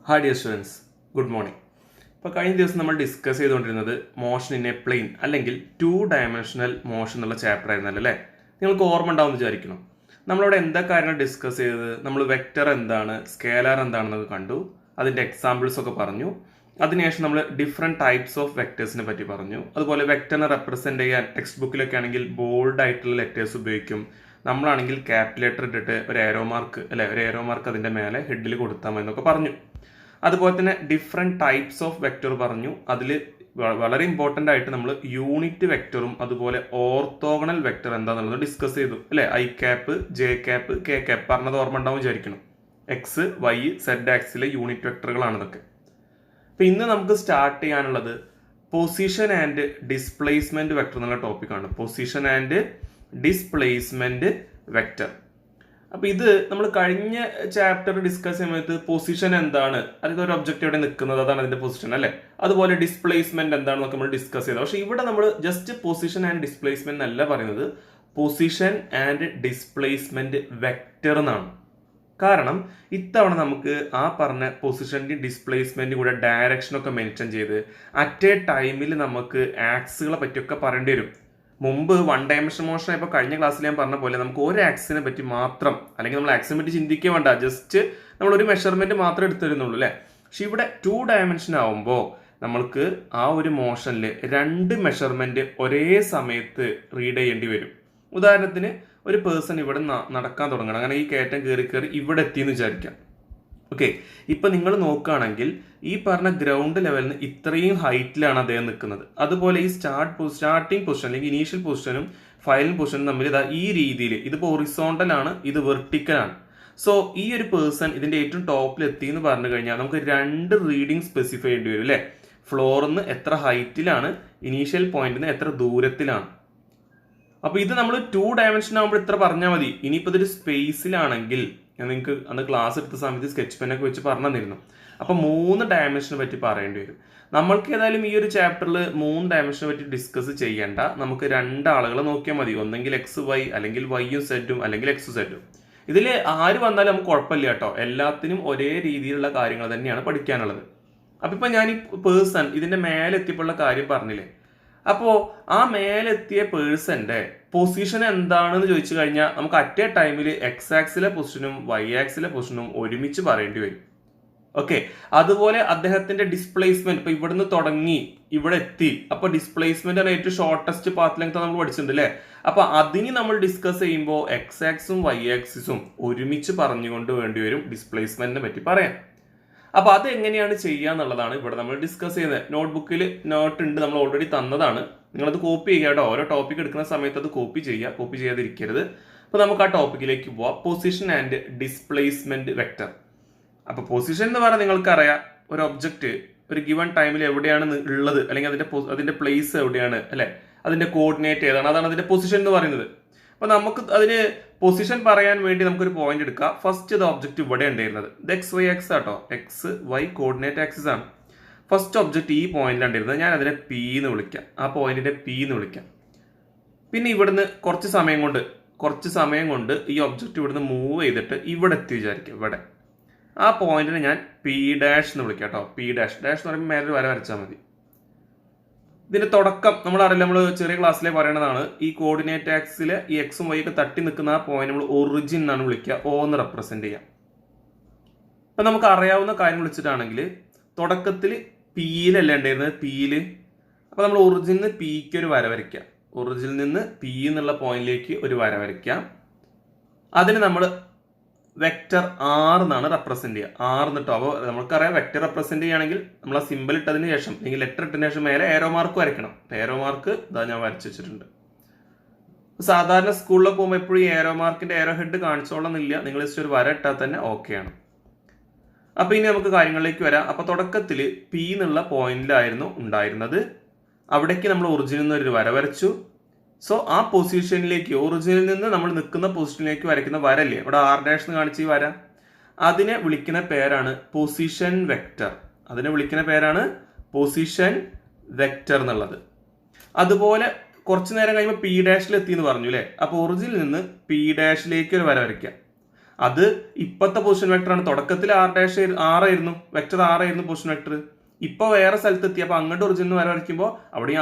Hi dear students, good morning. ഇപ്പോൾ കഴിഞ്ഞ ദിവസം നമ്മൾ ഡിസ്കസ് ചെയ്തുകൊണ്ടിരുന്നത് മോഷൻ ഇൻ എ പ്ലെയിൻ അല്ലെങ്കിൽ 2 ഡയമെൻഷണൽ മോഷൻ എന്നുള്ള ചാപ്റ്റർ ആയിരുന്നല്ലോ അല്ലേ? നിങ്ങൾക്ക് ഓർമ്മ ഉണ്ടാവുമെന്ന് വിചാരിക്കണം. നമ്മളവിടെ എന്താ കാര്യങ്ങൾ ഡിസ്കസ് ചെയ്തത്? നമ്മൾ വെക്റ്റർ എന്താണ്, സ്കേലാർ എന്താണെന്നൊക്കെ കണ്ടു, അതിൻ്റെ എക്സാമ്പിൾസ് ഒക്കെ പറഞ്ഞു. അതിനുശേഷം നമ്മൾ ഡിഫറെൻറ്റ് ടൈപ്സ് ഓഫ് വെക്ടേഴ്സിനെ പറ്റി പറഞ്ഞു. അതുപോലെ വെക്ടറിനെ റെപ്രസെൻറ്റ് ചെയ്യാൻ ടെക്സ്റ്റ് ബുക്കിലൊക്കെ ആണെങ്കിൽ ബോൾഡ് ആയിട്ടുള്ള ലെറ്റേഴ്സ് ഉപയോഗിക്കും. നമ്മളാണെങ്കിൽ ക്യാപിറ്റൽ ലെറ്റർ ഇട്ടിട്ട് ഒരു ഏരോ മാർക്ക് അതിൻ്റെ മേലെ ഹെഡിൽ കൊടുത്താൽ മതി എന്നൊക്കെ പറഞ്ഞു. അതുപോലെ തന്നെ ഡിഫറെൻറ്റ് ടൈപ്സ് ഓഫ് വെക്ടർ പറഞ്ഞു. അതിൽ വളരെ ഇമ്പോർട്ടൻ്റ് ആയിട്ട് നമ്മൾ യൂണിറ്റ് വെക്ടറും അതുപോലെ ഓർത്തോഗണൽ വെക്ടർ എന്താണെന്നുള്ളത് ഡിസ്കസ് ചെയ്തു അല്ലേ? I cap, J cap, K cap പറഞ്ഞത് ഓർമ്മ ഉണ്ടാവും വിചാരിക്കണം. എക്സ്, വൈ, സെഡ് ആക്സിലെ യൂണിറ്റ് വെക്ടറുകളാണ് ഇതൊക്കെ. അപ്പം ഇന്ന് നമുക്ക് സ്റ്റാർട്ട് ചെയ്യാനുള്ളത് പൊസിഷൻ ആൻഡ് ഡിസ്പ്ലേസ്മെന്റ് വെക്ടർ എന്നുള്ള ടോപ്പിക്കാണ്. Position and displacement vector. അപ്പൊ ഇത് നമ്മൾ കഴിഞ്ഞ ചാപ്റ്റർ ഡിസ്കസ് ചെയ്യുമ്പോൾ പൊസിഷൻ എന്താണ്, അതായത് ഒരു ഒബ്ജക്റ്റ് എവിടെ നിൽക്കുന്നത്, അതാണ് അതിന്റെ പൊസിഷൻ അല്ലെ? അതുപോലെ ഡിസ്പ്ലേസ്മെന്റ് എന്താണെന്നൊക്കെ നമ്മൾ ഡിസ്കസ് ചെയ്തത്. പക്ഷെ ഇവിടെ നമ്മൾ ജസ്റ്റ് പൊസിഷൻ ആൻഡ് ഡിസ്പ്ലേസ്മെന്റ് അല്ല പറയുന്നത്, പൊസിഷൻ ആൻഡ് ഡിസ്പ്ലേസ്മെന്റ് വെക്ടർ എന്നാണ്. കാരണം ഇത്തവണ നമുക്ക് ആ പറഞ്ഞ പൊസിഷന്റെ ഡിസ്പ്ലേസ്മെന്റ് കൂടെ ഡയറക്ഷൻ ഒക്കെ മെൻഷൻ ചെയ്ത് അറ്റ് എ ടൈമിൽ നമുക്ക് ആക്സുകളെ പറ്റിയൊക്കെ പറയേണ്ടി വരും. മുമ്പ് 1 ഡയമെൻഷൻ മോഷൻ ആയപ്പോൾ കഴിഞ്ഞ ക്ലാസ്സിൽ ഞാൻ പറഞ്ഞ പോലെ നമുക്ക് ഒരു ആക്സിനെ പറ്റി മാത്രം, അല്ലെങ്കിൽ നമ്മൾ ആക്സിനെ പറ്റി ചിന്തിക്കുക വേണ്ട, ജസ്റ്റ് നമ്മൾ ഒരു മെഷർമെന്റ് മാത്രം എടുത്തിരുന്നുള്ളൂ അല്ലേ? പക്ഷെ ഇവിടെ 2 ഡയമെൻഷൻ ആവുമ്പോൾ നമ്മൾക്ക് ആ ഒരു മോഷനിൽ 2 മെഷർമെന്റ് ഒരേ സമയത്ത് റീഡ് ചെയ്യേണ്ടി വരും. ഉദാഹരണത്തിന് ഒരു പേഴ്സൺ ഇവിടെ നടക്കാൻ തുടങ്ങണം, അങ്ങനെ ഈ കയറ്റം കയറി ഇവിടെ എത്തിയെന്ന് വിചാരിക്കാം. ഓക്കെ, ഇപ്പൊ നിങ്ങൾ നോക്കുകയാണെങ്കിൽ ഈ പറഞ്ഞ ഗ്രൗണ്ട് ലെവലിൽ നിന്ന് ഇത്രയും ഹൈറ്റിലാണ് അദ്ദേഹം നിൽക്കുന്നത്. അതുപോലെ ഈ സ്റ്റാർട്ടിംഗ് പൊസിഷൻ അല്ലെങ്കിൽ ഇനീഷ്യൽ പൊസിഷനും ഫൈനൽ പൊസിഷനും തമ്മിൽ ഇതാ ഈ രീതിയിൽ, ഇതിപ്പോൾ ഹൊറിസോണ്ടൽ ആണ്, ഇത് വെർട്ടിക്കൽ ആണ്. സോ ഈ ഒരു പേഴ്സൺ ഇതിന്റെ ഏറ്റവും ടോപ്പിൽ എത്തി എന്ന് പറഞ്ഞു കഴിഞ്ഞാൽ നമുക്ക് 2 റീഡിംഗ് സ്പെസിഫൈ ചെയ്യേണ്ടി വരും അല്ലെ? ഫ്ലോറിൽ നിന്ന് എത്ര ഹൈറ്റിലാണ്, ഇനീഷ്യൽ പോയിന്റിൽ നിന്ന് എത്ര ദൂരത്തിലാണ്. അപ്പൊ ഇത് നമ്മൾ 2 ഡയമെൻഷൻ ആകുമ്പോൾ ഇത്ര പറഞ്ഞാൽ മതി. ഇനിയിപ്പോൾ ഇതൊരു സ്പേസിലാണെങ്കിൽ ഞാൻ നിങ്ങൾക്ക് അന്ന് ക്ലാസ് എടുത്ത സമയത്ത് സ്കെച്ച് പെന്നൊക്കെ വെച്ച് പറഞ്ഞു തന്നിരുന്നു. അപ്പൊ 3 ഡയമെൻഷനെ പറ്റി പറയേണ്ടി വരും. നമ്മൾക്ക് ഏതായാലും ഈ ഒരു ചാപ്റ്ററിൽ 3 ഡയമെൻഷനെ പറ്റി ഡിസ്കസ് ചെയ്യേണ്ട, നമുക്ക് 2 ആളുകളെ നോക്കിയാൽ മതി. ഒന്നെങ്കിൽ എക്സ് വൈ, അല്ലെങ്കിൽ വൈയും സെറ്റും, അല്ലെങ്കിൽ എക്സ് സെറ്റും. ഇതിൽ ആര് വന്നാലും നമുക്ക് കുഴപ്പമില്ല കേട്ടോ, എല്ലാത്തിനും ഒരേ രീതിയിലുള്ള കാര്യങ്ങൾ തന്നെയാണ് പഠിക്കാനുള്ളത്. അപ്പൊ ഇപ്പൊ ഞാൻ ഈ പേഴ്സൺ ഇതിന്റെ മേലെ എത്തിയപ്പോഴുള്ള കാര്യം പറഞ്ഞില്ലേ? അപ്പോ ആ മേലെത്തിയ പേഴ്സന്റെ പൊസിഷൻ എന്താണെന്ന് ചോദിച്ചു കഴിഞ്ഞാൽ നമുക്ക് അറ്റ് എ ടൈമിൽ എക്സ് ആക്സിലെ പൊസിഷനും വൈ ആക്സിലെ പൊസിഷനും ഒരുമിച്ച് പറയേണ്ടി വരും. ഓക്കെ, അതുപോലെ അദ്ദേഹത്തിന്റെ ഡിസ്പ്ലേസ്മെന്റ്, ഇപ്പൊ ഇവിടുന്ന് തുടങ്ങി ഇവിടെ എത്തി, അപ്പൊ ഡിസ്പ്ലേസ്മെന്റ് ആണ് ഏറ്റവും ഷോർട്ടസ്റ്റ് പാത്ത് ലെങ്ത് നമ്മൾ പഠിച്ചിട്ടുണ്ട് അല്ലെ? അപ്പൊ അതിന് നമ്മൾ ഡിസ്കസ് ചെയ്യുമ്പോൾ എക്സ് ആക്സും വൈ ആക്സിസും ഒരുമിച്ച് പറഞ്ഞുകൊണ്ട് വേണ്ടി വരും ഡിസ്പ്ലേസ്മെന്റിനെ പറ്റി പറയാൻ. അപ്പൊ അത് എങ്ങനെയാണ് ചെയ്യുക എന്നുള്ളതാണ് ഇവിടെ നമ്മൾ ഡിസ്കസ് ചെയ്യുന്നത്. നോട്ട്ബുക്കിൽ നോട്ട് ഉണ്ട്, നമ്മൾ ഓൾറെഡി തന്നതാണ്. നിങ്ങളത് കോപ്പി ചെയ്യുക കേട്ടോ. ഓരോ ടോപ്പിക് എടുക്കുന്ന സമയത്ത് അത് കോപ്പി ചെയ്യുക, കോപ്പി ചെയ്യാതിരിക്കരുത്. അപ്പൊ നമുക്ക് ആ ടോപ്പിക്കിലേക്ക് പോവാം. Position and displacement vector. അപ്പൊ പൊസിഷൻ എന്ന് പറഞ്ഞാൽ നിങ്ങൾക്കറിയാം, ഒരു ഒബ്ജക്റ്റ് ഒരു ഗിവൺ ടൈമിൽ എവിടെയാണ് ഉള്ളത്, അല്ലെങ്കിൽ അതിന്റെ പ്ലേസ് എവിടെയാണ് അല്ലെ, അതിന്റെ കോർഡിനേറ്റ് ഏതാണ്, അതാണ് അതിന്റെ പൊസിഷൻ എന്ന് പറയുന്നത്. അപ്പൊ നമുക്ക് അതിന് പൊസിഷൻ പറയാൻ വേണ്ടി നമുക്കൊരു പോയിന്റ് എടുക്കാം. ഫസ്റ്റ് ഇത് ഒബ്ജക്റ്റ് ഇവിടെ ഉണ്ടായിരുന്നത്, ഇത് എക്സ് വൈ ആക്സ് ആട്ടോ, എക്സ് വൈ കോർഡിനേറ്റ് ആക്സിസ് ആണ്. ഫസ്റ്റ് ഒബ്ജക്റ്റ് ഈ പോയിന്റിലാണ് ഉണ്ടായിരുന്നത്, ഞാൻ അതിനെ പി എന്ന് വിളിക്കാം, ആ പോയിന്റിനെ പി എന്ന് വിളിക്കാം. പിന്നെ ഇവിടുന്ന് കുറച്ച് സമയം കൊണ്ട് ഈ ഒബ്ജക്റ്റ് ഇവിടുന്ന് മൂവ് ചെയ്തിട്ട് ഇവിടെ എത്തി വിചാരിക്കും, ഇവിടെ ആ പോയിന്റിനെ ഞാൻ പി ഡാഷ് എന്ന് വിളിക്കാം കേട്ടോ. പി ഡാഷ് എന്ന് പറയുമ്പോൾ മേലെ വര വരച്ചാൽ മതി. ഇതിന്റെ തുടക്കം നമ്മളറിയില്ല, നമ്മൾ ചെറിയ ക്ലാസ്സിലെ പറയണതാണ്. ഈ കോർഡിനേറ്റ് ആക്സില് ഈ എക്സും വൈ ഒക്കെ തട്ടി നിൽക്കുന്ന ആ പോയിന്റ് നമ്മൾ ഒറിജിൻ എന്നാണ് വിളിക്കുക, ഓ എന്ന് റെപ്രസെന്റ് ചെയ്യാം. ഇപ്പൊ നമുക്ക് അറിയാവുന്ന കാര്യം വിളിച്ചിട്ടാണെങ്കിൽ തുടക്കത്തിൽ പിയിലല്ല ഉണ്ടായിരുന്നത്, പിയില്. അപ്പൊ നമ്മൾ ഒറിജിനിൽ നിന്ന് പിക്ക് ഒരു വര വരയ്ക്കാം, ഒറിജിനിൽ നിന്ന് പി എന്നുള്ള പോയിന്റിലേക്ക് ഒരു വര വരയ്ക്കാം. അതിന് നമ്മൾ വെക്ടർ ആർ എന്നാണ് റെപ്രസെന്റ് ചെയ്യുക, ആർ എന്നിട്ടോ. അപ്പോൾ നമുക്കറിയാം വെക്ടർ റെപ്രസെന്റ് ചെയ്യുകയാണെങ്കിൽ നമ്മൾ ആ സിമ്പിൾ ഇട്ടതിന് ശേഷം അല്ലെങ്കിൽ ലെറ്റർ ഇട്ടതിന് ശേഷം മേലെ ഏരോ മാർക്ക് വരയ്ക്കണം. ഏരോ മാർക്ക് ഇതാ ഞാൻ വരച്ചു വെച്ചിട്ടുണ്ട്. സാധാരണ സ്കൂളിൽ പോകുമ്പോൾ എപ്പോഴും ഏരോ മാർക്കിന്റെ ഏരോ ഹെഡ് കാണിച്ചോളന്നില്ല, നിങ്ങൾ ജസ്റ്റ് ഒരു വര ഇട്ടാൽ തന്നെ ഓക്കെയാണ്. അപ്പൊ ഇനി നമുക്ക് കാര്യങ്ങളിലേക്ക് വരാം. അപ്പൊ തുടക്കത്തിൽ പി എന്നുള്ള പോയിന്റിലായിരുന്നു ഉണ്ടായിരുന്നത്, അവിടേക്ക് നമ്മൾ ഒറിജിനിൽ നിന്ന് ഒരു വര വരച്ചു. സോ ആ പൊസിഷനിലേക്ക്, ഒറിജിനിൽ നിന്ന് നമ്മൾ നിൽക്കുന്ന പൊസിഷനിലേക്ക് വരയ്ക്കുന്ന വരല്ലേ, ഇവിടെ ആർ ഡാഷ് എന്ന് കാണിച്ച് ഈ വര, അതിനെ വിളിക്കുന്ന പേരാണ് പൊസിഷൻ വെക്ടർ. എന്നുള്ളത്. അതുപോലെ കുറച്ചു നേരം കഴിയുമ്പോൾ പി ഡാഷിൽ എത്തി എന്ന് പറഞ്ഞു അല്ലേ? അപ്പൊ ഒറിജിനിൽ നിന്ന് പി ഡാഷിലേക്ക് ഒരു വര വരയ്ക്കാം. അത് ഇപ്പോഴത്തെ പൊസിഷൻ വെക്ടറാണ്. തുടക്കത്തിൽ ആറായിരുന്നു, വെക്ടർ ആറായിരുന്നു പൊസിഷൻ വെക്ടർ. ഇപ്പോൾ വേറെ സ്ഥലത്ത് എത്തി. അപ്പോൾ അങ്ങോട്ട് ഒറിജിനിൽ വരെ വരയ്ക്കുമ്പോൾ അവിടെ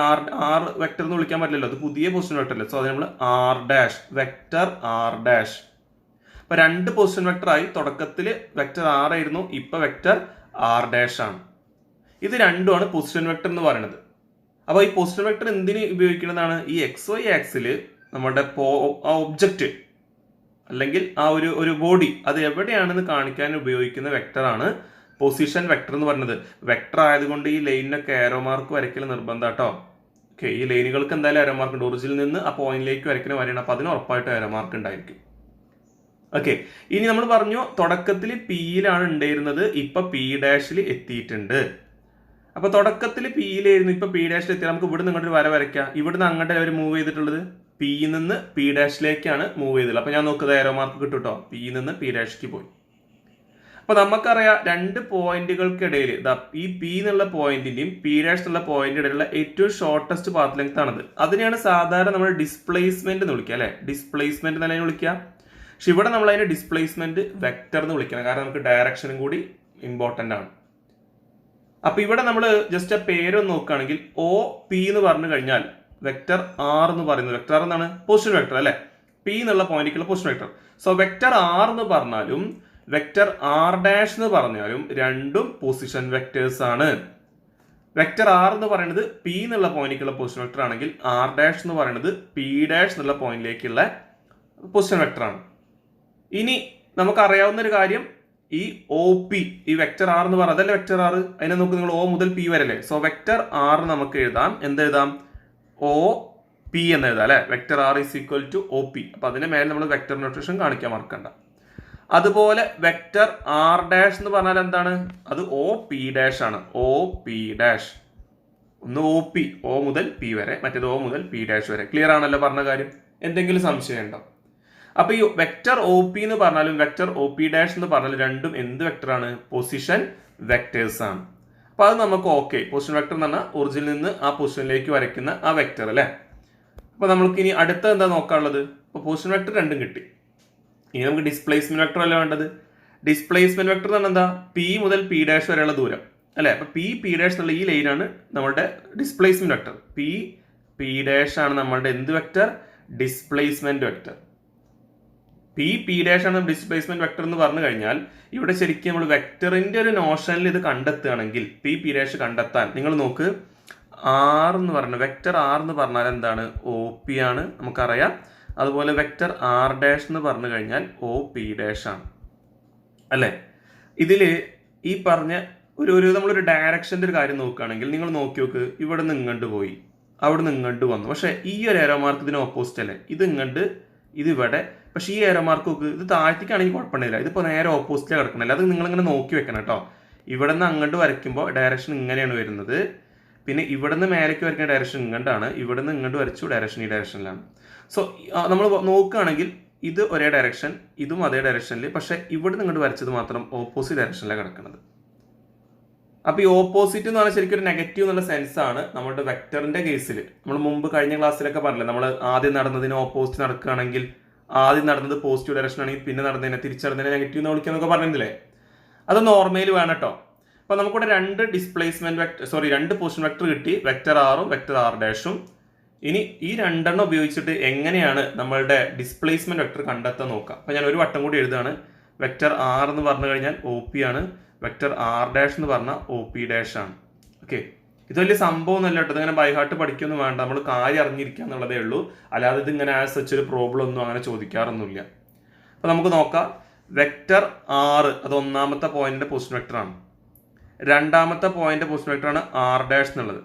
ആർ വെക്ടർ എന്ന് വിളിക്കാൻ പറ്റില്ലല്ലോ, അത് പുതിയ പൊസിഷൻ വെക്ടർ അല്ലേ. സോ അത് നമ്മൾ R dash, vector R dash. അപ്പൊ 2 പൊസിഷൻ വെക്ടറായി. തുടക്കത്തിൽ വെക്ടർ ആറായിരുന്നു, ഇപ്പൊ വെക്ടർ ആർ ഡാഷ് ആണ്. ഇത് രണ്ടുമാണ് പൊസിഷൻ വെക്ടർ എന്ന് പറയുന്നത്. അപ്പോൾ ഈ പൊസിഷൻ വെക്ടർ എന്തിന് ഉപയോഗിക്കുന്നതാണ്? ഈ XY ആക്സിൽ നമ്മുടെ ഒബ്ജക്റ്റ് അല്ലെങ്കിൽ ആ ഒരു ബോഡി അത് എവിടെയാണെന്ന് കാണിക്കാൻ ഉപയോഗിക്കുന്ന വെക്ടറാണ് പൊസിഷൻ വെക്ടർ എന്ന് പറയുന്നത്. വെക്ടർ ആയതുകൊണ്ട് ഈ ലൈനിനൊക്കെ ആരോ മാർക്ക് വരയ്ക്കൽ നിർബന്ധം കേട്ടോ. ഓക്കെ, ഈ ലൈനുകൾക്ക് എന്തായാലും ആരോ മാർക്ക് ഉണ്ട്. ഒറിജിനിൽ നിന്ന് ആ പോയിന്റിലേക്ക് വരയ്ക്കുന്ന വരെയാണ്. അപ്പൊ അതിന് ഉറപ്പായിട്ട് ആരോ മാർക്ക് ഉണ്ടായിരിക്കും. ഓക്കെ, ഇനി നമ്മൾ പറഞ്ഞു തുടക്കത്തിൽ പിയിലാണ് ഉണ്ടായിരുന്നത്, ഇപ്പൊ പി ഡാഷിൽ എത്തിയിട്ടുണ്ട്. അപ്പൊ തുടക്കത്തിൽ പിയിലായിരുന്നു, ഇപ്പൊ പി ഡാഷിൽ എത്തി. നമുക്ക് ഇവിടെ നിന്ന് വര വരയ്ക്കാം. ഇവിടുന്ന് അങ്ങോട്ട് അവർ മൂവ് ചെയ്തിട്ടുള്ളത് പിയിൽ നിന്ന് പി ഡാഷിലേക്കാണ് മൂവ് ചെയ്തിട്ടുള്ളത്. അപ്പൊ ഞാൻ നോക്കുന്നത് ഏരോ മാർക്ക് കിട്ടും കേട്ടോ. പിയിൽ നിന്ന് പി ഡാഷിലേക്ക് പോയി. അപ്പൊ നമുക്കറിയാം 2 പോയിന്റുകൾക്കിടയിൽ ഈ പി എന്നുള്ള പോയിന്റിന്റെയും പി ഡാഷ് എന്നുള്ള പോയിന്റ് ഇടയിലുള്ള ഏറ്റവും ഷോർട്ടസ്റ്റ് പാത്ത് ലെങ്ത് ആണത്. അതിനെയാണ് സാധാരണ നമ്മൾ ഡിസ്പ്ലേസ്മെന്റ് എന്ന് വിളിക്കുക അല്ലെ. ഡിസ്പ്ലേസ്മെന്റ് എന്നല്ല വിളിക്കുക. പക്ഷെ ഇവിടെ നമ്മൾ അതിനെ ഡിസ്പ്ലേസ്മെന്റ് വെക്ടർ എന്ന് വിളിക്കണം. കാരണം നമുക്ക് ഡയറക്ഷനും കൂടി ഇമ്പോർട്ടന്റ് ആണ്. അപ്പൊ ഇവിടെ നമ്മൾ ജസ്റ്റ് ആ പേരൊന്ന് നോക്കുകയാണെങ്കിൽ ഒ പി എന്ന് പറഞ്ഞു കഴിഞ്ഞാൽ വെക്ടർ ആർ എന്ന് പറയുന്നത്, വെക്ടർ ആർ എന്നാണ് പൊസിഷൻ വെക്ടർ അല്ലെ. പി എന്നുള്ള പോയിന്റിലേക്കുള്ള position vector. So vector R എന്ന് പറഞ്ഞാലും വെക്ടർ ആർ ഡാഷ് എന്ന് പറഞ്ഞാലും രണ്ടും പൊസിഷൻ വെക്ടേഴ്സ് ആണ്. വെക്ടർ ആർ എന്ന് പറയുന്നത് പി എന്നുള്ള പോയിന്റിലേക്കുള്ള പൊസിഷൻ വെക്ടർ ആണെങ്കിൽ ആർ ഡാഷ് എന്ന് പറയുന്നത് പി ഡാഷ് എന്നുള്ള പോയിന്റിലേക്കുള്ള പൊസിഷൻ വെക്ടർ ആണ്. ഇനി നമുക്കറിയാവുന്ന ഒരു കാര്യം, ഈ ഒ പി, ഈ വെക്ടർ ആർ എന്ന് പറഞ്ഞാൽ അതല്ലേ വെക്ടർ ആർ. അതിനെ നോക്ക് നിങ്ങൾ ഒ മുതൽ പി വരെ അല്ലേ. സോ വെക്ടർ ആർ നമുക്ക് എഴുതാം, എന്തെഴുതാം? ഒ പി എന്ന് എഴുതാം അല്ലെ. Vector R is equal to O P. അപ്പൊ അതിന്റെ മേലെ നമ്മൾ വെക്ടർ നൊട്ടേഷൻ കാണിക്കാൻ മറക്കണ്ട. അതുപോലെ വെക്ടർ ആർ ഡാഷ് എന്ന് പറഞ്ഞാൽ എന്താണ്? അത് ഒ പി ഡാഷ് ആണ്. O P dash. ഒന്ന് ഒ പി, ഒ മുതൽ പി വരെ, മറ്റേത് ഒ മുതൽ പി ഡാഷ് വരെ. ക്ലിയർ ആണല്ലോ പറഞ്ഞ കാര്യം? എന്തെങ്കിലും സംശയം ഉണ്ടോ? അപ്പൊ ഈ വെക്ടർ ഒ പി എന്ന് പറഞ്ഞാലും വെക്ടർ ഒ പി ഡാഷ് എന്ന് പറഞ്ഞാലും രണ്ടും എന്ത് വെക്ടറാണ്? പൊസിഷൻ വെക്ടേഴ്സ് ആണ്. അപ്പൊ അത് നമുക്ക് ഓക്കെ. പൊസിഷൻ വെക്ടർ എന്ന് പറഞ്ഞാൽ ഒറിജിനിൽ നിന്ന് ആ പൊസിഷനിലേക്ക് വരയ്ക്കുന്ന ആ വെക്ടർ അല്ലെ. അപ്പൊ നമുക്ക് ഇനി അടുത്ത എന്താ നോക്കാനുള്ളത്? അപ്പൊ പൊസിഷൻ വെക്ടർ രണ്ടും കിട്ടി. ഇനി നമുക്ക് ഡിസ്പ്ലേസ്മെന്റ് വെക്ടർ അല്ല വേണ്ടത്. ഡിസ്പ്ലേസ്മെന്റ് വെക്ടർ എന്ന് പറഞ്ഞാൽ എന്താ? പി മുതൽ പി ഡാഷ് വരെയുള്ള ദൂരം അല്ലെ. അപ്പൊ പി ഡാഷ് എന്നുള്ള ഈ ലൈനാണ് നമ്മുടെ ഡിസ്പ്ലേസ്മെന്റ് വെക്ടർ. പി ഡാഷ് ആണ് നമ്മളുടെ എന്ത് vector? Displacement vector. P dash ആണ് ഡിസ്പ്ലേസ്മെന്റ് വെക്ടർ എന്ന് പറഞ്ഞു കഴിഞ്ഞാൽ ഇവിടെ ശരിക്കും നമ്മൾ വെക്ടറിന്റെ ഒരു നോഷനിൽ ഇത് കണ്ടെത്തുകയാണെങ്കിൽ പി ഡാഷ് കണ്ടെത്താൻ നിങ്ങൾ നോക്ക്, ആർ എന്ന് പറഞ്ഞാൽ വെക്ടർ ആർ എന്ന് പറഞ്ഞാൽ എന്താണ്? ഒ പി ആണ്, നമുക്കറിയാം. അതുപോലെ വെക്ടർ ആർ ഡാഷ് എന്ന് പറഞ്ഞു കഴിഞ്ഞാൽ ഒ പി ഡാഷ് ആണ് അല്ലെ. ഇതില് ഈ പറഞ്ഞ നമ്മളൊരു ഡയറക്ഷന്റെ ഒരു കാര്യം നോക്കുകയാണെങ്കിൽ നിങ്ങൾ നോക്കി നോക്ക്, ഇവിടെ നിന്ന് ഇങ്ങോട്ട് പോയി, അവിടെ നിന്ന് ഇങ്ങോട്ട് വന്നു. പക്ഷെ ഈ ഒരു ഏരോ മാർക്ക് ഇതിന് ഓപ്പോസിറ്റ് അല്ലേ. ഇത് ഇങ്ങോട്ട്, ഇത് ഇവിടെ. പക്ഷെ ഈ ഏരോ മാർക്ക് നോക്ക്, ഇത് താഴ്ത്തിക്കാണെങ്കിൽ കുഴപ്പമില്ല. ഇതിപ്പോൾ നേരെ ഓപ്പോസിറ്റിലാണ് കിടക്കണില്ല. അത് നിങ്ങളിങ്ങനെ നോക്കി വെക്കണം കേട്ടോ. ഇവിടെ നിന്ന് അങ്ങോട്ട് വരയ്ക്കുമ്പോൾ ഡയറക്ഷൻ ഇങ്ങനെയാണ് വരുന്നത്. പിന്നെ ഇവിടെ നിന്ന് മേലേക്ക് വരയ്ക്കുന്ന ഡയറക്ഷൻ ഇങ്ങോട്ടാണ്. ഇവിടെ നിന്ന് ഇങ്ങോട്ട് വരച്ചു ഡയറക്ഷൻ ഈ ഡയറക്ഷനിലാണ്. സോ നമ്മൾ നോക്കുകയാണെങ്കിൽ ഇത് ഒരേ ഡയറക്ഷൻ, ഇതും അതേ ഡയറക്ഷനിൽ. പക്ഷെ ഇവിടെ നിന്ന് ഇങ്ങോട്ട് വരച്ചത് മാത്രം ഓപ്പോസിറ്റ് ഡയറക്ഷനിലാണ് കിടക്കുന്നത്. അപ്പൊ ഈ ഓപ്പോസിറ്റ് എന്ന് പറഞ്ഞാൽ ശരിക്കും ഒരു നെഗറ്റീവ് എന്നുള്ള സെൻസ് ആണ് നമ്മുടെ വെക്ടറിന്റെ കേസിൽ. നമ്മൾ മുമ്പ് കഴിഞ്ഞ ക്ലാസ്സിലൊക്കെ പറഞ്ഞില്ലേ, നമ്മൾ ആദ്യം നടന്നതിന് ഓപ്പോസിറ്റ് നടക്കുകയാണെങ്കിൽ, ആദ്യം നടന്നത് പോസിറ്റീവ് ഡയറക്ഷൻ ആണെങ്കിൽ പിന്നെ നടന്നതിനെ തിരിച്ചടന്നതിനെ നെഗറ്റീവ് എന്ന് വിളിക്കാന്നൊക്കെ പറഞ്ഞില്ലേ. അത് നോർമൽ വേണം കേട്ടോ. അപ്പൊ നമുക്കിവിടെ രണ്ട് പൊസിഷൻ വെക്ടർ കിട്ടി, വെക്ടർ ആറും വെക്ടർ ആർ ഡാഷും. ഇനി ഈ രണ്ടെണ്ണം ഉപയോഗിച്ചിട്ട് എങ്ങനെയാണ് നമ്മളുടെ ഡിസ്പ്ലേസ്മെന്റ് വെക്ടർ കണ്ടെത്താൻ നോക്കാം. അപ്പൊ ഞാൻ ഒരു വട്ടം കൂടി എഴുതാണ്. വെക്ടർ ആർ എന്ന് പറഞ്ഞു കഴിഞ്ഞാൽ ഒ പി ആണ്, വെക്ടർ ആർ ഡാഷ് എന്ന് പറഞ്ഞാൽ ഒ പി ഡാഷ് ആണ്. ഓക്കെ, ഇത് വലിയ സംഭവം ഒന്നല്ല കേട്ടോ. ഇതിങ്ങനെ ബൈഹാർട്ട് പഠിക്കൊന്നും വേണ്ട, നമ്മൾ കാര്യം അറിഞ്ഞിരിക്കുക എന്നുള്ളതേ ഉള്ളൂ. അല്ലാതെ ഇത് ഇങ്ങനെ ആസ് സച്ച് ഒരു പ്രോബ്ലം ഒന്നും അങ്ങനെ ചോദിക്കാറൊന്നുമില്ല. അപ്പൊ നമുക്ക് നോക്കാം. വെക്ടർ ആറ് അത് ഒന്നാമത്തെ പോയിന്റിന്റെ പൊസിഷൻ വെക്ടർ ആണ്. രണ്ടാമത്തെ പോയിന്റ് പൊസിഷൻ വെക്ടർ ആണ് ആർ ഡാഷ് എന്നുള്ളത്.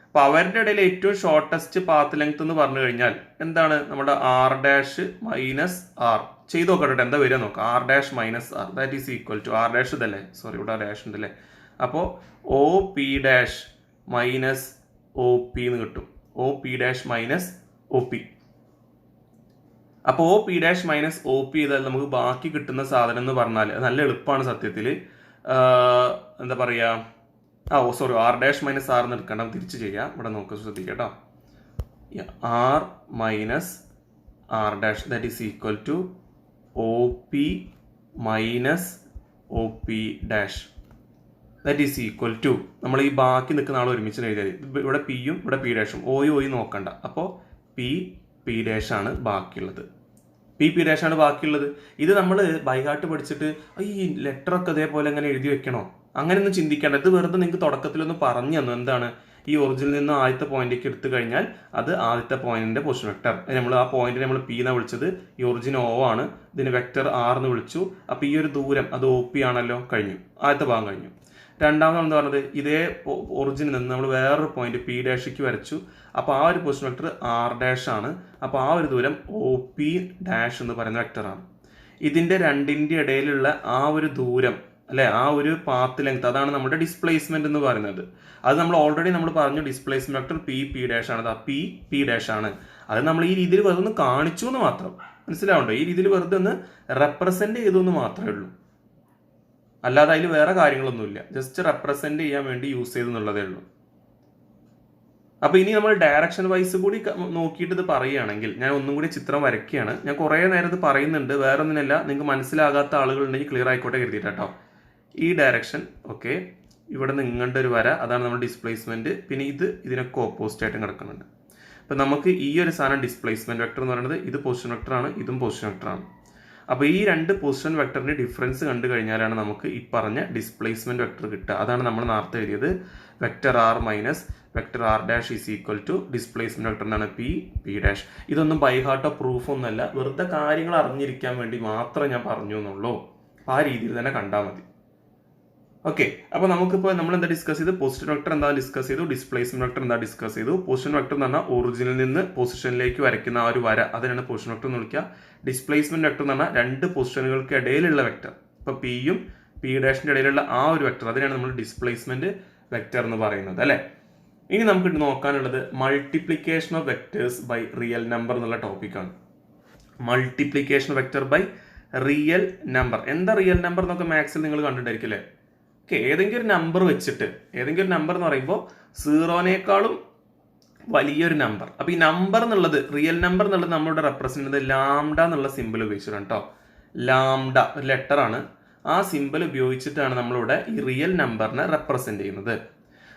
അപ്പൊ അവരുടെ ഇടയിൽ ഏറ്റവും ഷോർട്ടസ്റ്റ് പാത്ത് ലെങ്ത് എന്ന് പറഞ്ഞു കഴിഞ്ഞാൽ എന്താണ്? നമ്മുടെ ആർ ഡാഷ് മൈനസ് ആർ. ചെയ്ത് നോക്കട്ടെ എന്താ വരിക നോക്കാം. R dash minus R that is equal to R dash ഇതല്ലേ, സോറി ഇവിടെ ഡാഷ് ഉണ്ടല്ലേ. അപ്പോൾ O P dash minus O P എന്ന് കിട്ടും. O P dash minus O P. അപ്പോൾ O P dash minus O P ചെയ്താൽ നമുക്ക് ബാക്കി കിട്ടുന്ന സാധനം എന്ന് പറഞ്ഞാൽ നല്ല എളുപ്പമാണ് സത്യത്തിൽ. എന്താ പറയുക, ആർ ഡാഷ് മൈനസ് ആർ എന്ന് എടുക്കണ്ട, തിരിച്ച് ചെയ്യാം. ഇവിടെ നോക്കുക, ശ്രദ്ധിക്കുക കേട്ടോ. R minus R dash that is equal to O P minus O P dash that is equal to, നമ്മൾ ഈ ബാക്കി നിൽക്കുന്ന ആൾ ഒരുമിച്ച് എഴുതിയത്, ഇവിടെ പിയും ഇവിടെ പി ഡാഷും, ഒയും നോക്കണ്ട, അപ്പോൾ പി ഡാഷാണ് ബാക്കിയുള്ളത്. പി ഡാഷാണ് ബാക്കിയുള്ളത്. ഇത് നമ്മൾ ബൈഹാർട്ട് പഠിച്ചിട്ട് ഈ ലെറ്ററൊക്കെ അതേപോലെ അങ്ങനെ എഴുതി വെക്കണോ, അങ്ങനെയൊന്നും ചിന്തിക്കേണ്ട. ഇത് വെറുതെ നിങ്ങൾക്ക് തുടക്കത്തിലൊന്ന് പറഞ്ഞു തന്നു. എന്താണ് ഈ ഒറിജിനിൽ നിന്ന് ആദ്യത്തെ പോയിന്റേക്ക് എടുത്തു കഴിഞ്ഞാൽ അത് ആദ്യത്തെ പോയിന്റിന്റെ പൊസിഷൻ വെക്ടർ. നമ്മൾ ആ പോയിന്റിനെ നമ്മൾ പി എന്നാണ് വിളിച്ചത്, ഈ ഒറിജിൻ ഒ ആണ്, ഇതിന് വെക്ടർ ആർ എന്ന് വിളിച്ചു. അപ്പോൾ ഈ ഒരു ദൂരം അത് ഒ പി ആണല്ലോ, കഴിഞ്ഞു, ആദ്യത്തെ ഭാഗം കഴിഞ്ഞു. രണ്ടാമത് എന്താ പറഞ്ഞത്, ഇതേ ഒറിജിനിൽ നിന്ന് നമ്മൾ വേറൊരു പോയിന്റ് പി ഡാഷിക്ക് വരച്ചു. അപ്പോൾ ആ ഒരു പൊസിഷൻ വെക്ടർ ആർ ഡാഷ് ആണ്. അപ്പോൾ ആ ഒരു ദൂരം ഒ പി ഡാഷ് എന്ന് പറയുന്ന വെക്ടറാണ്. ഇതിന്റെ രണ്ടിന്റെ ഇടയിലുള്ള ആ ഒരു ദൂരം അല്ലെ, ആ ഒരു പാത്ത് ലെങ്ത്, അതാണ് നമ്മുടെ ഡിസ്പ്ലേസ്മെന്റ് എന്ന് പറയുന്നത്. അത് നമ്മൾ ഓൾറെഡി നമ്മൾ പറഞ്ഞു, ഡിസ്പ്ലേസ്മെന്റ് വെക്ടർ പി ഡാഷ് ആണ്, അതാ പി ഡാഷ് ആണ്. അത് നമ്മൾ ഈ രീതിയിൽ വെറുതെ ഒന്ന് കാണിച്ചു എന്ന് മാത്രം, മനസ്സിലാവണ്ടോ? ഈ രീതിയിൽ വെറുതെ ഒന്ന് റെപ്രസെന്റ് ചെയ്തു എന്ന് മാത്രമേ ഉള്ളൂ, അല്ലാതെ അതിൽ വേറെ കാര്യങ്ങളൊന്നുമില്ല. ജസ്റ്റ് റെപ്രസെന്റ് ചെയ്യാൻ വേണ്ടി യൂസ് ചെയ്തെന്നുള്ളതേ ഉള്ളൂ. അപ്പൊ ഇനി നമ്മൾ ഡയറക്ഷൻ വൈസ് കൂടി നോക്കിയിട്ട് ഇത് പറയുകയാണെങ്കിൽ, ഞാൻ ഒന്നും കൂടി ചിത്രം വരയ്ക്കുകയാണ്. ഞാൻ കുറേ നേരം ഇത് പറയുന്നുണ്ട്, വേറെ ഒന്നിനല്ല, നിങ്ങൾക്ക് മനസ്സിലാകാത്ത ആളുകളുണ്ടെങ്കിൽ ക്ലിയർ ആയിക്കോട്ടെ കരുതിയിട്ട് കേട്ടോ. ഈ ഡയറക്ഷൻ ഓക്കെ, ഇവിടെ നിന്ന് ഇങ്ങോട്ട് ഒരു വര, അതാണ് നമ്മുടെ ഡിസ്പ്ലേസ്മെന്റ്. പിന്നെ ഇതിനൊക്കെ ഓപ്പോസിറ്റ് ആയിട്ടും കിടക്കുന്നുണ്ട്. അപ്പൊ നമുക്ക് ഈ ഒരു സാധനം ഡിസ്പ്ലേസ്മെന്റ് വെക്ടർ എന്ന് പറയുന്നത്, ഇത് പൊസിഷൻ വെക്ടർ ആണ്, ഇതും പൊസിഷൻ വെക്ടർ ആണ്. അപ്പോൾ ഈ രണ്ട് പൊസിഷൻ വെക്ടറിന്റെ ഡിഫറൻസ് കണ്ടു കഴിഞ്ഞാലാണ് നമുക്ക് ഈ പറഞ്ഞ ഡിസ്പ്ലേസ്മെന്റ് വെക്ടർ കിട്ടുക. അതാണ് നമ്മൾ നേരത്തെ എഴുതിയത്, vector R minus vector R dash is equal to displacement vector എന്നാണ് പി ഡാഷ്. ഇതൊന്നും ബൈ ഹാർട്ടോ പ്രൂഫ് ഒന്നുമല്ല, വെറുതെ കാര്യങ്ങൾ അറിഞ്ഞിരിക്കാൻ വേണ്ടി മാത്രം ഞാൻ പറഞ്ഞു എന്നുള്ളൂ. ആ രീതിയിൽ തന്നെ കണ്ടാൽ മതി. ഓക്കെ, അപ്പോൾ നമുക്കിപ്പോൾ നമ്മൾ എന്താ ഡിസ്കസ് ചെയ്ത്, പൊസിഷൻ വെക്ടർ എന്താ ഡിസ്കസ് ചെയ്തു, ഡിസ്പ്ലേസ്മെന്റ് വെക്ടർ എന്താ ഡിസ്കസ് ചെയ്തു. പൊസിഷൻ വെക്ടർ എന്ന് പറഞ്ഞാൽ ഒറിജിനിൽ നിന്ന് പൊസിഷനിലേക്ക് വരയ്ക്കുന്ന ആ ഒരു വര, അതിനാണ് പൊസിഷൻ വെക്ടർ എന്ന് വിളിക്കുക. ഡിസ്പ്ലേസ്മെന്റ് വെക്ടർ എന്ന് പറഞ്ഞാൽ രണ്ട് പൊസിഷനുകൾക്ക് ഇടയിലുള്ള വെക്ടർ, ഇപ്പോൾ പിയും പി ഡാഷിന്റെ ഇടയിലുള്ള ആ ഒരു വെക്ടർ, അതിനാണ് നമ്മൾ ഡിസ്പ്ലേസ്മെന്റ് വെക്ടർ എന്ന് പറയുന്നത് അല്ലേ. ഇനി നമുക്ക് നോക്കാനുള്ളത് multiplication of vectors by real number എന്നുള്ള ടോപ്പിക്കാണ്. Multiplication vector by real number. എന്താ റിയൽ നമ്പർ എന്നൊക്കെ മാത്സിൽ നിങ്ങൾ കണ്ടിട്ടുണ്ടായിരിക്കും അല്ലേ. ഓക്കെ, ഏതെങ്കിലും ഒരു നമ്പർ വെച്ചിട്ട്, ഏതെങ്കിലും ഒരു നമ്പർ എന്ന് പറയുമ്പോൾ സീറോനേക്കാളും വലിയൊരു നമ്പർ. അപ്പൊ ഈ നമ്പർ എന്നുള്ളത്, റിയൽ നമ്പർ എന്നുള്ളത് നമ്മളിവിടെ റെപ്രസെന്റ് ചെയ്യുന്നത് ലാംഡ എന്നുള്ള സിമ്പിൾ ഉപയോഗിച്ചിട്ടാണ് കേട്ടോ. ലാംഡ ഒരു ലെറ്റർ ആണ്, ആ സിമ്പിൾ ഉപയോഗിച്ചിട്ടാണ് നമ്മളിവിടെ ഈ റിയൽ നമ്പറിനെ റെപ്രസെന്റ് ചെയ്യുന്നത്.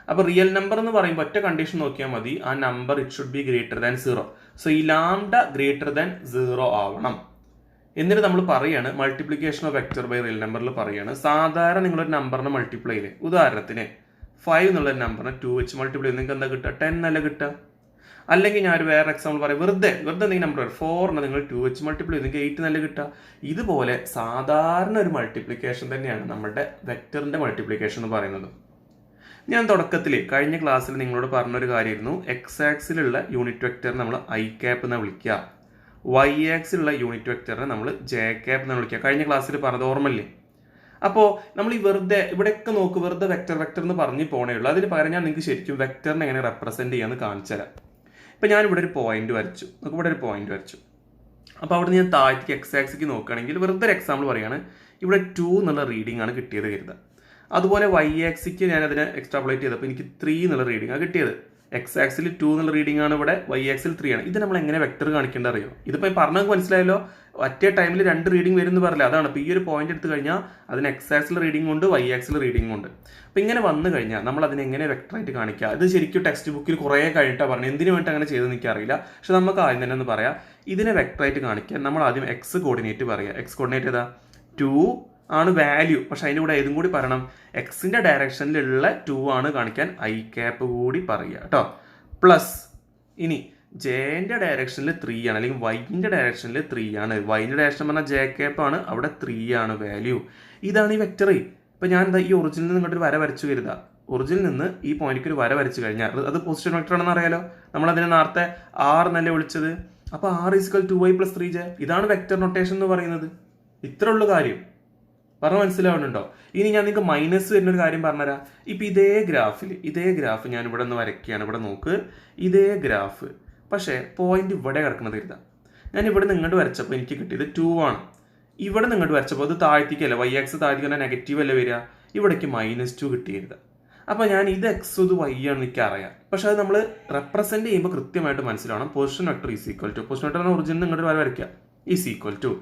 അപ്പൊ റിയൽ നമ്പർ എന്ന് പറയുമ്പോൾ ഒറ്റ കണ്ടീഷൻ നോക്കിയാൽ മതി, ആ number it should be greater than 0. So ഈ ലാംഡ ഗ്രേറ്റർ ദാൻ 0 ആവണം. എന്നിട്ട് നമ്മൾ പറയാണ് multiplication of vector by real നമ്പറിൽ പറയാണ്, സാധാരണ നിങ്ങളൊരു നമ്പറിനെ മൾട്ടിപ്ലൈ ചെയ്യില്ലേ, ഉദാഹരണത്തിന് 5 എന്നുള്ള നമ്പറിനെ 2 വെച്ച് മൾട്ടിപ്ലൈ ചെയ്ത് നിങ്ങൾക്ക് എന്താ കിട്ടുക, 10 അല്ല കിട്ടുക. അല്ലെങ്കിൽ ഞാൻ ഒരു വേറെ എക്സാമ്പിൾ പറയാം, വെറുതെ എന്തെങ്കിലും നമ്പർ 4 നിങ്ങൾ 2 വെച്ച് മൾട്ടിപ്ലൈ ചെയ്ത് നിങ്ങൾക്ക് 8 നല്ല കിട്ടുക. ഇതുപോലെ സാധാരണ ഒരു മൾട്ടിപ്ലിക്കേഷൻ തന്നെയാണ് നമ്മുടെ വെക്ടറിന്റെ മൾട്ടിപ്ലിക്കേഷൻ എന്ന് പറയുന്നത്. ഞാൻ തുടക്കത്തിൽ കഴിഞ്ഞ ക്ലാസ്സിൽ നിങ്ങളോട് പറഞ്ഞൊരു കാര്യമായിരുന്നു, എക്സ് ആക്സിലുള്ള യൂണിറ്റ് വെക്ടറിനെ നമ്മൾ ഐ ക്യാപ്പ് എന്ന് വിളിക്കുക, വൈ ആക്സിലുള്ള യൂണിറ്റ് വെക്ടറിനെ നമ്മൾ ജെ ക്യാപ്പ് എന്ന് വിളിക്കുക. കഴിഞ്ഞ ക്ലാസ്സിൽ പറഞ്ഞത് ഓർമ്മയില്ലേ. അപ്പോൾ നമ്മൾ ഈ വെറുതെ ഇവിടെയൊക്കെ നോക്ക്, വെറുതെ വെക്ടർ എന്ന് പറഞ്ഞു പോണേ ഉള്ളൂ. അതിന് പകരം ഞാൻ നിങ്ങൾക്ക് ശരിക്കും വെക്ടറിനെ എങ്ങനെ റെപ്രസെന്റ് ചെയ്യാന്ന് കാണിച്ചു തരാം. ഇപ്പം ഞാൻ ഇവിടെ ഒരു പോയിന്റ് വരച്ചു, നമുക്ക് ഇവിടെ ഒരു പോയിന്റ് വരച്ചു. അപ്പോൾ അവിടെ ഞാൻ താഴത്തേക്ക് എക്സ് ആക്സിക്ക് നോക്കുകയാണെങ്കിൽ വെറുതെ ഒരു എക്സാമ്പിൾ പറയുകയാണ്, ഇവിടെ 2 എന്നുള്ള റീഡിംഗ് ആണ് കിട്ടിയത് കരുതുക. അതുപോലെ വൈ ആക്സിക്ക് ഞാൻ അതിനെ എക്സ്ട്രാപ്ലേറ്റ് ചെയ്തപ്പോൾ എനിക്ക് 3 എന്നുള്ള റീഡിംഗ് ആണ് കിട്ടിയത്. എക്സ് ആക്സിൽ 2 എന്നുള്ള റീഡിംഗ് ആണ്, ഇവിടെ വൈ ആക്സിൽ 3 ആണ്. ഇത് നമ്മൾ എങ്ങനെ വെക്ടർ കാണിക്കേണ്ട അറിയോ? ഇതിപ്പോൾ പറഞ്ഞത് മനസ്സിലായല്ലോ, ഒറ്റ ടൈമിൽ 2 റീഡിംഗ് വരും എന്ന് പറയില്ല, അതാണ്. ഇപ്പോൾ ഈ ഒരു പോയിന്റ് എടുത്തു കഴിഞ്ഞാൽ അതിന് എക്സ് ആക്സിൽ റീഡിംഗ് ഉണ്ട്, വൈ ആക്സിൽ റീഡിംഗ് ഉണ്ട്. അപ്പോൾ ഇങ്ങനെ വന്നു കഴിഞ്ഞാൽ നമ്മൾ അതിനെ എങ്ങനെ വെക്ടറായിട്ട് കാണിക്കുക? ഇത് ശരിക്കും ടെക്സ്റ്റ് ബുക്കിൽ കുറേ കഴിഞ്ഞിട്ടാണ് പറഞ്ഞത്, എന്തിനു വേണ്ടി അങ്ങനെ ചെയ്തെന്ന് എനിക്കറിയില്ല. പക്ഷെ നമുക്ക് ആദ്യം തന്നെ ഒന്ന് പറയാം, ഇതിനെ വെക്ടറായിട്ട് കാണിക്കാൻ നമ്മൾ ആദ്യം എക്സ് കോർഡിനേറ്റ് പറയുക. എക്സ് കോർഡിനേറ്റ് ഏതാ? 2 ആണ് വാല്യൂ, പക്ഷെ അതിൻ്റെ കൂടെ ഏതും കൂടി പറയണം, എക്സിന്റെ ഡയറക്ഷനിലുള്ള 2 ആണ് കാണിക്കാൻ ഐ ക്യാപ്പ് കൂടി പറയുക കേട്ടോ. പ്ലസ് ഇനി ജെന്റെ ഡയറക്ഷനിൽ 3 ആണ്, അല്ലെങ്കിൽ വൈൻ്റെ ഡയറക്ഷനിൽ 3 ആണ്. വൈൻ്റെ ഡയറക്ഷൻ പറഞ്ഞാൽ ജെ ക്യാപ്പ് ആണ്, അവിടെ 3 ആണ് വാല്യൂ. ഇതാണ് ഈ വെക്ടർ. ഇപ്പം ഞാൻ എന്താ ഈ ഒറിജിനിൽ നിന്ന് ഇങ്ങോട്ട് ഒരു വര വരച്ചു കരുതുക. ഒറിജിനിൽ നിന്ന് ഈ പോയിന്റിലേക്ക് ഒരു വര വരച്ചു കഴിഞ്ഞാൽ അത് പൊസിഷൻ വെക്ടർ ആണെന്ന് അറിയാലോ. നമ്മൾ അതിനെ നേരത്തെ ആർ എന്നല്ലേ വിളിച്ചത്. അപ്പോൾ R = 2y + 3j, ഇതാണ് വെക്ടർ നൊട്ടേഷൻ എന്ന് പറയുന്നത്. ഇത്ര ഉള്ളു കാര്യം. പറഞ്ഞ മനസ്സിലാവുന്നുണ്ടോ? ഇനി ഞാൻ നിങ്ങൾക്ക് മൈനസ് വരുന്ന ഒരു കാര്യം പറഞ്ഞുതരാം. ഇപ്പം ഇതേ ഗ്രാഫ് ഞാൻ ഇവിടെ നിന്ന് വരയ്ക്കുകയാണ്. ഇവിടെ നോക്ക്, ഇതേ ഗ്രാഫ്, പക്ഷേ പോയിന്റ് ഇവിടെ കിടക്കുന്നത് കരുതാം. ഞാൻ ഇവിടെ നിന്ന് ഇങ്ങോട്ട് വരച്ചപ്പോൾ എനിക്ക് കിട്ടിയത് 2 ആണ്. ഇവിടെ നിന്ന് ഇങ്ങോട്ട് വരച്ചപ്പോൾ അത് താഴ്ത്തിക്കല്ല, വൈ എക്സ് താഴ്ത്തിക്കല്ല, നെഗറ്റീവ് അല്ലേ വരിക, ഇവിടേക്ക് -2 കിട്ടിയിരുന്നത്. അപ്പോൾ ഞാൻ ഇത് എക്സ് ഇത് വൈ ആണ് എനിക്ക് അറിയാം. പക്ഷെ അത് നമ്മൾ റെപ്രസെന്റ് ചെയ്യുമ്പോൾ കൃത്യമായിട്ട് മനസ്സിലാവണം. Position vector is equal to, position vector ഒറിജിനിൽ ഇങ്ങോട്ട് വരയ്ക്കുക, ഈസ് ഈക്വൽ ടു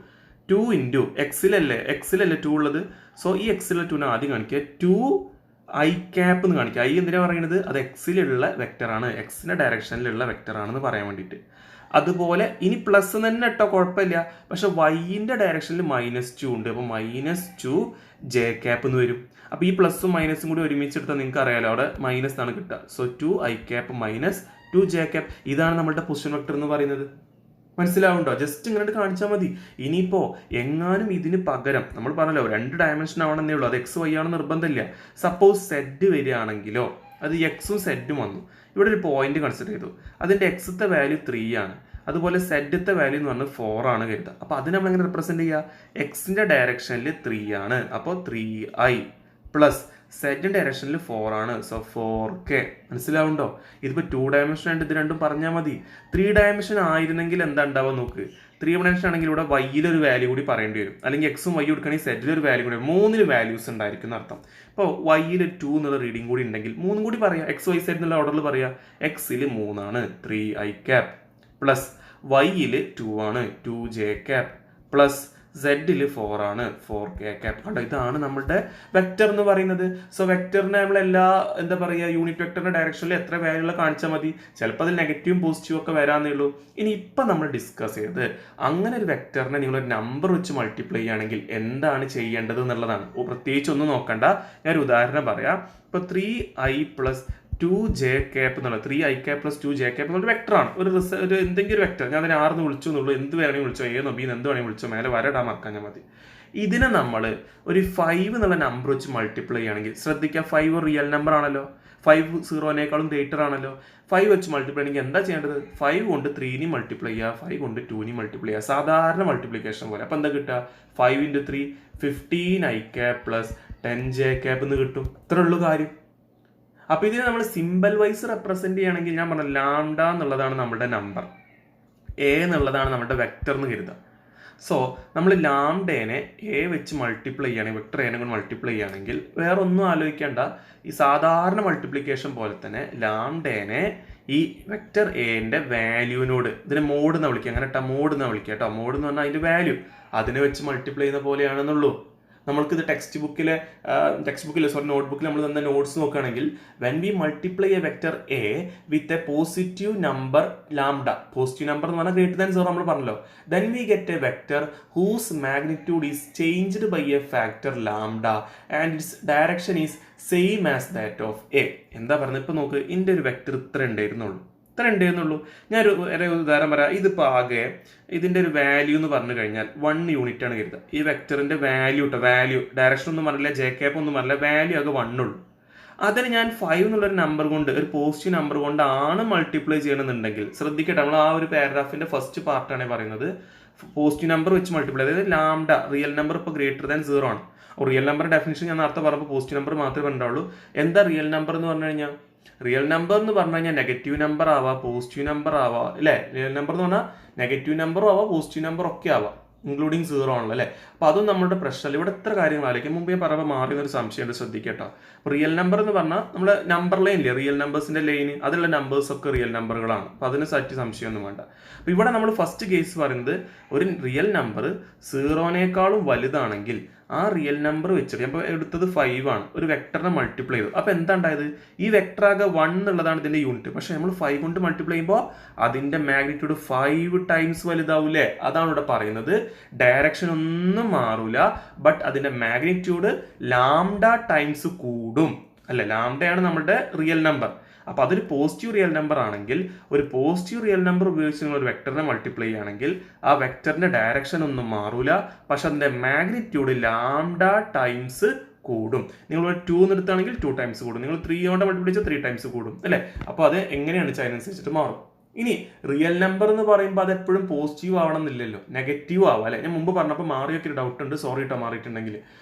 2 ഇൻറ്റു എക്സിലല്ലേ 2 ഉള്ളത്. സോ ഈ എക്സിലെ 2 ആദ്യം കാണിക്കുക, 2 ഐ ക്യാപ്പ് എന്ന് കാണിക്കുക. ഐ എന്തിനാ പറയുന്നത്? അത് എക്സിലുള്ള വെക്ടറാണ്, എക്സിന്റെ ഡയറക്ഷനിലുള്ള വെക്ടറാണെന്ന് പറയാൻ വേണ്ടിയിട്ട്. അതുപോലെ ഇനി പ്ലസ് തന്നെ ഇട്ടോ കുഴപ്പമില്ല, പക്ഷെ വൈൻ്റെ ഡയറക്ഷനിൽ -2 ഉണ്ട്. അപ്പോൾ -2 ജെ ക്യാപ്പ് എന്ന് വരും. അപ്പോൾ ഈ പ്ലസും മൈനസും കൂടി ഒരുമിച്ചെടുത്താൽ നിങ്ങൾക്ക് അറിയാലോ അവിടെ മൈനസ് ആണ് കിട്ടുക. So 2 I cap -2 J cap. ഇതാണ് നമ്മളുടെ പൊസിഷൻ വെക്ടർ എന്ന് പറയുന്നത്. മനസ്സിലാവുണ്ടോ? ജസ്റ്റ് ഇങ്ങനെ കാണിച്ചാൽ മതി. ഇനിയിപ്പോൾ എങ്ങാനും ഇതിന് പകരം നമ്മൾ പറഞ്ഞല്ലോ 2 ഡയമെൻഷൻ ആവണമെന്നേ ഉള്ളൂ, അത് എക്സ് വൈ ആണെന്ന് നിർബന്ധമില്ല. സപ്പോസ് സെഡ് വരികയാണെങ്കിലോ, അത് എക്സും സെഡും വന്നു, ഇവിടെ ഒരു പോയിന്റ് കൺസിഡർ ചെയ്തു, അതിൻ്റെ എക്സത്തെ വാല്യൂ 3 ആണ്, അതുപോലെ സെഡത്തെ വാല്യൂ എന്ന് പറഞ്ഞാൽ 4 ആണ് കരുതുക. അപ്പോൾ അത് നമ്മൾ എങ്ങനെ റെപ്രസെന്റ് ചെയ്യുക? എക്സിന്റെ ഡയറക്ഷനിൽ 3 ആണ്, അപ്പോൾ 3i പ്ലസ് സെഡിന്റെ ഡയറക്ഷനിൽ 4 ആണ്, സോ 4k. മനസ്സിലാവുണ്ടോ? ഇതിപ്പോൾ 2 ഡയമെൻഷൻ ആയിട്ട് ഇത് രണ്ടും പറഞ്ഞാൽ മതി. 3 ഡയമെൻഷൻ ആയിരുന്നെങ്കിൽ എന്താ ഉണ്ടാവുക നോക്ക്. 3 ഡയമെൻഷൻ ആണെങ്കിൽ ഇവിടെ വൈയിലൊരു വാല്യൂ കൂടി പറയേണ്ടി വരും, അല്ലെങ്കിൽ എക്സും വൈ കൊടുക്കുകയാണെങ്കിൽ സെഡിലൊരു വാല്യൂ കൂടി, 3 വാല്യൂസ് ഉണ്ടായിരിക്കും എന്നർത്ഥം. ഇപ്പോൾ വൈയിൽ 2 എന്നുള്ള റീഡിംഗ് കൂടി ഉണ്ടെങ്കിൽ 3 കൂടി പറയാം, എക്സ് വൈ സെഡ് എന്നുള്ള ഓർഡറിൽ പറയാം. എക്സിൽ 3 ആണ്, 3i ക്യാപ്പ് പ്ലസ് വൈയിൽ 2 ആണ്, 2j ക്യാപ്പ് പ്ലസ് സെഡിൽ 4 ആണ്, 4k ക്യാപ്പ്. കണ്ടോ, ഇതാണ് നമ്മുടെ വെക്ടർ എന്ന് പറയുന്നത്. സോ വെക്ടറിനെ നമ്മൾ എല്ലാ എന്താ പറയുക യൂണിറ്റ് വെക്ടറിന്റെ ഡയറക്ഷനിൽ എത്ര വാല്യൂകൾ കാണിച്ചാൽ മതി. ചിലപ്പോൾ അതിൽ നെഗറ്റീവും പോസിറ്റീവും ഒക്കെ വരാന്നേ ഉള്ളൂ. ഇനി ഇപ്പം നമ്മൾ ഡിസ്കസ് ചെയ്തത് അങ്ങനെ ഒരു വെക്ടറിനെ നിങ്ങളൊരു നമ്പർ വെച്ച് മൾട്ടിപ്ലൈ ചെയ്യുകയാണെങ്കിൽ എന്താണ് ചെയ്യേണ്ടത് എന്നുള്ളതാണ്. പ്രത്യേകിച്ച് ഒന്നും നോക്കണ്ട, ഞാനൊരു ഉദാഹരണം പറയാം. ഇപ്പോൾ 3i പ്ലസ് 2j ക്യാപ്പ് എന്നുള്ള 3i cap plus 2j cap എന്നുള്ള വെക്ടറാണ്, ഒരു എന്തെങ്കിലും ഒരു വെക്ടർ. ഞാൻ അതിനെ ആർന്ന് വിളിച്ചു എന്നുള്ളൂ, എന്ത് വേണമെങ്കിൽ വിളിച്ചോ, എ ബി എന്ത് വേണമെങ്കിൽ വിളിച്ചോ, മേലെ വരടാൻ മറക്കാൻ മതി. ഇതിനെ നമ്മൾ ഒരു 5 എന്നുള്ള നമ്പർ വെച്ച് മൾട്ടിപ്ലൈ ചെയ്യുകയാണെങ്കിൽ ശ്രദ്ധിക്കുക, 5 റിയൽ നമ്പർ ആണല്ലോ, 5 0നേക്കാളും ഗ്രേറ്റർ ആണല്ലോ. 5 വെച്ച് മൾട്ടിപ്ലൈ ചെയ്യണമെങ്കിൽ എന്താ ചെയ്യേണ്ടത്? 5 കൊണ്ട് 3 മൾട്ടിപ്ലൈ ചെയ്യുക, 5 കൊണ്ട് 2 മൾട്ടിപ്ലൈ ചെയ്യുക, സാധാരണ മൾട്ടിപ്ലിക്കേഷൻ പോലെ. അപ്പോൾ എന്താ കിട്ടുക? 5 × 3 15i cap plus 10j cap എന്ന് കിട്ടും. ഇത്രേ ഉള്ളൂ കാര്യം. അപ്പോൾ ഇതിനെ നമ്മൾ സിമ്പിൾ വൈസ് റെപ്രസെന്റ് ചെയ്യുകയാണെങ്കിൽ ഞാൻ പറഞ്ഞ ലാംഡ എന്നുള്ളതാണ് നമ്മുടെ നമ്പർ, എ എന്നുള്ളതാണ് നമ്മുടെ വെക്ടർ എന്ന് കരുതുക. സോ നമ്മൾ ലാംഡേനെ എ വെച്ച് മൾട്ടിപ്ലൈ ചെയ്യുകയാണെങ്കിൽ, വെക്ടർ എനെ കൊണ്ട് മൾട്ടിപ്ലൈ ചെയ്യുകയാണെങ്കിൽ വേറെ ഒന്നും ആലോചിക്കേണ്ട, ഈ സാധാരണ മൾട്ടിപ്ലിക്കേഷൻ പോലെ തന്നെ ലാംഡേനെ ഈ വെക്ടർ എന്റെ വാല്യൂവിനോട്, ഇതിനെ മോഡ് എന്ന് വിളിക്കുക, അങ്ങനെ മോഡ് എന്ന് വിളിക്കുക കേട്ടോ. മോഡ് എന്ന് പറഞ്ഞാൽ അതിന്റെ വാല്യൂ അതിനെ വെച്ച് മൾട്ടിപ്ലൈ ചെയ്യുന്ന പോലെയാണെന്നുള്ളൂ. നമ്മൾക്കിത് ടെക്സ്റ്റ് ബുക്കിൽ നോട്ട്ബുക്കിൽ നമ്മൾ തന്ന നോട്ട്സ് നോക്കുകയാണെങ്കിൽ when we multiply a vector A with a positive number lambda, positive number എന്ന് പറഞ്ഞാൽ ഗ്രേറ്റർ ദാൻ 0 നമ്മൾ പറഞ്ഞല്ലോ, then we get a vector whose magnitude is changed by a factor lambda and its direction is same as that of A. എന്താ പറയുന്നത്? ഇപ്പൊ നോക്ക്, ഇതിന്റെ ഒരു വെക്ടർ ഇത്ര ഉണ്ടായിരുന്നുള്ളൂ. ഞാനൊരു ഉദാഹരണം പറയാം. ഇതിപ്പോൾ ആകെ ഇതിന്റെ ഒരു വാല്യൂ എന്ന് പറഞ്ഞു കഴിഞ്ഞാൽ 1 യൂണിറ്റ് ആണ് കരുതുക. ഈ വെക്ടറിന്റെ വാല്യൂ ഡയറക്ഷൻ ഒന്നും പറഞ്ഞില്ല, ജെ ക്യാപ്പ് ഒന്നും പറഞ്ഞില്ല, വാല്യൂ ആകെ 1 ഉള്ളൂ. അതിന് ഞാൻ 5 എന്നുള്ളൊരു നമ്പർ കൊണ്ട്, ഒരു പോസിറ്റീവ് നമ്പർ കൊണ്ടാണ് മൾട്ടിപ്ലൈ ചെയ്യണമെന്നുണ്ടെങ്കിൽ ശ്രദ്ധിക്കട്ടെ, നമ്മൾ ആ ഒരു പാരഗ്രാഫിന്റെ ഫസ്റ്റ് പാർട്ടാണ് പറയുന്നത്. പോസിറ്റീവ് നമ്പർ വെച്ച് മൾട്ടിപ്ലൈ, അതായത് ലാംഡ റിയൽ നമ്പർ ഇപ്പോൾ ഗ്രേറ്റർ ദാൻ 0 ആണ്. റിയൽ നമ്പർ ഡെഫിനിഷൻ ഞാൻ നേരത്തെ പറഞ്ഞപ്പോൾ പോസിറ്റീവ് നമ്പർ മാത്രമേ പറഞ്ഞുള്ളൂ. എന്താ റിയൽ നമ്പർ എന്ന് പറഞ്ഞു കഴിഞ്ഞാൽ? റിയൽ നമ്പർ എന്ന് പറഞ്ഞു കഴിഞ്ഞാൽ നെഗറ്റീവ് നമ്പർ ആവാം, പോസിറ്റീവ് നമ്പർ ആവാം, അല്ലേ? റിയൽ നമ്പർ എന്ന് പറഞ്ഞാൽ നെഗറ്റീവ് നമ്പറും ആവാം, പോസിറ്റീവ് നമ്പർ ഒക്കെ ആവാം, ഇൻക്ലൂഡിങ് 0 ആണല്ലോ, അല്ലേ? അപ്പോൾ അതും നമ്മുടെ പ്രശ്നമല്ല. ഇവിടെ എത്ര കാര്യങ്ങൾ ആലോചിക്കും. മുമ്പേ പറയുമ്പോൾ മാറിയെന്നൊരു സംശയമുണ്ട്, ശ്രദ്ധിക്കട്ടോ. റിയൽ നമ്പർ എന്ന് പറഞ്ഞാൽ നമ്മൾ നമ്പർ ലൈൻ ഇല്ലേ, റിയൽ നമ്പേഴ്സിന്റെ ലൈന്, അതിലുള്ള നമ്പേഴ്സ് ഒക്കെ റിയൽ നമ്പറുകളാണ്. അപ്പോൾ അതിനെ പറ്റി സംശയമൊന്നും വേണ്ട. അപ്പോൾ ഇവിടെ നമ്മൾ ഫസ്റ്റ് കേസ് പറയുന്നത് ഒരു റിയൽ നമ്പർ 0നേക്കാളും വലുതാണെങ്കിൽ ആ റിയൽ നമ്പർ വെച്ചിട്ട് അപ്പോൾ എടുത്തത് 5 ആണ്, ഒരു വെക്ടറിനെ മൾട്ടിപ്ലൈ ചെയ്തു. അപ്പോൾ എന്താ ഉണ്ടായത്? ഈ വെക്ടർ ആകെ 1 എന്നുള്ളതാണ് ഇതിന്റെ യൂണിറ്റ്, പക്ഷെ നമ്മൾ 5 കൊണ്ട് മൾട്ടിപ്ലൈ ചെയ്യുമ്പോൾ അതിന്റെ മാഗ്നിറ്റ്യൂഡ് 5 ടൈംസ് വലുതാവൂലേ? അതാണ് ഇവിടെ പറയുന്നത്. ഡയറക്ഷൻ ഒന്നും മാറൂല, ബട്ട് അതിന്റെ മാഗ്നിറ്റ്യൂഡ് ലാംഡ ടൈംസ് കൂടും, അല്ലെ? ലാംഡയാണ് നമ്മുടെ റിയൽ നമ്പർ. അപ്പൊ അതൊരു പോസിറ്റീവ് റിയൽ നമ്പർ ആണെങ്കിൽ, ഒരു പോസിറ്റീവ് റിയൽ നമ്പർ ഉപയോഗിച്ച് നിങ്ങൾ ഒരു വെക്ടറിനെ മൾട്ടിപ്ലൈ ചെയ്യുകയാണെങ്കിൽ ആ വെക്ടറിന്റെ ഡയറക്ഷൻ ഒന്നും മാറൂല, പക്ഷെ അതിന്റെ മാഗ്നിറ്റ്യൂഡ് ലാംഡ ടൈംസ് കൂടും. നിങ്ങൾ ഒരു 2 എടുത്താണെങ്കിൽ 2 ടൈംസ് കൂടും, നിങ്ങൾ 3 കൊണ്ട് മൾട്ടിപ്ലൈ ചെയ്താൽ 3 ടൈംസ് കൂടും, അല്ലേ? അപ്പോൾ അത് എങ്ങനെയാണ് വെച്ചാൽ അതിനനുസരിച്ചിട്ട് മാറും. ഇനി റിയൽ നമ്പർ എന്ന് പറയുമ്പോൾ അത് എപ്പോഴും പോസിറ്റീവ് ആവണം എന്നില്ലല്ലോ, നെഗറ്റീവ് ആവാം, അല്ലെ? ഞാൻ മുമ്പ് പറഞ്ഞപ്പോൾ മാറിയൊക്കെ ഒരു ഡൗട്ട് ഉണ്ട്, സോറി കേട്ടോ മാറിയിട്ടുണ്ടെങ്കിൽ.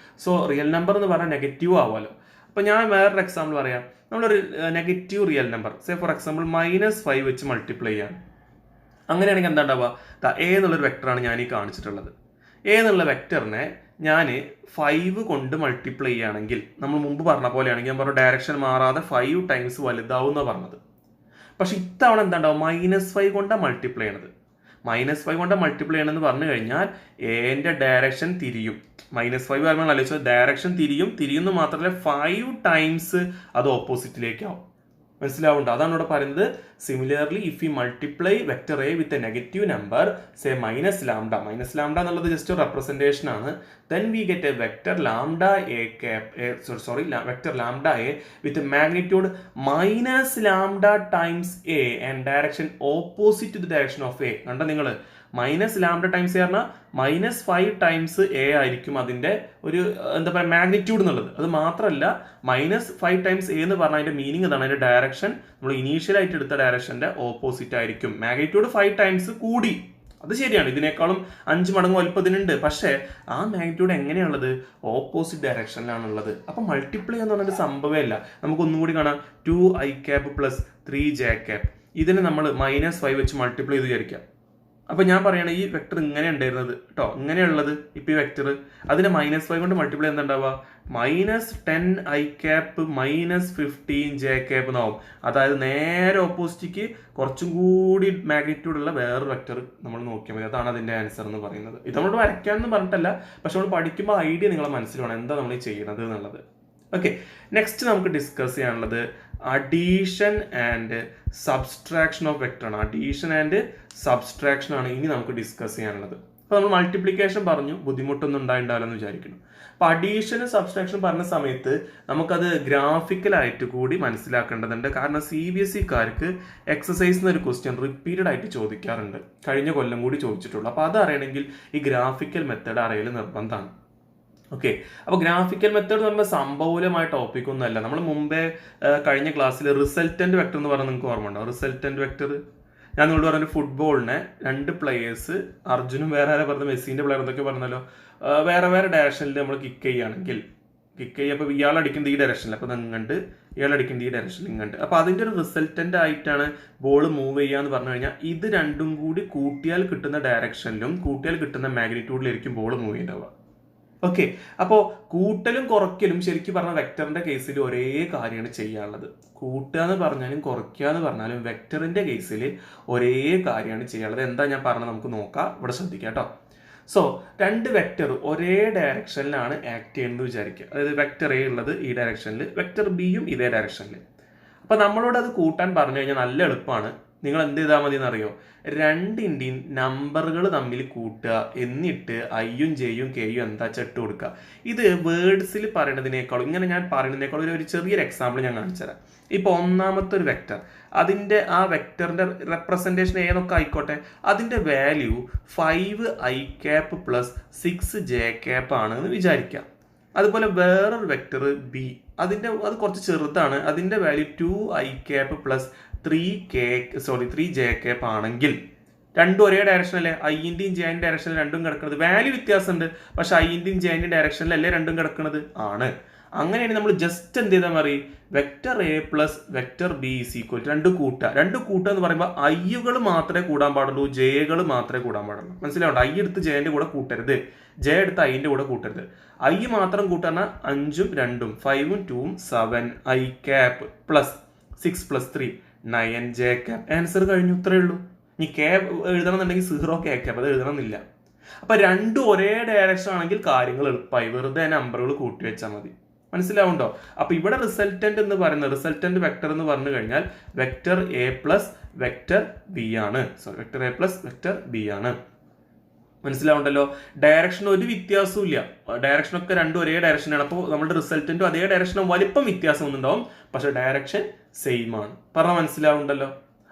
സോ റിയൽ നമ്പർ എന്ന് പറഞ്ഞാൽ നെഗറ്റീവ് ആവാമല്ലോ. അപ്പോൾ ഞാൻ വേറൊരു എക്സാമ്പിൾ പറയാം. നമ്മളൊരു negative real number, say for example -5 വെച്ച് മൾട്ടിപ്ലൈ ചെയ്യാം. അങ്ങനെയാണെങ്കിൽ എന്താ ഉണ്ടാവുക? എ എന്നുള്ളൊരു വെക്ടറാണ് ഞാൻ ഈ കാണിച്ചിട്ടുള്ളത്. എ എന്നുള്ള വെക്ടറിനെ ഞാൻ 5 കൊണ്ട് മൾട്ടിപ്ലൈ ചെയ്യുകയാണെങ്കിൽ, നമ്മൾ മുമ്പ് പറഞ്ഞ പോലെയാണെങ്കിൽ ഞാൻ പറഞ്ഞ ഡയറക്ഷൻ മാറാതെ 5 ടൈംസ് വലുതാവും എന്നാണ് പറഞ്ഞത്. പക്ഷെ ഇത്തവണ എന്താ ഉണ്ടാവും? -5 കൊണ്ടാണ് മൾട്ടിപ്ലൈ ചെയ്യണത്. -5 കൊണ്ട് മൾട്ടിപ്ലൈ ചെയ്യണമെന്ന് പറഞ്ഞു കഴിഞ്ഞാൽ എൻ്റെ ഡയറക്ഷൻ തിരിയും. -5 പറയുമ്പോൾ ആലോചിച്ചോ, ഡയറക്ഷൻ തിരിയുന്നു മാത്രമല്ല 5 ടൈംസ് അത് ഓപ്പോസിറ്റിലേക്കാവും. മനസ്സിലാവുന്നുണ്ട്? അതാണ് ഇവിടെ പറയുന്നത്. Similarly if you multiply vector A with A negative number say minus lambda എന്നുള്ളത് ജസ്റ്റ് റെപ്രസെന്റേഷൻ ആണ്, then we get a vector lambda a cap vector lambda a with magnitude minus lambda times a and direction opposite to the direction of a. കണ്ടോ നിങ്ങൾ, minus lambda times പറഞ്ഞാൽ -5 times A ആയിരിക്കും അതിന്റെ ഒരു എന്താ പറയുക magnitude എന്നുള്ളത്. അത് മാത്രമല്ല -5 ടൈംസ് എ എന്ന് പറഞ്ഞാൽ അതിന്റെ മീനിങ് ഇതാണ്, അതിന്റെ ഡയറക്ഷൻ നമ്മൾ ഇനീഷ്യൽ ആയിട്ട് എടുത്ത ഡയറക്ഷന്റെ ഓപ്പോസിറ്റ് ആയിരിക്കും. മാഗ്നിറ്റ്യൂഡ് 5 ടൈംസ് കൂടി, അത് ശരിയാണ്, ഇതിനേക്കാളും 5 മടങ്ങ് വലുപ്പത്തിനുണ്ട്. പക്ഷേ ആ മാഗ്നിറ്റ്യൂഡ് എങ്ങനെയാണുള്ളത്? ഓപ്പോസിറ്റ് ഡയറക്ഷനിലാണുള്ളത്. അപ്പൊ മൾട്ടിപ്ലൈ എന്ന് പറഞ്ഞൊരു സംഭവമല്ല. നമുക്ക് ഒന്നുകൂടി കാണാം, 2i cap + 3j cap. ഇതിനെ നമ്മൾ -5 വെച്ച് മൾട്ടിപ്ലൈ ചെയ്ത് വിചാരിക്കാം. അപ്പൊ ഞാൻ പറയണ ഈ വെക്ടർ ഇങ്ങനെ ഉണ്ടായിരുന്നത് കേട്ടോ, ഇങ്ങനെയുള്ളത് ഇപ്പൊ ഈ വെക്ടർ അതിനെ -5 കൊണ്ട് മൾട്ടിപ്ലൈ എന്താ -10i cap -15j cap എന്നാവും. അതായത് നേരെ ഓപ്പോസിറ്റിക്ക് കുറച്ചും കൂടി മാഗ്നിറ്റ്യൂഡ് ഉള്ള വേറൊരു വെക്ടർ നമ്മൾ നോക്കിയാൽ മതി. അതാണ് അതിന്റെ ആൻസർ എന്ന് പറയുന്നത്. ഇത് നമ്മളോട് വരയ്ക്കാന്ന് പറഞ്ഞിട്ടല്ല, പക്ഷെ നമ്മൾ പഠിക്കുമ്പോൾ ഐഡിയ നിങ്ങളെ മനസ്സിലാണ് എന്താ നമ്മൾ ചെയ്യണത് എന്നുള്ളത്. ഓക്കെ, നെക്സ്റ്റ് നമുക്ക് ഡിസ്കസ് ചെയ്യാനുള്ളത് addition and subtraction of vector ആണ്. അഡീഷൻ ആൻഡ് സബ്സ്ട്രാക്ഷൻ ആണ് ഇനി നമുക്ക് ഡിസ്കസ് ചെയ്യാനുള്ളത്. അപ്പോൾ നമ്മൾ മൾട്ടിപ്ലിക്കേഷൻ പറഞ്ഞു, ബുദ്ധിമുട്ടൊന്നും ഉണ്ടാവില്ലെന്ന് വിചാരിക്കുന്നു. അപ്പോൾ അഡീഷനും സബ്സ്ട്രാക്ഷൻ പറഞ്ഞ സമയത്ത് നമുക്കത് ഗ്രാഫിക്കലായിട്ട് കൂടി മനസ്സിലാക്കേണ്ടതുണ്ട്. കാരണം CBSEക്കാർക്ക് എക്സസൈസിന് ഒരു ക്വസ്റ്റ്യൻ റിപ്പീറ്റഡ് ആയിട്ട് ചോദിക്കാറുണ്ട്, കഴിഞ്ഞ കൊല്ലം കൂടി ചോദിച്ചിട്ടുള്ളൂ. അപ്പോൾ അത് അറിയണമെങ്കിൽ ഈ ഗ്രാഫിക്കൽ മെത്തേഡ് അറിയൽ നിർബന്ധമാണ്. ഓക്കെ, അപ്പോൾ ഗ്രാഫിക്കൽ മെത്തേഡ് എന്ന് പറയുമ്പോൾ സംഭവമായ ടോപ്പിക് ഒന്നും അല്ല. നമ്മൾ മുമ്പേ കഴിഞ്ഞ ക്ലാസ്സിൽ റിസൾട്ടന്റ് വെക്ടർ എന്ന് പറഞ്ഞാൽ നിങ്ങൾക്ക് ഓർമ്മ ഉണ്ടോ? റിസൾട്ടന്റ് വെക്ടർ ഞാൻ നിങ്ങളോട് പറഞ്ഞ ഫുട്ബോളിനെ 2 പ്ലേയേഴ്സ്, അർജുനും വേറെ ആരെ പറഞ്ഞ മെസ്സിന്റെ പ്ലെയർ എന്തൊക്കെ പറഞ്ഞല്ലോ, വേറെ വേറെ ഡയറക്ഷനിൽ നമ്മൾ കിക്ക് ചെയ്യുകയാണെങ്കിൽ അപ്പോൾ ഇയാൾ അടിക്കുന്നത് ഈ ഡയറക്ഷനിൽ, അപ്പോൾ ഇങ്ങണ്ട്, ഇയാൾ അടിക്കുന്നത് ഈ ഡയറക്ഷനിൽ ഇങ്ങണ്ട്. അപ്പോൾ അതിൻ്റെ ഒരു റിസൾട്ടന്റ് ആയിട്ടാണ് ബോൾ മൂവ് ചെയ്യുക എന്ന് പറഞ്ഞു കഴിഞ്ഞാൽ ഇത് രണ്ടും കൂടി കൂട്ടിയാൽ കിട്ടുന്ന ഡയറക്ഷനിലും കൂട്ടിയാൽ കിട്ടുന്ന മാഗ്നിറ്റ്യൂഡിലായിരിക്കും ബോൾ മൂവ് ചെയ്യുന്നുണ്ടാവുക. ഓക്കെ, അപ്പോൾ കൂട്ടലും കുറയ്ക്കലും ശരിക്കും പറഞ്ഞാൽ വെക്ടറിന്റെ കേസിൽ ഒരേ കാര്യമാണ് ചെയ്യാനുള്ളത്. കൂട്ടുക എന്ന് പറഞ്ഞാലും കുറയ്ക്കുക എന്ന് പറഞ്ഞാലും വെക്ടറിന്റെ കേസിൽ ഒരേ കാര്യമാണ് ചെയ്യാനുള്ളത്. എന്താ ഞാൻ പറഞ്ഞത് നമുക്ക് നോക്കാം, ഇവിടെ ശ്രദ്ധിക്കാം കേട്ടോ. സോ 2 വെക്ടർ ഒരേ ഡയറക്ഷനിലാണ് ആക്ട് ചെയ്യുന്നത് വിചാരിക്കുക. അതായത് വെക്ടർ എ ഉള്ളത് ഈ ഡയറക്ഷനിൽ, വെക്ടർ ബിയും ഇതേ ഡയറക്ഷനിൽ. അപ്പൊ നമ്മളോട് അത് കൂട്ടാൻ പറഞ്ഞു കഴിഞ്ഞാൽ നല്ല എളുപ്പമാണ്. നിങ്ങൾ എന്ത് ചെയ്താൽ മതി എന്നറിയോ? രണ്ടിൻ്റെയും നമ്പറുകൾ തമ്മിൽ കൂട്ടുക, എന്നിട്ട് ഐയും ജെയും കെയും എന്താ ഇട്ട് കൊടുക്കുക. ഇത് വേർഡ്സിൽ പറയുന്നതിനേക്കാളും ഇങ്ങനെ ഞാൻ പറയുന്നതിനേക്കാളും ഒരു ചെറിയൊരു എക്സാമ്പിൾ ഞാൻ കാണിച്ചുതരാം. ഇപ്പൊ ഒന്നാമത്തെ ഒരു വെക്ടർ, അതിന്റെ ആ വെക്ടറിന്റെ റെപ്രസെന്റേഷൻ ഏതൊക്കെ ആയിക്കോട്ടെ, അതിന്റെ value 5i cap + 6j cap ആണ് എന്ന് വിചാരിക്കാം. അതുപോലെ വേറൊരു വെക്ടർ ബി, അത് കുറച്ച് ചെറുതാണ്, അതിന്റെ value 2i cap + 3j cap ആണെങ്കിൽ രണ്ടും ഒരേ ഡയറക്ഷനല്ലേ? ഐന്റെയും ജെന്റെയും ഡയറക്ഷനിൽ രണ്ടും കിടക്കുന്നത്. വാല്യൂ വ്യത്യാസമുണ്ട്, പക്ഷെ ഐന്റെയും ജെന്റെയും ഡയറക്ഷനിലല്ലേ രണ്ടും കിടക്കുന്നത്? ആണ്. അങ്ങനെയാണ് നമ്മൾ ജസ്റ്റ് എന്ത് ചെയ്താൽ മതി, വെക്ടർ എ + വെക്ടർ ബി = രണ്ട് കൂട്ടുക എന്ന് പറയുമ്പോൾ ഐകൾ മാത്രമേ കൂടാൻ പാടുള്ളൂ, ജെകൾ മാത്രമേ കൂടാൻ പാടുള്ളൂ. മനസ്സിലാവുണ്ട്? ഐ എടുത്ത് ജെന്റെ കൂടെ കൂട്ടരുത്, ജെ എടുത്ത് ഐന്റെ കൂടെ കൂട്ടരുത്. ഐ മാത്രം കൂട്ടാൻ 5ഉം 2ഉം 5ഉം 2ഉം 7i cap + 6 + 3 9j cap. Answer കഴിഞ്ഞു, ഇത്രയേ ഉള്ളൂ. ഇനി കെ എഴുതണം എന്നുണ്ടെങ്കിൽ 0k cap, അത് എഴുതണമെന്നില്ല. അപ്പൊ രണ്ടും ഒരേ ഡയറക്ഷൻ ആണെങ്കിൽ കാര്യങ്ങൾ എളുപ്പമായി, വെറുതെ നമ്പറുകൾ കൂട്ടി വെച്ചാൽ മതി. മനസ്സിലാവുണ്ടോ? അപ്പൊ ഇവിടെ റിസൾട്ടന്റ് എന്ന് പറയുന്നത്, റിസൾട്ടന്റ് വെക്ടർ എന്ന് പറഞ്ഞു കഴിഞ്ഞാൽ വെക്ടർ എ + വെക്ടർ ബി ആണ്. വെക്ടർ എ + വെക്ടർ ബി ആണ്. മനസ്സിലാവുണ്ടല്ലോ? ഡയറക്ഷൻ ഒരു വ്യത്യാസവും ഇല്ല, ഡയറക്ഷൻ ഒക്കെ രണ്ടും ഒരേ ഡയറക്ഷനാണ്. അപ്പോൾ നമ്മുടെ റിസൾട്ടന്റും അതേ ഡയറക്ഷനും വലിപ്പം വ്യത്യാസം ഒന്നുണ്ടാവും, പക്ഷെ ഡയറക്ഷൻ സെയിം ആണ്. പറഞ്ഞാൽ മനസ്സിലാവുണ്ടല്ലോ?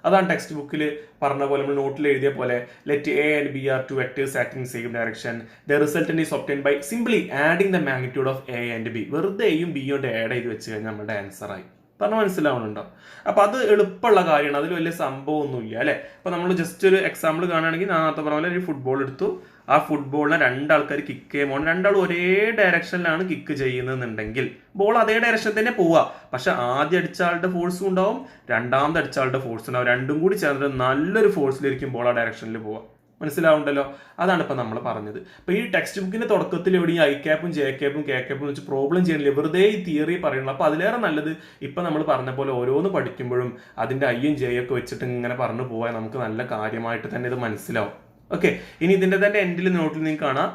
അതാണ് ടെക്സ്റ്റ് ബുക്കിൽ പറഞ്ഞ പോലെ, നമ്മൾ നോട്ടിൽ എഴുതിയ പോലെ, let A and B are 2 vectors acting same direction, the resultant is obtained by simply adding the magnitude of A and B. വെറുതെ എയും ബിയും ആഡ് ചെയ്ത് വെച്ച് കഴിഞ്ഞാൽ നമ്മുടെ ആൻസർ ആയി. പറഞ്ഞാൽ മനസ്സിലാവുന്നുണ്ടോ? അപ്പൊ അത് എളുപ്പമുള്ള കാര്യമാണ്, അതിൽ വലിയ സംഭവമൊന്നുമില്ല അല്ലെ. അപ്പൊ നമ്മൾ ജസ്റ്റ് ഒരു എക്സാമ്പിൾ കാണുകയാണെങ്കിൽ, നേരത്തെ പറഞ്ഞ പോലെ ഒരു ഫുട്ബോൾ എടുത്തു, ആ ഫുട്ബോളിനെ 2 ആൾക്കാർ കിക്ക് ചെയ്യുമ്പോൾ രണ്ടാളും ഒരേ ഡയറക്ഷനിലാണ് കിക്ക് ചെയ്യുന്നതെന്നുണ്ടെങ്കിൽ ബോൾ അതേ ഡയറക്ഷനിൽ തന്നെ പോവുക. പക്ഷെ ആദ്യം അടിച്ച ആളുടെ ഫോഴ്സും ഉണ്ടാവും, രണ്ടാമത് അടിച്ച ആളുടെ ഫോഴ്സ് ഉണ്ടാവും. രണ്ടും കൂടി ചേർന്നിട്ട് നല്ലൊരു ഫോഴ്സിലായിരിക്കും ബോൾ ആ ഡയറക്ഷനിൽ പോവുക. മനസ്സിലാവുണ്ടല്ലോ? അതാണ് ഇപ്പൊ നമ്മൾ പറഞ്ഞത്. അപ്പൊ ഈ ടെക്സ്റ്റ് ബുക്കിന്റെ തുടക്കത്തിൽ എവിടെ ഐ ക്യാപ്പും ജെ ക്യാപ്പും കെ ക്യാപ്പും വെച്ച് പ്രോബ്ലം ചെയ്യണില്ല, വെറുതെ ഈ തിയറി പറയുള്ളൂ. അപ്പൊ അതിലേറെ നല്ലത് ഇപ്പൊ നമ്മൾ പറഞ്ഞ പോലെ ഓരോന്ന് പഠിക്കുമ്പോഴും അതിന്റെ ഐയും ജെയും ഒക്കെ വെച്ചിട്ട് ഇങ്ങനെ പറഞ്ഞു പോയാൽ നമുക്ക് നല്ല കാര്യമായിട്ട് തന്നെ ഇത് മനസ്സിലാവും. ഓക്കെ, ഇനി ഇതിൻ്റെ തന്നെ എൻഡിൽ നോട്ടിൽ നിങ്ങൾക്ക് കാണാം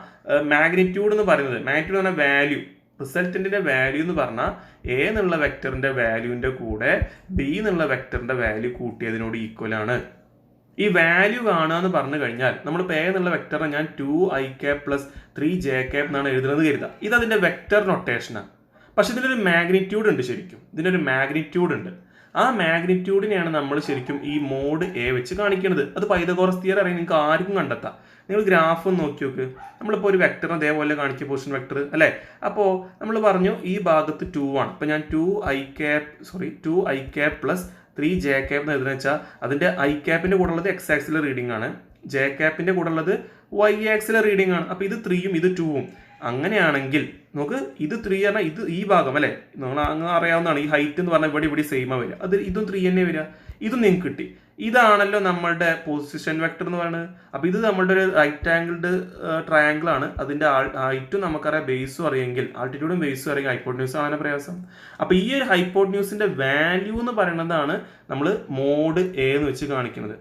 മാഗ്നിറ്റ്യൂഡ് എന്ന് പറയുന്നത്, മാഗ്നിറ്റ്യൂഡ് എന്ന് പറഞ്ഞാൽ വാല്യൂ, റിസൾട്ടിന്റെ വാല്യൂ എന്ന് പറഞ്ഞാൽ എ എന്നുള്ള വെക്ടറിന്റെ വാല്യൂവിന്റെ കൂടെ ബി എന്നുള്ള വെക്ടറിന്റെ വാല്യൂ കൂട്ടിയതിനോട് ഈക്വൽ ആണ്. ഈ വാല്യൂ കാണുക എന്ന് പറഞ്ഞു കഴിഞ്ഞാൽ നമ്മളിപ്പോൾ എ എന്നുള്ള വെക്ടറിനെ ഞാൻ 2i പ്ലസ് 3j എന്നാണ് എഴുതുന്നത് കരുതുക. ഇത് അതിന്റെ വെക്ടർ നൊട്ടേഷനാണ്. പക്ഷെ ഇതിനൊരു മാഗ്നിറ്റ്യൂഡ് ഉണ്ട്, ശരിക്കും ഇതിനൊരു മാഗ്നിറ്റ്യൂഡ് ഉണ്ട്. ആ മാഗ്നിറ്റ്യൂഡിനെയാണ് നമ്മൾ ശരിക്കും ഈ മോഡ് എ വെച്ച് കാണിക്കുന്നത്. അത് പൈതഗോറസ് തിയറി അറിയാൻ നിങ്ങൾക്ക് ആർക്കും കണ്ടെത്താം. നിങ്ങൾ ഗ്രാഫ് ഒന്ന് നോക്കി നോക്ക്. നമ്മളിപ്പോൾ ഒരു വെക്ടർ അതേപോലെ കാണിക്കുക, പൊസിഷൻ വെക്ടർ അല്ലേ. അപ്പോൾ നമ്മൾ പറഞ്ഞു ഈ ഭാഗത്ത് 2 ആണ്. അപ്പോൾ ഞാൻ 2i പ്ലസ് 3j എന്ന് എഴുതുന്ന വെച്ചാൽ അതിന്റെ ഐ ക്യാപ്പിന്റെ കൂടെ ഉള്ളത് എക്സ് ആക്സിലെ റീഡിംഗ് ആണ്, ജെ ക്യാപ്പിന്റെ കൂടെ ഉള്ളത് വൈ ആക്സിലെ റീഡിംഗ് ആണ്. അപ്പോൾ ഇത് 3ഉം ഇത് 2ഉം. അങ്ങനെയാണെങ്കിൽ നമുക്ക് ഇത് 3 പറഞ്ഞാൽ ഇത് ഈ ഭാഗം അല്ലെ, നിങ്ങൾ അങ്ങ് അറിയാവുന്നതാണ്. ഈ ഹൈറ്റ് എന്ന് പറഞ്ഞാൽ ഇവിടെ സെയിമാ വരിക. അത് ഇതും 3 തന്നെ വരിക. ഇതും നിങ്ങൾക്ക് കിട്ടി. ഇതാണല്ലോ നമ്മളുടെ പൊസിഷൻ വെക്ടർ എന്ന് പറയുന്നത്. അപ്പൊ ഇത് നമ്മളുടെ ഒരു റൈറ്റ് ആംഗിൾഡ് ട്രയാങ്കിൾ ആണ്. അതിന്റെ ഹൈറ്റും നമുക്കറിയാം, ബേസും അറിയെങ്കിൽ, ആൾട്ടിറ്റ്യൂഡും ബേസും അറിയാം, ഹൈപ്പോട്ന്യൂസും ആണ് പ്രയാസം. അപ്പൊ ഈ ഒരു ഹൈപ്പോട്ന്യൂസിന്റെ വാല്യൂ എന്ന് പറയുന്നതാണ് നമ്മൾ മോഡ് എ എന്ന് വെച്ച് കാണിക്കുന്നത്.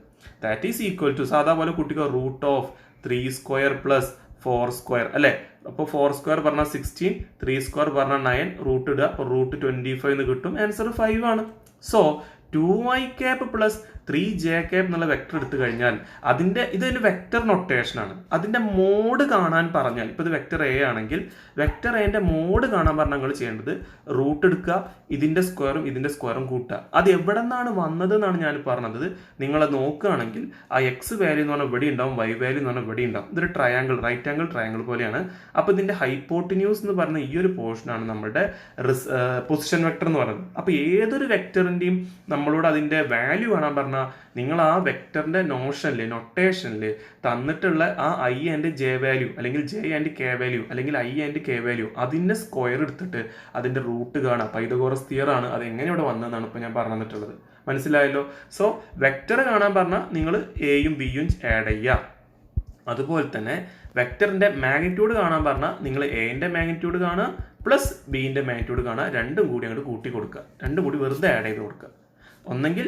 ദാറ്റ് ഈസ് ഈക്വൽ ടു സാധാ പോലെ കുട്ടിക്ക് √3² പ്ലസ് 4² അല്ലെ. അപ്പോൾ 4² പറഞ്ഞാൽ 16, 3² പറഞ്ഞാൽ 9, റൂട്ട് ഇടുക, അപ്പോൾ √25 എന്ന് കിട്ടും. ആൻസർ 5 ആണ്. സോ 2i പ്ലസ് 3j എന്നുള്ള വെക്ടർ എടുത്തു കഴിഞ്ഞാൽ ഇതൊരു വെക്ടർ നൊട്ടേഷൻ ആണ്. അതിന്റെ മോഡ് കാണാൻ പറഞ്ഞാൽ, ഇപ്പൊ ഇത് വെക്ടർ എ ആണെങ്കിൽ വെക്ടർ എന്റെ മോഡ് കാണാൻ പറഞ്ഞാൽ നിങ്ങൾ ചെയ്യേണ്ടത് റൂട്ട് എടുക്കുക, ഇതിന്റെ സ്ക്വയറും കൂട്ടുക. അത് എവിടെ നിന്നാണ് വന്നത് എന്നാണ് ഞാൻ പറഞ്ഞത്. നിങ്ങൾ നോക്കുകയാണെങ്കിൽ ആ എക്സ് വാല്യൂ എന്ന് പറഞ്ഞാൽ ഇവിടെ ഉണ്ടാവും, വൈ വാല്യൂ എന്ന് പറഞ്ഞാൽ ഇവിടെ ഉണ്ടാവും. ഇതൊരു ട്രയാങ്കിൾ, റൈറ്റ് ആംഗിൾ ട്രയാങ്കിൾ പോലെയാണ്. അപ്പൊ ഇതിന്റെ ഹൈപ്പോട്ടിന്യൂസ് എന്ന് പറയുന്ന ഈ ഒരു പോർഷനാണ് നമ്മുടെ പൊസിഷൻ വെക്ടർ എന്ന് പറയുന്നത്. അപ്പൊ ഏതൊരു വെക്ടറിന്റെയും നമ്മളോട് അതിന്റെ വാല്യൂ കാണാൻ പറഞ്ഞാൽ നിങ്ങൾ ആ വെക്ടറിന്റെ നൊട്ടേഷനിൽ തന്നിട്ടുള്ള ആ ഐ ആൻഡ് ജെ വാല്യൂ അല്ലെങ്കിൽ ജെ ആൻഡ് കെ വാല്യൂ അല്ലെങ്കിൽ ഐ ആൻഡ് കെ വാല്യൂ അതിന്റെ സ്ക്വയർ എടുത്തിട്ട് അതിന്റെ റൂട്ട് കാണാം. പൈതഗോറസ് തിയറി ആണ്. അത് എങ്ങനെ ഇവിടെ വന്നതെന്നാണ് ഇപ്പൊ ഞാൻ പറഞ്ഞു തന്നിട്ടുള്ളത്. മനസ്സിലായല്ലോ? സോ വെക്ടർ കാണാൻ പറഞ്ഞാൽ നിങ്ങൾ എയും ബിയും ആഡ് ചെയ്യുക. അതുപോലെ തന്നെ വെക്ടറിന്റെ മാഗ്നിറ്റ്യൂഡ് കാണാൻ പറഞ്ഞാൽ നിങ്ങൾ എന്റെ മാഗ്നിറ്റ്യൂഡ് കാണുക പ്ലസ് ബിന്റെ മാഗ്നിറ്റ്യൂഡ് കാണുക. രണ്ടും കൂടി അങ്ങോട്ട് കൂട്ടി കൊടുക്കുക. രണ്ടും കൂടി വെറുതെ ആഡ് ചെയ്ത് കൊടുക്കുക. ഒന്നെങ്കിൽ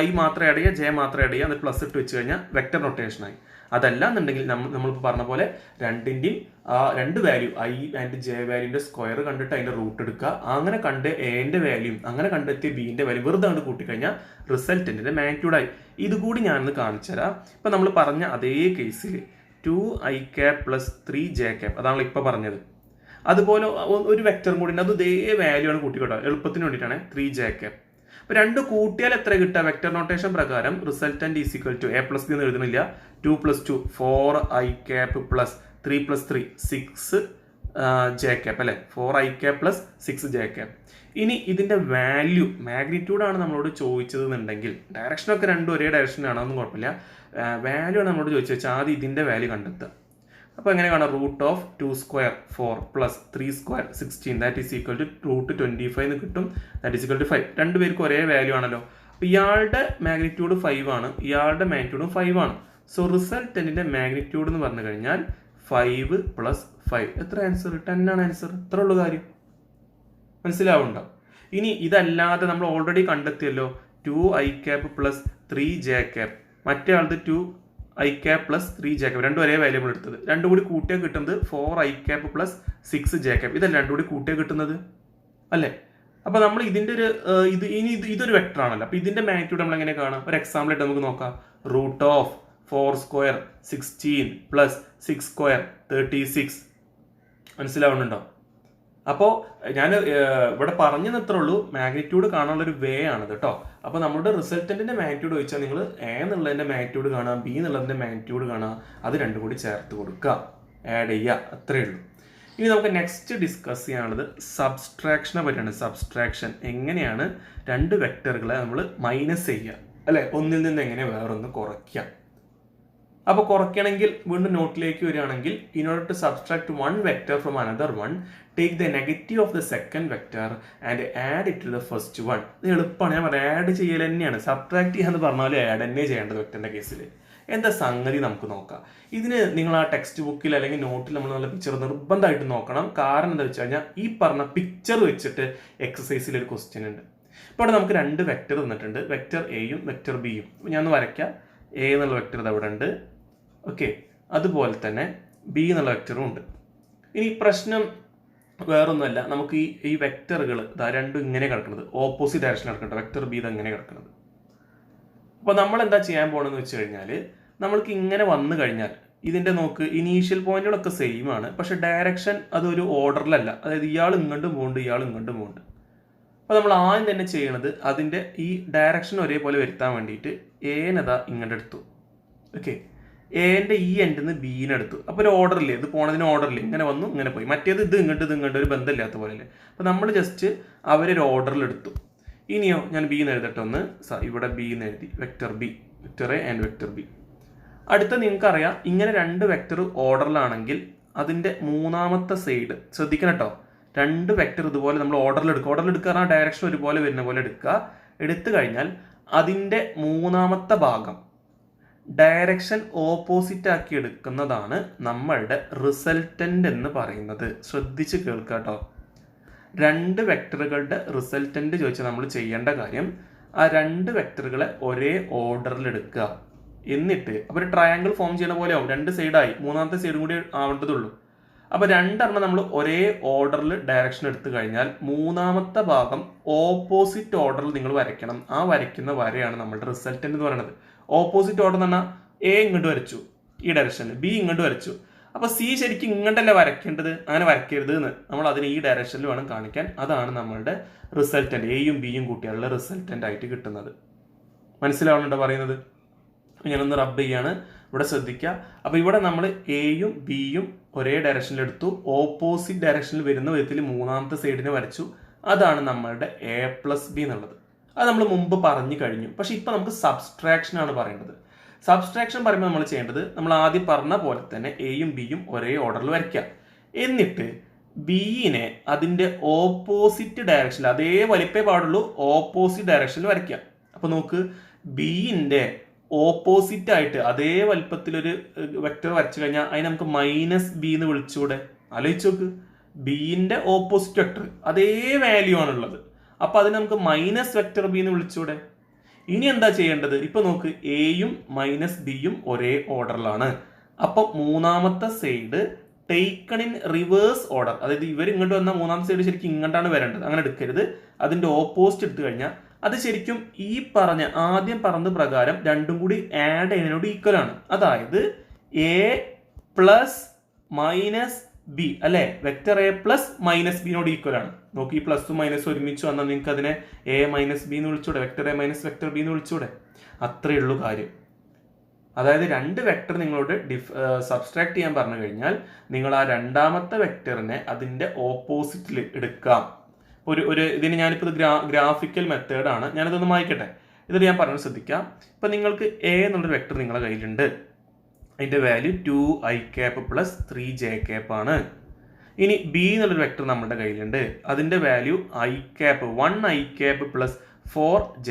ഐ മാത്രം ആഡ് ചെയ്യുക, ജെ മാത്രം ആഡ് ചെയ്യുക, എന്നിട്ട് പ്ലസ് ഇട്ട് വെച്ച് കഴിഞ്ഞാൽ വെക്ടർ നൊട്ടേഷനായി. അതല്ല എന്നുണ്ടെങ്കിൽ നമ്മളിപ്പോൾ പറഞ്ഞ പോലെ രണ്ടിൻ്റെയും രണ്ട് വാല്യൂ ഐ ആൻഡ് ജെ വാല്യൂന്റെ സ്ക്വയർ കണ്ടിട്ട് അതിന്റെ റൂട്ട് എടുക്കുക. അങ്ങനെ കണ്ട് എന്റെ വാല്യൂയും അങ്ങനെ കണ്ടെത്തിയ ബിന്റെ വാല്യൂ വെറുതെ കണ്ട് കൂട്ടിക്കഴിഞ്ഞാൽ റിസൾട്ടിന്റെ മാഗ്നിറ്റ്യൂഡായി. ഇതുകൂടി ഞാനൊന്ന് കാണിച്ചു തരാം. ഇപ്പൊ നമ്മൾ പറഞ്ഞ അതേ കേസിൽ 2i പ്ലസ് 3j അതാണല്ലോ ഇപ്പൊ പറഞ്ഞത്. അതുപോലെ ഒരു വെക്ടറും കൂടി അത് ഇതേ വാല്യൂ ആണ് കൂട്ടിക്കോട്ടെ, എളുപ്പത്തിന് വേണ്ടിയിട്ടാണ് 3j. അപ്പൊ രണ്ട് കൂട്ടിയാൽ എത്ര കിട്ടുക? വെക്ടർ നൊട്ടേഷൻ പ്രകാരം resultant is equal to a plus B എന്ന് എഴുതുന്നില്ല, 2 + 2 4i പ്ലസ് 3 + 3 6j അല്ലെ, 4i പ്ലസ് 6j. ഇനി ഇതിന്റെ വാല്യൂ മാഗ്നിറ്റ്യൂഡ് ആണ് നമ്മളോട് ചോദിച്ചതെന്നുണ്ടെങ്കിൽ, ഡയറക്ഷനൊക്കെ രണ്ടും ഒരേ ഡയറക്ഷനാണ്, അതൊന്നും കുഴപ്പമില്ല. വാല്യൂ ആണ് നമ്മളോട് ചോദിച്ചു വെച്ചാൽ ആദ്യം ഇതിന്റെ വാല്യൂ കണ്ടെത്തുക. അപ്പോൾ എങ്ങനെ കാണാം? √2² 4 plus 3² 16 that is equal to √25 എന്ന് കിട്ടും. That is equal to 5. രണ്ടുപേർക്കും ഒരേ വാല്യൂ ആണല്ലോ. അപ്പോൾ ഇയാളുടെ മാഗ്നിറ്റ്യൂഡ് 5 ആണ്, ഇയാളുടെ മാഗ്നിറ്റ്യൂഡും 5 ആണ്. സോ റിസൾട്ടന്റിന്റെ മാഗ്നിറ്റ്യൂഡ് എന്ന് പറഞ്ഞു കഴിഞ്ഞാൽ 5 + 5 എത്ര? ആൻസർ 10 ആണ് ആൻസർ. ഇത്ര ഉള്ള കാര്യം. മനസ്സിലാവുണ്ടോ? ഇനി ഇതല്ലാതെ നമ്മൾ ഓൾറെഡി കണ്ടെത്തിയല്ലോ 2i പ്ലസ് 3j. മറ്റേ ആളത് 2i പ്ലസ് 3j, രണ്ടും ഒരേ വാല്യൂബിൾ എടുത്തത്. രണ്ടും കൂടി കൂട്ടിയാൽ കിട്ടുന്നത് 4i പ്ലസ് 6j. ഇതല്ല രണ്ടും കൂടി കൂട്ടിയാൽ കിട്ടുന്നത് അല്ലേ? അപ്പൊ നമ്മൾ ഇതിന്റെ ഒരു ഇതൊരു വെക്ടർ ആണല്ലോ. അപ്പൊ ഇതിന്റെ മാഗ്നിറ്റ്യൂഡ് നമ്മൾ എങ്ങനെ കാണാം? ഒരു എക്സാമ്പിൾ ആയിട്ട് നമുക്ക് നോക്കാം. √4² 16 പ്ലസ് 6² 36. മനസ്സിലാവുന്നുണ്ടോ? അപ്പോൾ ഞാൻ ഇവിടെ പറഞ്ഞെന്ന് എത്ര ഉള്ളൂ, മാഗ്നിറ്റ്യൂഡ് കാണാനുള്ള ഒരു വേ ആണത് കേട്ടോ. അപ്പോൾ നമ്മുടെ റിസൾട്ടന്റിന്റെ മാഗ്നിറ്റ്യൂഡ് ചോദിച്ചാൽ നിങ്ങൾ എ എന്നുള്ളതിന്റെ മാഗ്നിറ്റ്യൂഡ് കാണാം, ബി എന്നുള്ളതിന്റെ മാഗ്നിറ്റ്യൂഡ് കാണാം, അത് രണ്ടും കൂടി ചേർത്ത് കൊടുക്കുക, ആഡ് ചെയ്യുക, അത്രേ ഉള്ളൂ. ഇനി നമുക്ക് നെക്സ്റ്റ് ഡിസ്കസ് ചെയ്യാനുള്ളത് സബ്സ്ട്രാക്ഷനെ പറ്റിയാണ്. സബ്സ്ട്രാക്ഷൻ എങ്ങനെയാണ് രണ്ട് വെക്ടറുകളെ നമ്മൾ മൈനസ് ചെയ്യുക അല്ലെ, ഒന്നിൽ നിന്ന് എങ്ങനെ വേറൊന്ന് കുറയ്ക്കുക. അപ്പോൾ കുറയ്ക്കണമെങ്കിൽ വീണ്ടും നോട്ടിലേക്ക് വരികയാണെങ്കിൽ, in order to subtract one vector from another one, take the negative of the second vector and add it to the first one. ഇത് എളുപ്പമാണ്, ഞാൻ പറയാം, ആഡ് ചെയ്യൽ തന്നെയാണ്. സബ്ട്രാക്ട് ചെയ്യാന്ന് പറഞ്ഞാലും ആഡ് തന്നെ ചെയ്യേണ്ടത് വെക്ടറിന്റെ കേസിൽ. എന്താ സംഗതി നമുക്ക് നോക്കാം. ഇതിന് നിങ്ങൾ ആ ടെക്സ്റ്റ് ബുക്കിൽ അല്ലെങ്കിൽ നോട്ടിൽ നമ്മൾ നല്ല പിക്ചർ നിർബന്ധമായിട്ട് നോക്കണം. കാരണം എന്താ വെച്ച് കഴിഞ്ഞാൽ ഈ പറഞ്ഞ പിക്ചർ വെച്ചിട്ട് എക്സസൈസിൽ ഒരു ക്വസ്റ്റ്യൻ ഉണ്ട്. ഇപ്പോൾ ഇവിടെ നമുക്ക് രണ്ട് വെക്ടർ തന്നിട്ടുണ്ട്, വെക്ടർ എയും വെക്ടർ ബിയും. ഞാൻ ഒന്ന് വരയ്ക്കാം. എ എന്നുള്ള വെക്ടർ ഇത് അവിടെ ഉണ്ട്, ഓക്കെ, അതുപോലെ തന്നെ ബി എന്നുള്ള വെക്ടറും ഉണ്ട്. ഇനി പ്രശ്നം വേറൊന്നുമല്ല, നമുക്ക് ഈ വെക്ടറുകൾ രണ്ടും ഇങ്ങനെ കിടക്കുന്നത് ഓപ്പോസിറ്റ് ഡയറക്ഷൻ കിടക്കുന്നത്, വെക്ടർ ബി ഇത് എങ്ങനെ കിടക്കുന്നത്. അപ്പോൾ നമ്മൾ എന്താ ചെയ്യാൻ പോകണമെന്ന് വെച്ച് കഴിഞ്ഞാൽ, നമ്മൾക്ക് ഇങ്ങനെ വന്നു കഴിഞ്ഞാൽ ഇതിൻ്റെ നോക്ക് ഇനീഷ്യൽ പോയിന്റുകളൊക്കെ സെയിം ആണ്, പക്ഷെ ഡയറക്ഷൻ അതൊരു ഓർഡറിലല്ല. അതായത് ഇയാൾ ഇങ്ങോട്ടും പോകുന്നുണ്ട്, ഇയാൾ ഇങ്ങോട്ടും പോകുന്നുണ്ട്. അപ്പോൾ നമ്മൾ ആദ്യം തന്നെ ചെയ്യണത് അതിൻ്റെ ഈ ഡയറക്ഷൻ ഒരേപോലെ വരുത്താൻ വേണ്ടിയിട്ട് ഏനതാ ഇങ്ങോട്ട് എടുത്തു. ഓക്കെ, എൻ്റെ ഈ എൻഡിൽ നിന്ന് ബീനെ എടുത്തു. അപ്പോൾ ഒരു ഓർഡറില്ലേ, ഇത് പോണതിന് ഓർഡറില്ലേ, ഇങ്ങനെ വന്നു ഇങ്ങനെ പോയി. മറ്റേത് ഇത് ഇങ്ങോട്ട് ഒരു ബന്ധമില്ലാത്ത പോലെ അല്ലേ. അപ്പോൾ നമ്മൾ ജസ്റ്റ് അവരൊരു ഓർഡറിൽ എടുത്തു. ഇനിയോ ഞാൻ ബി എന്ന് എഴുതട്ടെ ഒന്ന്. ഇവിടെ ബി എന്ന് എഴുതി, vector B, vector A and vector B. അടുത്ത നിങ്ങൾക്കറിയാം, ഇങ്ങനെ രണ്ട് വെക്ടർ ഓർഡറിലാണെങ്കിൽ അതിൻ്റെ മൂന്നാമത്തെ സൈഡ് ശ്രദ്ധിക്കണം കേട്ടോ. രണ്ട് വെക്ടർ ഇതുപോലെ നമ്മൾ ഓർഡറിൽ എടുക്കുക, ഡയറക്ഷൻ ഒരുപോലെ വരുന്ന പോലെ എടുത്തു കഴിഞ്ഞാൽ അതിൻ്റെ മൂന്നാമത്തെ ഭാഗം ഡയറക്ഷൻ ഓപ്പോസിറ്റ് ആക്കി എടുക്കുന്നതാണ് നമ്മളുടെ റിസൾട്ടൻ്റ് എന്ന് പറയുന്നത്. ശ്രദ്ധിച്ച് കേൾക്കുക കേട്ടോ. രണ്ട് വെക്ടറുകളുടെ റിസൾട്ടൻ്റ് ചോദിച്ചാൽ നമ്മൾ ചെയ്യേണ്ട കാര്യം ആ രണ്ട് വെക്ടറുകളെ ഒരേ ഓർഡറിൽ എടുക്കുക. എന്നിട്ട് അപ്പോൾ ഒരു ട്രയാങ്കിൾ ഫോം ചെയ്യുന്ന പോലെ ആവും, രണ്ട് സൈഡായി, മൂന്നാമത്തെ സൈഡും കൂടി ആവേണ്ടതുള്ളൂ. അപ്പോൾ രണ്ടെണ്ണം നമ്മൾ ഒരേ ഓർഡറിൽ ഡയറക്ഷൻ എടുത്തു കഴിഞ്ഞാൽ മൂന്നാമത്തെ ഭാഗം ഓപ്പോസിറ്റ് ഓർഡറിൽ നിങ്ങൾ വരയ്ക്കണം. ആ വരയ്ക്കുന്ന വരയാണ് നമ്മളുടെ റിസൾട്ടൻ്റ് എന്ന് പറയുന്നത്. ഓപ്പോസിറ്റ് ഓർഡർ എന്ന് പറഞ്ഞാൽ എ ഇങ്ങോട്ട് വരച്ചു ഈ ഡയറക്ഷനിൽ, ബി ഇങ്ങോട്ട് വരച്ചു. അപ്പോൾ സി ശരിക്കും ഇങ്ങോട്ടല്ലേ വരയ്ക്കേണ്ടത്, അങ്ങനെ വരയ്ക്കരുത് എന്ന് നമ്മൾ അതിന് ഈ ഡയറക്ഷനിൽ വേണം കാണിക്കാൻ. അതാണ് നമ്മളുടെ റിസൾട്ടൻ്റ്, എയും ബിയും കൂട്ടിയുള്ള റിസൾട്ടൻ്റ് ആയിട്ട് കിട്ടുന്നത്. മനസ്സിലാവുന്നുണ്ടോ പറയുന്നത്? ഞാനൊന്ന് റബ്ബ് ചെയ്യാണ്, ഇവിടെ ശ്രദ്ധിക്കുക. അപ്പോൾ ഇവിടെ നമ്മൾ എയും ബിയും ഒരേ ഡയറക്ഷനിൽ എടുത്തു, ഓപ്പോസിറ്റ് ഡയറക്ഷനിൽ വരുന്ന വിധത്തിൽ മൂന്നാമത്തെ സൈഡിനെ വരച്ചു. അതാണ് നമ്മളുടെ എ പ്ലസ് ബി എന്നുള്ളത്. അത് നമ്മൾ മുമ്പ് പറഞ്ഞു കഴിഞ്ഞു. പക്ഷെ ഇപ്പം നമുക്ക് സബ്സ്ട്രാക്ഷൻ ആണ് പറയേണ്ടത്. സബ്സ്ട്രാക്ഷൻ പറയുമ്പോൾ നമ്മൾ ചെയ്യേണ്ടത് നമ്മൾ ആദ്യം പറഞ്ഞ പോലെ തന്നെ എയും ബിയും ഒരേ ഓർഡറിൽ വരയ്ക്കുക. എന്നിട്ട് ബിയിനെ അതിൻ്റെ ഓപ്പോസിറ്റ് ഡയറക്ഷനിൽ, അതേ വലിപ്പേ പാടുള്ളൂ, ഓപ്പോസിറ്റ് ഡയറക്ഷനിൽ വരയ്ക്കുക. അപ്പോൾ നോക്ക്, ബിയിൻ്റെ ഓപ്പോസിറ്റ് ആയിട്ട് അതേ വലിപ്പത്തിലൊരു വെക്ടർ വരച്ചു കഴിഞ്ഞാൽ അതിന് നമുക്ക് മൈനസ് ബി എന്ന് വിളിച്ചുകൂടെ? ആലോചിച്ച് നോക്ക്, ബിയിൻ്റെ ഓപ്പോസിറ്റ് വെക്ടർ അതേ വാല്യൂ ആണുള്ളത്, അപ്പോൾ അതിന് നമുക്ക് മൈനസ് വെക്ടർ ബി എന്ന് വിളിച്ചുകൂടെ? ഇനി എന്താ ചെയ്യേണ്ടത്? ഇപ്പൊ നോക്ക്, എയും മൈനസ് ബിയും ഒരേ ഓർഡറിലാണ്. അപ്പൊ മൂന്നാമത്തെ side taken in reverse order, അതായത് ഇവർ ഇങ്ങോട്ട് വന്നാൽ മൂന്നാമത്തെ സൈഡ് ശരിക്കും ഇങ്ങോട്ടാണ് വരേണ്ടത്, അങ്ങനെ എടുക്കരുത്. അതിന്റെ ഓപ്പോസിറ്റ് എടുത്തു കഴിഞ്ഞാൽ അത് ശരിക്കും ഈ ആദ്യം പറഞ്ഞ പ്രകാരം രണ്ടും കൂടി ആഡ് ചെയ്യുന്നതിനോട് ഈക്വൽ ആണ്. അതായത് എ പ്ലസ് മൈനസ് ബി അല്ലെ, വെക്ടർ എ പ്ലസ് മൈനസ് ബിനോട് ഈക്വൽ ആണ്. നോക്കി, ഈ പ്ലസും മൈനസും ഒരുമിച്ച് വന്നാൽ നിങ്ങൾക്ക് അതിനെ എ മൈനസ് ബി എന്ന് വിളിച്ചൂടെ, vector A minus vector B എന്ന് വിളിച്ചൂടെ? അത്രയേ ഉള്ളൂ കാര്യം. അതായത് രണ്ട് വെക്ടർ നിങ്ങളോട് സബ്സ്ട്രാക്ട് ചെയ്യാൻ പറഞ്ഞു കഴിഞ്ഞാൽ നിങ്ങൾ ആ രണ്ടാമത്തെ വെക്ടറിനെ അതിന്റെ ഓപ്പോസിറ്റിൽ എടുക്കാം. ഒരു ഇതിന് ഞാനിപ്പോൾ ഇത് ഗ്രാഫിക്കൽ മെത്തേഡാണ്, ഞാനിതൊന്ന് വായിക്കട്ടെ. ഇതിൽ ഞാൻ പറഞ്ഞത് ശ്രദ്ധിക്കാം. ഇപ്പം നിങ്ങൾക്ക് എ എന്നുള്ളൊരു വെക്ടർ നിങ്ങളുടെ കയ്യിലുണ്ട്, അതിൻ്റെ വാല്യൂ 2i പ്ലസ് 3j ആണ്. ഇനി ബി എന്നുള്ളൊരു വെക്ടർ നമ്മുടെ കയ്യിലുണ്ട്, അതിൻ്റെ വാല്യൂ 1i പ്ലസ് 4j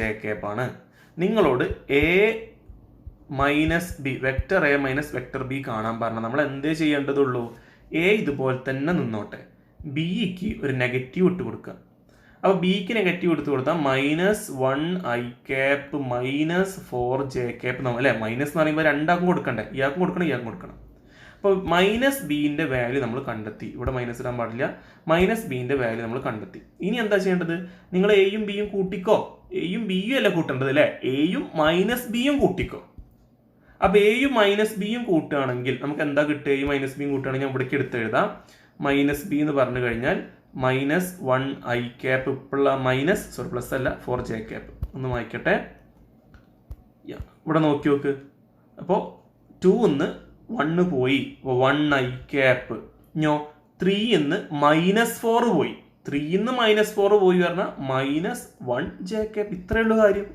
ആണ്. നിങ്ങളോട് A minus B, vector A minus vector B കാണാൻ പറഞ്ഞാൽ നമ്മൾ എന്തേ ചെയ്യേണ്ടതുള്ളൂ? എ ഇതുപോലെ തന്നെ നിന്നോട്ടെ, ബിക്ക് ഒരു നെഗറ്റീവ് ഇട്ട് കൊടുക്കുക. അപ്പോൾ ബിക്ക് നെഗറ്റീവ് എടുത്ത് കൊടുത്താൽ -1i മൈനസ് 4j അല്ലെ. മൈനസ് എന്ന് പറയുമ്പോൾ രണ്ടാൾക്കും കൊടുക്കണ്ടേ, ഇയാൾക്കും കൊടുക്കണം ഇയാൾക്കും കൊടുക്കണം. അപ്പോൾ മൈനസ് ബിന്റെ വാല്യൂ നമ്മൾ കണ്ടെത്തി, ഇവിടെ മൈനസ് ഇടാൻ പാടില്ല, മൈനസ് ബിന്റെ വാല്യൂ നമ്മൾ കണ്ടെത്തി. ഇനി എന്താ ചെയ്യേണ്ടത്? നിങ്ങൾ എയും ബിയും കൂട്ടിക്കോ, എയും ബിയും അല്ല കൂട്ടേണ്ടത് അല്ലെ, എയും മൈനസ് ബിയും കൂട്ടിക്കോ. അപ്പൊ എയും മൈനസ് ബിയും കൂട്ടുകയാണെങ്കിൽ നമുക്ക് എന്താ കിട്ടുക? എയും മൈനസ് ബിയും കൂട്ടുകയാണെങ്കിൽ ഇവിടേക്ക് എടുത്ത് എഴുതാം, മൈനസ് ബി എന്ന് പറഞ്ഞു കഴിഞ്ഞാൽ -1i പ്ലസ് അല്ല 4j. ഒന്ന് വായിക്കട്ടെ, ഇവിടെ നോക്കി നോക്ക്. അപ്പോൾ 2 1 പോയി, 1i. ഞോ 3 -4 പോയി, 3 -4 പോയി പറഞ്ഞാൽ -1j. ഇത്രയുള്ള കാര്യം.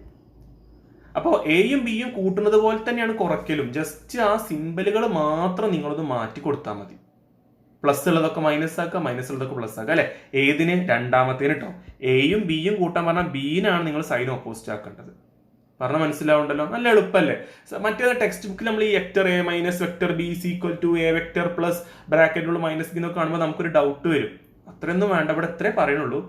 അപ്പോൾ എയും ബിയും കൂട്ടുന്നത് പോലെ തന്നെയാണ് കുറയ്ക്കലും, ജസ്റ്റ് ആ സിമ്പലുകൾ മാത്രം നിങ്ങളൊന്ന് മാറ്റി കൊടുത്താൽ മതി. പ്ലസ് ഉള്ളതൊക്കെ മൈനസ് ആക്കുക, മൈനസ് ഉള്ളതൊക്കെ പ്ലസ് ആക്കുക അല്ലെ. ഏതിന്? രണ്ടാമത്തേന് കേട്ടോ. എയും ബിയും കൂട്ടാൻ പറഞ്ഞാൽ ബീനാണ് നിങ്ങൾ സൈൻ ഓപ്പോസിറ്റ് ആക്കേണ്ടത്. പറഞ്ഞാൽ മനസ്സിലാവുണ്ടല്ലോ, നല്ല എളുപ്പമല്ലേ. മറ്റേ ടെക്സ്റ്റ് ബുക്കിൽ നമ്മൾ ഈ vector A minus vector B equal to A vector plus ബ്രാക്കറ്റിലുള്ള മൈനസ് ബി എന്നൊക്കെ കാണുമ്പോൾ നമുക്കൊരു ഡൗട്ട് വരും. അത്രയൊന്നും വേണ്ട, ഇവിടെ എത്രേ പറയുന്നുള്ളൂ.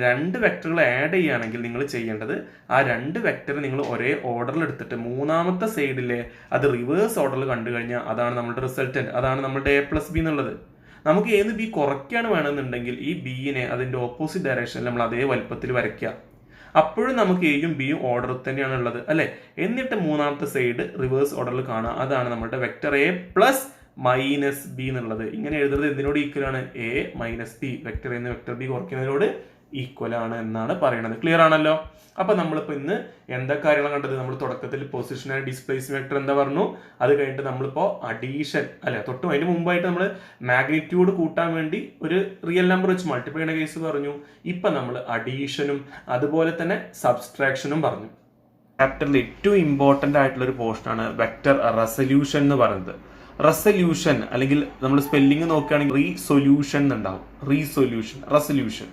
2 വെക്ടറുകൾ ആഡ് ചെയ്യുകയാണെങ്കിൽ നിങ്ങൾ ചെയ്യേണ്ടത് ആ 2 വെക്ടർ നിങ്ങൾ ഒരേ ഓർഡറിൽ എടുത്തിട്ട് മൂന്നാമത്തെ സൈഡിലെ അത് റിവേഴ്സ് ഓർഡറിൽ കണ്ടു കഴിഞ്ഞാൽ അതാണ് നമ്മുടെ റിസൾട്ടന്റ്, അതാണ് നമ്മുടെ A+B എന്നുള്ളത്. നമുക്ക് ഏത് ബി കുറയ്ക്കാണ് വേണമെന്നുണ്ടെങ്കിൽ ഈ ബിനെ അതിന്റെ ഓപ്പോസിറ്റ് ഡയറക്ഷനിൽ നമ്മൾ അതേ വലുപ്പത്തിൽ വരയ്ക്കുക. അപ്പോഴും നമുക്ക് എയും ബിയും ഓർഡറിൽ തന്നെയാണ് ഉള്ളത് അല്ലെ. എന്നിട്ട് മൂന്നാമത്തെ സൈഡ് റിവേഴ്സ് ഓർഡറിൽ കാണുക, അതാണ് നമ്മുടെ vector A plus minus B എന്നുള്ളത്. ഇങ്ങനെ എഴുതുന്നത് എന്തിനോട് ഈക്വൽ ആണ്? A minus B. വെക്ടർ എന്ന് വെക്ടർ ബി കുറയ്ക്കുന്നതിനോട് ഈക്വൽ ആണ് എന്നാണ് പറയുന്നത്. ക്ലിയർ ആണല്ലോ? അപ്പൊ നമ്മളിപ്പോ ഇന്ന് എന്താ കാര്യങ്ങൾ കണ്ടത്? നമ്മൾ തുടക്കത്തിൽ പൊസിഷൻ ആൻഡ് ഡിസ്പ്ലേസ്മെന്റ് വെക്ടർ എന്താ പറഞ്ഞു, അത് കഴിഞ്ഞിട്ട് നമ്മളിപ്പോ അഡീഷൻ അല്ലെ, തൊട്ടും അതിന് മുമ്പായിട്ട് നമ്മൾ മാഗ്നിറ്റ്യൂഡ് കൂട്ടാൻ വേണ്ടി ഒരു റിയൽ നമ്പർ വെച്ച് മൾട്ടിപ്ലൈ ചെയ്യുന്ന കേസ് പറഞ്ഞു. ഇപ്പൊ നമ്മൾ അഡീഷനും അതുപോലെ തന്നെ സബ്സ്ട്രാക്ഷനും പറഞ്ഞു. ചാപ്റ്ററിൽ ഏറ്റവും ഇമ്പോർട്ടന്റ് ആയിട്ടുള്ള ഒരു പോർഷനാണ് വെക്ടർ റെസൊല്യൂഷൻ എന്ന് പറയുന്നത്. റെസൊല്യൂഷൻ അല്ലെങ്കിൽ നമ്മൾ സ്പെല്ലിംഗ് നോക്കുകയാണെങ്കിൽ റീസൊല്യൂഷൻ എന്നുണ്ടാവും. റെസൊല്യൂഷൻ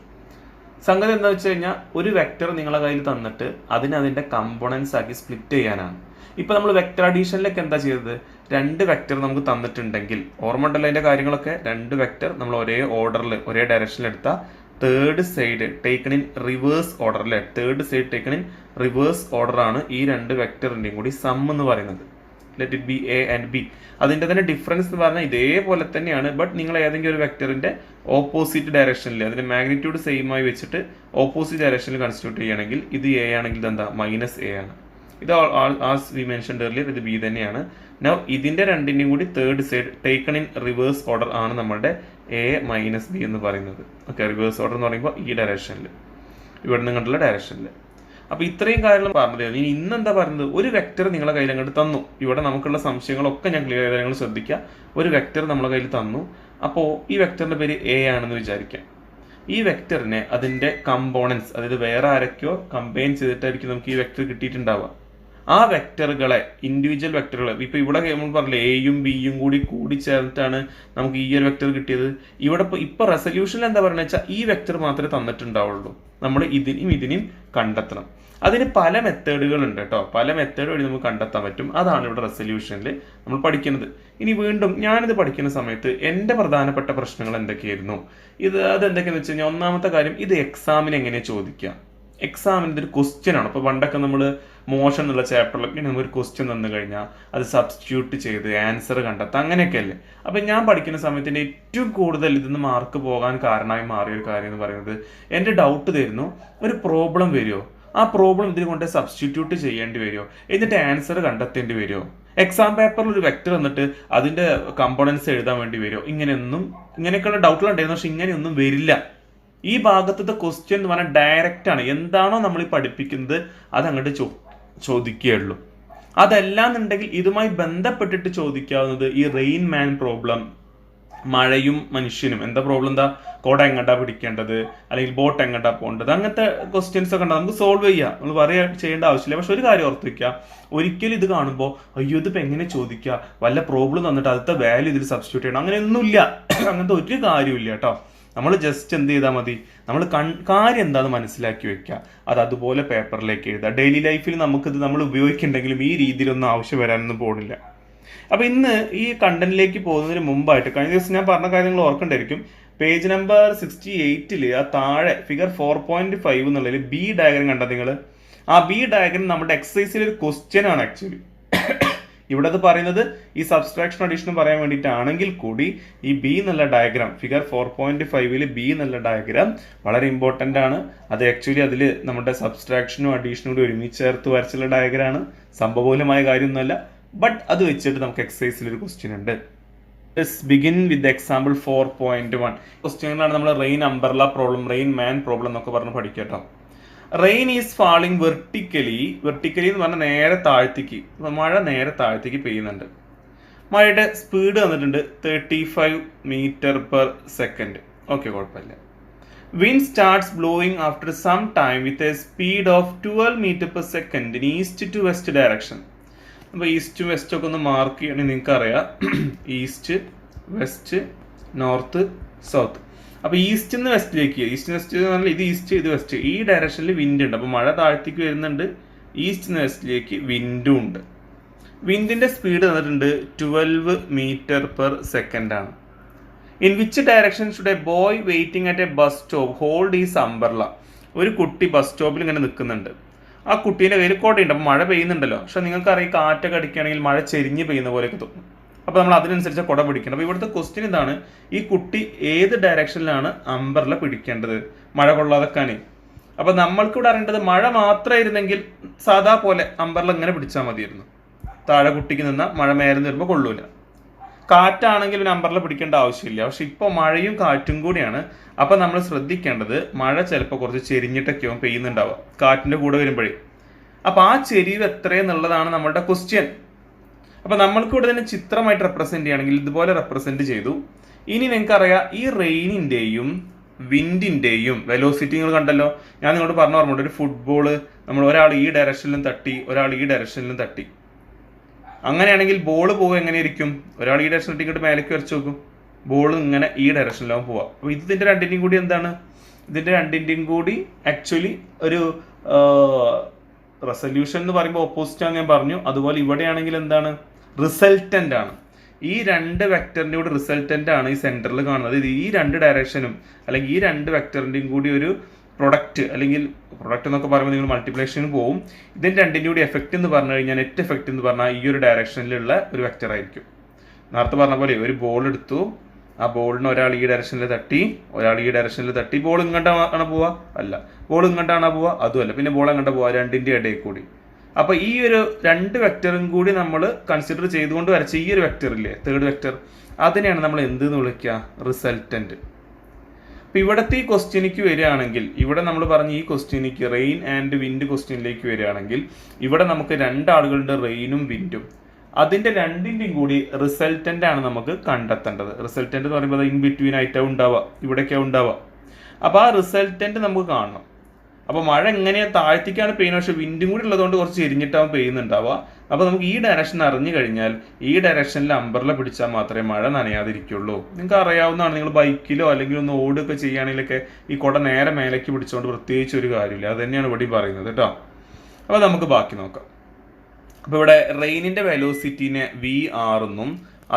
സംഗതി എന്താ വെച്ച് കഴിഞ്ഞാൽ ഒരു വെക്ടർ നിങ്ങളെ കയ്യിൽ തന്നിട്ട് അതിന്റെ കമ്പോണൻസ് ആക്കി സ്പ്ലിറ്റ് ചെയ്യാനാണ്. ഇപ്പൊ നമ്മൾ വെക്ടർ അഡീഷനിലേക്ക് എന്താ ചെയ്തത്? 2 വെക്ടർ നമുക്ക് തന്നിട്ടുണ്ടെങ്കിൽ ഓർമ്മ ഉണ്ടല്ലോ അതിന്റെ കാര്യങ്ങളൊക്കെ. 2 വെക്ടർ നമ്മൾ ഒരേ ഓർഡറിൽ ഒരേ ഡയറക്ഷനിൽ എടുത്ത third side taken in reverse order അല്ലെ, third side taken in reverse order ആണ് ഈ 2 വെക്ടറിന്റെയും കൂടി സം എന്ന് പറയുന്നത്. Let it be A and B. അതിന്റെ തന്നെ ഡിഫറൻസ് എന്ന് പറഞ്ഞാൽ ഇതേപോലെ തന്നെയാണ്. ബട്ട് നിങ്ങൾ ഏതെങ്കിലും ഒരു വെക്ടറിന്റെ ഓപ്പോസിറ്റ് ഡയറക്ഷനിൽ അതിന്റെ മാഗ്നിറ്റ്യൂഡ് സെയിം ആയി വെച്ചിട്ട് ഓപ്പോസിറ്റ് ഡയറക്ഷനിൽ കൺസ്റ്റിറ്റ്യൂട്ട് ചെയ്യുകയാണെങ്കിൽ ഇത് എ ആണെങ്കിൽ ഇതെന്താ മൈനസ് എ ആണ്. ഇത് ആസ് വി മെൻഷൻഡ് ഏർലിയർ ഇത് ബി തന്നെയാണ്. നൗ ഇതിന്റെ രണ്ടിന്റെയും കൂടി third side taken in reverse order ആണ് നമ്മുടെ എ മൈനസ് ബി എന്ന് പറയുന്നത്. ഓക്കെ, റിവേഴ്സ് ഓർഡർ എന്ന് പറയുമ്പോൾ ഈ ഡയറക്ഷനിൽ, ഇവിടെ നിങ്ങളുടെ ഡയറക്ഷനിൽ. അപ്പൊ ഇത്രയും കാര്യങ്ങൾ പറഞ്ഞത്. ഇനി ഇന്ന് എന്താ പറയുന്നത്? ഒരു വെക്ടർ നിങ്ങളെ കയ്യിൽ അങ്ങോട്ട് തന്നു. ഇവിടെ നമുക്കുള്ള സംശയങ്ങളൊക്കെ ഞാൻ ക്ലിയർ ചെയ്ത് നിങ്ങൾ ശ്രദ്ധിക്കുക. ഒരു വെക്ടർ നമ്മളെ കയ്യിൽ തന്നു. അപ്പോൾ ഈ വെക്ടറിന്റെ പേര് എ ആണെന്ന് വിചാരിക്കാം. ഈ വെക്ടറിനെ അതിന്റെ കമ്പോണൻസ്, അതായത് വേറെ ആരൊക്കെയോ കമ്പൈൻ ചെയ്തിട്ടായിരിക്കും നമുക്ക് ഈ വെക്ടർ കിട്ടിയിട്ടുണ്ടാവുക. ആ വെക്ടറുകളെ ഇൻഡിവിജ്വൽ വെക്ടറുകൾ, ഇപ്പൊ ഇവിടെ നമ്മൾ പറഞ്ഞില്ലേ എയും ബിയും കൂടി ചേർന്നിട്ടാണ് നമുക്ക് ഈ ഒരു വെക്ടർ കിട്ടിയത്. ഇവിടെ ഇപ്പൊ റെസൊല്യൂഷനിൽ എന്താ പറയുക വെച്ചാൽ ഈ വെക്ടർ മാത്രമേ തന്നിട്ടുണ്ടാവുള്ളൂ, നമ്മൾ ഇതിനും കണ്ടെത്തണം. അതിന് പല മെത്തേഡുകൾ ഉണ്ട് കേട്ടോ. പല മെത്തേഡ് വഴി നമുക്ക് കണ്ടെത്താൻ പറ്റും. അതാണ് ഇവിടെ റെസൊല്യൂഷനിൽ നമ്മൾ പഠിക്കുന്നത്. ഇനി വീണ്ടും ഞാനിത് പഠിക്കുന്ന സമയത്ത് എൻ്റെ പ്രധാനപ്പെട്ട പ്രശ്നങ്ങൾ എന്തൊക്കെയായിരുന്നു? അതെന്തൊക്കെയാന്ന് വെച്ച് കഴിഞ്ഞാൽ, ഒന്നാമത്തെ കാര്യം, ഇത് എക്സാമിന് എങ്ങനെ ചോദിക്കുക? എക്സാമിന് ഇതൊരു ക്വസ്റ്റ്യൻ ആണ്. അപ്പോൾ പണ്ടൊക്കെ നമ്മൾ മോഷൻ എന്നുള്ള ചാപ്റ്ററിലൊക്കെ നമുക്കൊരു ക്വസ്റ്റ്യൻ തന്നു കഴിഞ്ഞാൽ അത് സബ്സ്റ്റിറ്റ്യൂട്ട് ചെയ്ത് ആൻസർ കണ്ടെത്താം, അങ്ങനെയൊക്കെ അല്ലേ. അപ്പം ഞാൻ പഠിക്കുന്ന സമയത്ത് എൻ്റെ ഏറ്റവും കൂടുതൽ ഇതിന്ന് മാർക്ക് പോകാൻ കാരണമായി മാറിയ ഒരു കാര്യം എന്ന് പറയുന്നത്, എൻ്റെ ഡൗട്ട് തരുന്നു, ഒരു പ്രോബ്ലം വരുമോ, ആ പ്രോബ്ലം ഇതിന് കൊണ്ട് സബ്സ്റ്റിറ്റ്യൂട്ട് ചെയ്യേണ്ടി വരുമോ, എന്നിട്ട് ആൻസർ കണ്ടെത്തേണ്ടി വരുമോ, എക്സാം പേപ്പറിൽ ഒരു വെക്ടർ വന്നിട്ട് അതിന്റെ കമ്പോണൻസ് എഴുതാൻ വേണ്ടി വരുമോ, ഇങ്ങനെയൊക്കെയുള്ള ഡൗട്ടുകളുണ്ടായിരുന്നു. പക്ഷെ ഇങ്ങനെയൊന്നും വരില്ല. ഈ ഭാഗത്തെ ക്വസ്റ്റ്യൻ എന്ന് പറഞ്ഞാൽ ഡയറക്റ്റ് ആണ്. എന്താണോ നമ്മൾ ഈ പഠിപ്പിക്കുന്നത് അത് അങ്ങോട്ട് ചോദിക്കുകയുള്ളൂ. അതല്ലാന്നുണ്ടെങ്കിൽ ഇതുമായി ബന്ധപ്പെട്ടിട്ട് ചോദിക്കാവുന്നത് ഈ റെയിൻ മാൻ പ്രോബ്ലം, മഴയും മനുഷ്യനും എന്താ പ്രോബ്ലം, എന്താ കോട എങ്ങോട്ടാ പിടിക്കേണ്ടത്, അല്ലെങ്കിൽ ബോട്ട് എങ്ങോട്ടാ പോകേണ്ടത്, അങ്ങനത്തെ ക്വസ്റ്റ്യൻസ് ഒക്കെ നമുക്ക് സോൾവ് ചെയ്യാം. നമ്മൾ ചെയ്യേണ്ട ആവശ്യമില്ല. പക്ഷെ ഒരു കാര്യം ഓർത്ത് വെക്കുക, ഒരിക്കലും ഇത് കാണുമ്പോൾ അയ്യോ ഇതിപ്പോൾ എങ്ങനെ ചോദിക്കുക, വല്ല പ്രോബ്ലം തന്നിട്ട് അടുത്ത വാല്യൂ ഇതിൽ സബ്സ്റ്റിറ്റ്യൂട്ട് ചെയ്യണം, അങ്ങനെയൊന്നുമില്ല. അങ്ങനത്തെ ഒരു കാര്യമില്ല കേട്ടോ. നമ്മൾ ജസ്റ്റ് എന്ത് ചെയ്താൽ മതി, നമ്മൾ കാര്യം എന്താണെന്ന് മനസ്സിലാക്കി വെക്കുക, അത് അതുപോലെ പേപ്പറിലേക്ക് എഴുതുക. ഡെയിലി ലൈഫിൽ നമുക്കിത് നമ്മൾ ഉപയോഗിക്കുന്നുണ്ടെങ്കിലും ഈ രീതിയിലൊന്നും ആവശ്യം വരാനൊന്നും പോകുന്നില്ല. അപ്പൊ ഇന്ന് ഈ കണ്ടന്റിലേക്ക് പോകുന്നതിന് മുമ്പായിട്ട്, കഴിഞ്ഞ ദിവസം ഞാൻ പറഞ്ഞ കാര്യങ്ങൾ ഓർക്കണ്ടായിരിക്കും. പേജ് നമ്പർ 68 ആ താഴെ ഫിഗർ 4.5 എന്നുള്ളതിൽ ബി ഡയഗ്രം കണ്ട നിങ്ങൾ. ആ ബി ഡയഗ്രം നമ്മുടെ എക്സസൈസിൽ ഒരു ക്വസ്റ്റ്യൻ ആണ് ആക്ച്വലി. ഇവിടെ അത് പറയുന്നത് ഈ സബ്സ്ട്രാക്ഷൻ അഡീഷനും പറയാൻ വേണ്ടിയിട്ടാണെങ്കിൽ കൂടി ഈ ബി എന്നുള്ള ഡയഗ്രാം ഫിഗർ 4.5 ബി എന്നുള്ള ഡയഗ്രാം വളരെ ഇമ്പോർട്ടൻ്റ് ആണ്. അത് ആക്ച്വലി അതിൽ നമ്മുടെ സബ്സ്ട്രാക്ഷനും അഡീഷനും കൂടി ഒരുമിച്ച് ചേർത്ത് വരച്ചുള്ള ഡയഗ്രാണ്. സംഭവപൂലമായ കാര്യമൊന്നുമല്ല. ബട്ട് അത് വെച്ചിട്ട് നമുക്ക് എക്സസൈസിൽ ഒരു ക്വസ്റ്റ്യൻ ഉണ്ട്. Begin with example 4.1. ക്വസ്റ്റ്യനിലാണ് നമ്മൾ റെയിൻ അംബ്രല്ല പ്രോബ്ലം, റെയിൻ മാൻ പ്രോബ്ലം എന്നൊക്കെ പറഞ്ഞ് പഠിക്കട്ടോ. റെയിൻ ഈസ് ഫാളിങ് വെർട്ടിക്കലി എന്ന് പറഞ്ഞാൽ നേരെ താഴ്ത്തിക്ക്, മഴ നേരെ താഴ്ത്തിക്ക് പെയ്യുന്നുണ്ട്. മഴയുടെ സ്പീഡ് വന്നിട്ടുണ്ട് 35 മീറ്റർ/സെക്കൻഡ്. ഓക്കെ, കുഴപ്പമില്ല. Wind starts blowing after some time with a speed of 12 metre per second in east to west direction. അപ്പോൾ ഈസ്റ്റ് വെസ്റ്റ് ഒക്കെ ഒന്ന് മാർക്ക് ചെയ്യണമെങ്കിൽ നിങ്ങൾക്ക് അറിയാം, ഈസ്റ്റ് വെസ്റ്റ് നോർത്ത് സൗത്ത്. അപ്പോൾ ഈസ്റ്റ് നിന്ന് വെസ്റ്റിലേക്ക്, ഈസ്റ്റ് വെസ്റ്റ് എന്ന് പറഞ്ഞാൽ ഇത് ഈസ്റ്റ് ഇത് വെസ്റ്റ്, ഈ ഡയറക്ഷനിൽ വിൻഡ് ഉണ്ട്. അപ്പോൾ മഴ താഴ്ത്തേക്ക് വരുന്നുണ്ട്, ഈസ്റ്റ് നിന്ന് വെസ്റ്റിലേക്ക് വിൻഡും ഉണ്ട്. വിൻഡിന്റെ സ്പീഡ് തന്നിട്ടുണ്ട് 12 മീറ്റർ/സെക്കൻഡ് ആണ്. In which direction should A boy waiting at A bus stop hold is umbrella. ഒരു കുട്ടി ബസ് സ്റ്റോപ്പിൽ ഇങ്ങനെ നിൽക്കുന്നുണ്ട്. ആ കുട്ടീൻ്റെ കയ്യിൽ കോട്ടയുണ്ട്. അപ്പോൾ മഴ പെയ്യുന്നുണ്ടല്ലോ. പക്ഷെ നിങ്ങൾക്കറിയാം കാറ്റൊക്കെ അടിക്കുകയാണെങ്കിൽ മഴ ചെരിഞ്ഞ് പെയ്യുന്ന പോലെയൊക്കെ തോന്നും. അപ്പോൾ നമ്മൾ അതിനനുസരിച്ച് കുട പിടിക്കണം. അപ്പോൾ ഇവിടുത്തെ ക്വസ്റ്റ്യൻ ഇതാണ്, ഈ കുട്ടി ഏത് ഡയറക്ഷനിലാണ് അംബർല പിടിക്കേണ്ടത് മഴ കൊള്ളാതെക്കാനേ. അപ്പോൾ നമ്മൾക്കിവിടെ അറിയേണ്ടത് മഴ മാത്രമായിരുന്നെങ്കിൽ സാധാ പോലെ അംബർല ഇങ്ങനെ പിടിച്ചാൽ മതിയായിരുന്നു. താഴെ കുട്ടിക്ക് നിന്നാൽ മഴ മേലെ വരുമ്പോൾ കൊള്ളൂല. കാറ്റാണെങ്കിൽ ഒരു അംബർല പിടിക്കേണ്ട ആവശ്യമില്ല. പക്ഷെ ഇപ്പോൾ മഴയും കാറ്റും കൂടിയാണ്. അപ്പം നമ്മൾ ശ്രദ്ധിക്കേണ്ടത് മഴ ചിലപ്പോൾ കുറച്ച് ചെരിഞ്ഞിട്ടൊക്കെയോ പെയ്യുന്നുണ്ടാവുക കാറ്റിൻ്റെ കൂടെ വരുമ്പോഴേ. അപ്പോൾ ആ ചെരിവ് എത്രയെന്നുള്ളതാണ് നമ്മളുടെ ക്വസ്റ്റ്യൻ. അപ്പോൾ നമ്മൾക്ക് ഇവിടെ തന്നെ ചിത്രമായിട്ട് റെപ്രസെൻറ്റ് ചെയ്യുകയാണെങ്കിൽ ഇതുപോലെ റെപ്രസെൻറ്റ് ചെയ്തു. ഇനി നിങ്ങൾക്കറിയാം ഈ റെയിനിൻ്റെയും വിൻഡിൻ്റെയും വെലോസിറ്റി നിങ്ങൾ കണ്ടല്ലോ. ഞാൻ നിങ്ങളോട് പറഞ്ഞ ഓർമ്മയുണ്ട്, ഒരു ഫുട്ബോള് നമ്മൾ ഒരാൾ ഈ ഡയറക്ഷനിലും തട്ടി ഒരാൾ ഈ ഡയറക്ഷനിലും തട്ടി. അങ്ങനെയാണെങ്കിൽ ബോൾ പോകുക എങ്ങനെയായിരിക്കും? ഒരാൾ ഈ ഡയറക്ഷൻ ഇങ്ങോട്ട് മേലേക്ക് വരച്ച് നോക്കും, ബോൾ ഇങ്ങനെ ഈ ഡയറക്ഷനിലാവും പോവുക. അപ്പോൾ ഇതിൻ്റെ രണ്ടിൻ്റെയും കൂടി എന്താണ്? ഇതിൻ്റെ രണ്ടിൻ്റെയും കൂടി ആക്ച്വലി ഒരു റെസൊല്യൂഷൻ എന്ന് പറയുമ്പോൾ ഓപ്പോസിറ്റ് ആണ് ഞാൻ പറഞ്ഞു. അതുപോലെ ഇവിടെയാണെങ്കിൽ എന്താണ്? റിസൾട്ടൻ്റ് ആണ്. ഈ രണ്ട് വെക്ടറിൻ്റെ കൂടി റിസൾട്ടൻ്റ് ആണ് ഈ സെൻറ്ററിൽ കാണുന്നത്. ഇത് ഈ രണ്ട് ഡയറക്ഷനും അല്ലെങ്കിൽ ഈ രണ്ട് വെക്ടറിൻ്റെയും കൂടി ഒരു പ്രൊഡക്റ്റ്, അല്ലെങ്കിൽ പ്രൊഡക്റ്റ് എന്നൊക്കെ പറയുമ്പോൾ നിങ്ങൾ മൾട്ടിപ്ലിക്കേഷന് പോകും. ഇതിൻ്റെ രണ്ടിൻ്റെ കൂടി എഫക്റ്റ് എന്ന് പറഞ്ഞു കഴിഞ്ഞാൽ നെറ്റ് എഫക്റ്റ് എന്ന് പറഞ്ഞാൽ ഈ ഒരു ഡയറക്ഷനിലുള്ള ഒരു വെക്ടർ ആയിരിക്കും. നേരത്തെ പറഞ്ഞ പോലെ ഒരു ബോൾ എടുത്തു, ആ ബോളിന് ഒരാൾ ഈ ഡയറക്ഷനിൽ തട്ടി ഒരാൾ ഈ ഡയറക്ഷനിൽ തട്ടി. ബോൾ ഇങ്ങോട്ടാണ് പോവുക? അല്ല. ബോൾ ഇങ്ങോട്ടാണ് പോവുക? അതുമല്ല. പിന്നെ ബോൾ എങ്ങോട്ട് പോവുക? രണ്ടിൻ്റെ ഇടയിൽ കൂടി. അപ്പോൾ ഈ ഒരു രണ്ട് വെക്ടറും കൂടി നമ്മൾ കൺസിഡർ ചെയ്തുകൊണ്ട് വരച്ച ഈ ഒരു വെക്ടർ ഇല്ലേ, തേർഡ് വെക്ടർ, അതിനെയാണ് നമ്മൾ എന്തെന്ന് വിളിക്കുക? റിസൾട്ടൻറ്റ്. അപ്പോൾ ഇവിടുത്തെ ഈ ക്വസ്റ്റ്യനിക്ക് വരികയാണെങ്കിൽ, ഇവിടെ നമ്മൾ പറഞ്ഞ ഈ ക്വസ്റ്റ്യനിക്ക് റെയിൻ ആൻഡ് വിൻഡ് ക്വസ്റ്റ്യനിലേക്ക് വരികയാണെങ്കിൽ ഇവിടെ നമുക്ക് രണ്ടാളുകളുടെ റെയിനും വിൻഡും, അതിൻ്റെ രണ്ടിൻ്റെയും കൂടി റിസൾട്ടൻ്റ് ആണ് നമുക്ക് കണ്ടെത്തേണ്ടത്. റിസൾട്ടൻ്റ് എന്ന് പറയുമ്പോൾ ഇൻ ബിറ്റ്വീൻ ആയിട്ടാണ് ഉണ്ടാവുക, ഇവിടേക്കാണ് ഉണ്ടാവുക. അപ്പോൾ ആ റിസൾട്ടൻ്റ് നമുക്ക് കാണണം. അപ്പോൾ മഴ എങ്ങനെയാണ് താഴ്ത്തിക്കാണ് പെയ്യുന്നത്, പക്ഷേ വിൻഡും കൂടി ഉള്ളതുകൊണ്ട് കുറച്ച് എരിഞ്ഞിട്ടാവും പെയ്യുന്നുണ്ടാവുക. അപ്പോൾ നമുക്ക് ഈ ഡയറക്ഷൻ അറിഞ്ഞു കഴിഞ്ഞാൽ ഈ ഡയറക്ഷനിൽ അംബർല പിടിച്ചാൽ മാത്രമേ മഴ നനയാതിരിക്കുള്ളൂ. നിങ്ങൾക്ക് അറിയാവുന്നതാണ്, നിങ്ങൾ ബൈക്കിലോ അല്ലെങ്കിൽ ഒന്ന് ഓടുകയൊക്കെ ചെയ്യുകയാണെങ്കിലൊക്കെ ഈ കുട നേരെ മേലേക്ക് പിടിച്ചുകൊണ്ട് പ്രത്യേകിച്ച് ഒരു കാര്യമില്ല. അത് തന്നെയാണ് ഇവിടെ പറയുന്നത് കേട്ടോ. അപ്പോൾ നമുക്ക് ബാക്കി നോക്കാം. അപ്പോൾ ഇവിടെ റെയിനിൻ്റെ വെലോസിറ്റിനെ VR എന്നും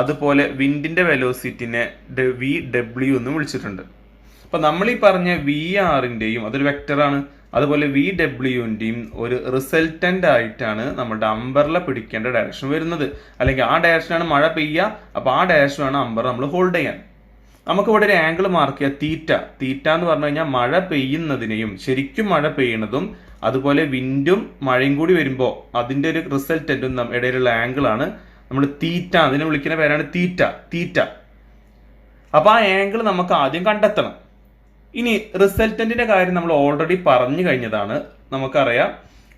അതുപോലെ വിൻഡിൻ്റെ വെലോസിറ്റിനെ VW എന്നും വിളിച്ചിട്ടുണ്ട്. അപ്പോൾ നമ്മൾ ഈ പറഞ്ഞ VRൻ്റെയും അതൊരു വെക്ടറാണ്, അതുപോലെ VWൻ്റെയും ഒരു റിസൾട്ടൻ്റ് ആയിട്ടാണ് നമ്മുടെ അംബർല പിടിക്കേണ്ട ഡയറക്ഷൻ വരുന്നത്. അല്ലെങ്കിൽ ആ ഡയറക്ഷനാണ് മഴ പെയ്യുക. അപ്പോൾ ആ ഡയറക്ഷനാണ് അംബർ നമ്മൾ ഹോൾഡ് ചെയ്യാൻ. നമുക്കിവിടെ ഒരു ആംഗിൾ മാർക്ക് ചെയ്യുക, തീറ്റ എന്ന് പറഞ്ഞു കഴിഞ്ഞാൽ മഴ പെയ്യുന്നതിനെയും ശരിക്കും മഴ പെയ്യുന്നതും അതുപോലെ വിൻഡും മഴയും കൂടി വരുമ്പോൾ അതിൻ്റെ ഒരു റിസൾട്ടൻറ്റും ഇടയിലുള്ള ആംഗിളാണ് നമ്മൾ തീറ്റ. അതിനെ വിളിക്കുന്ന പേരാണ് തീറ്റ. അപ്പോൾ ആ ആംഗിൾ നമുക്ക് ആദ്യം കണ്ടെത്തണം. ഇനി റിസൾട്ടൻറ്റിൻ്റെ കാര്യം നമ്മൾ ഓൾറെഡി പറഞ്ഞു കഴിഞ്ഞതാണ്. നമുക്കറിയാം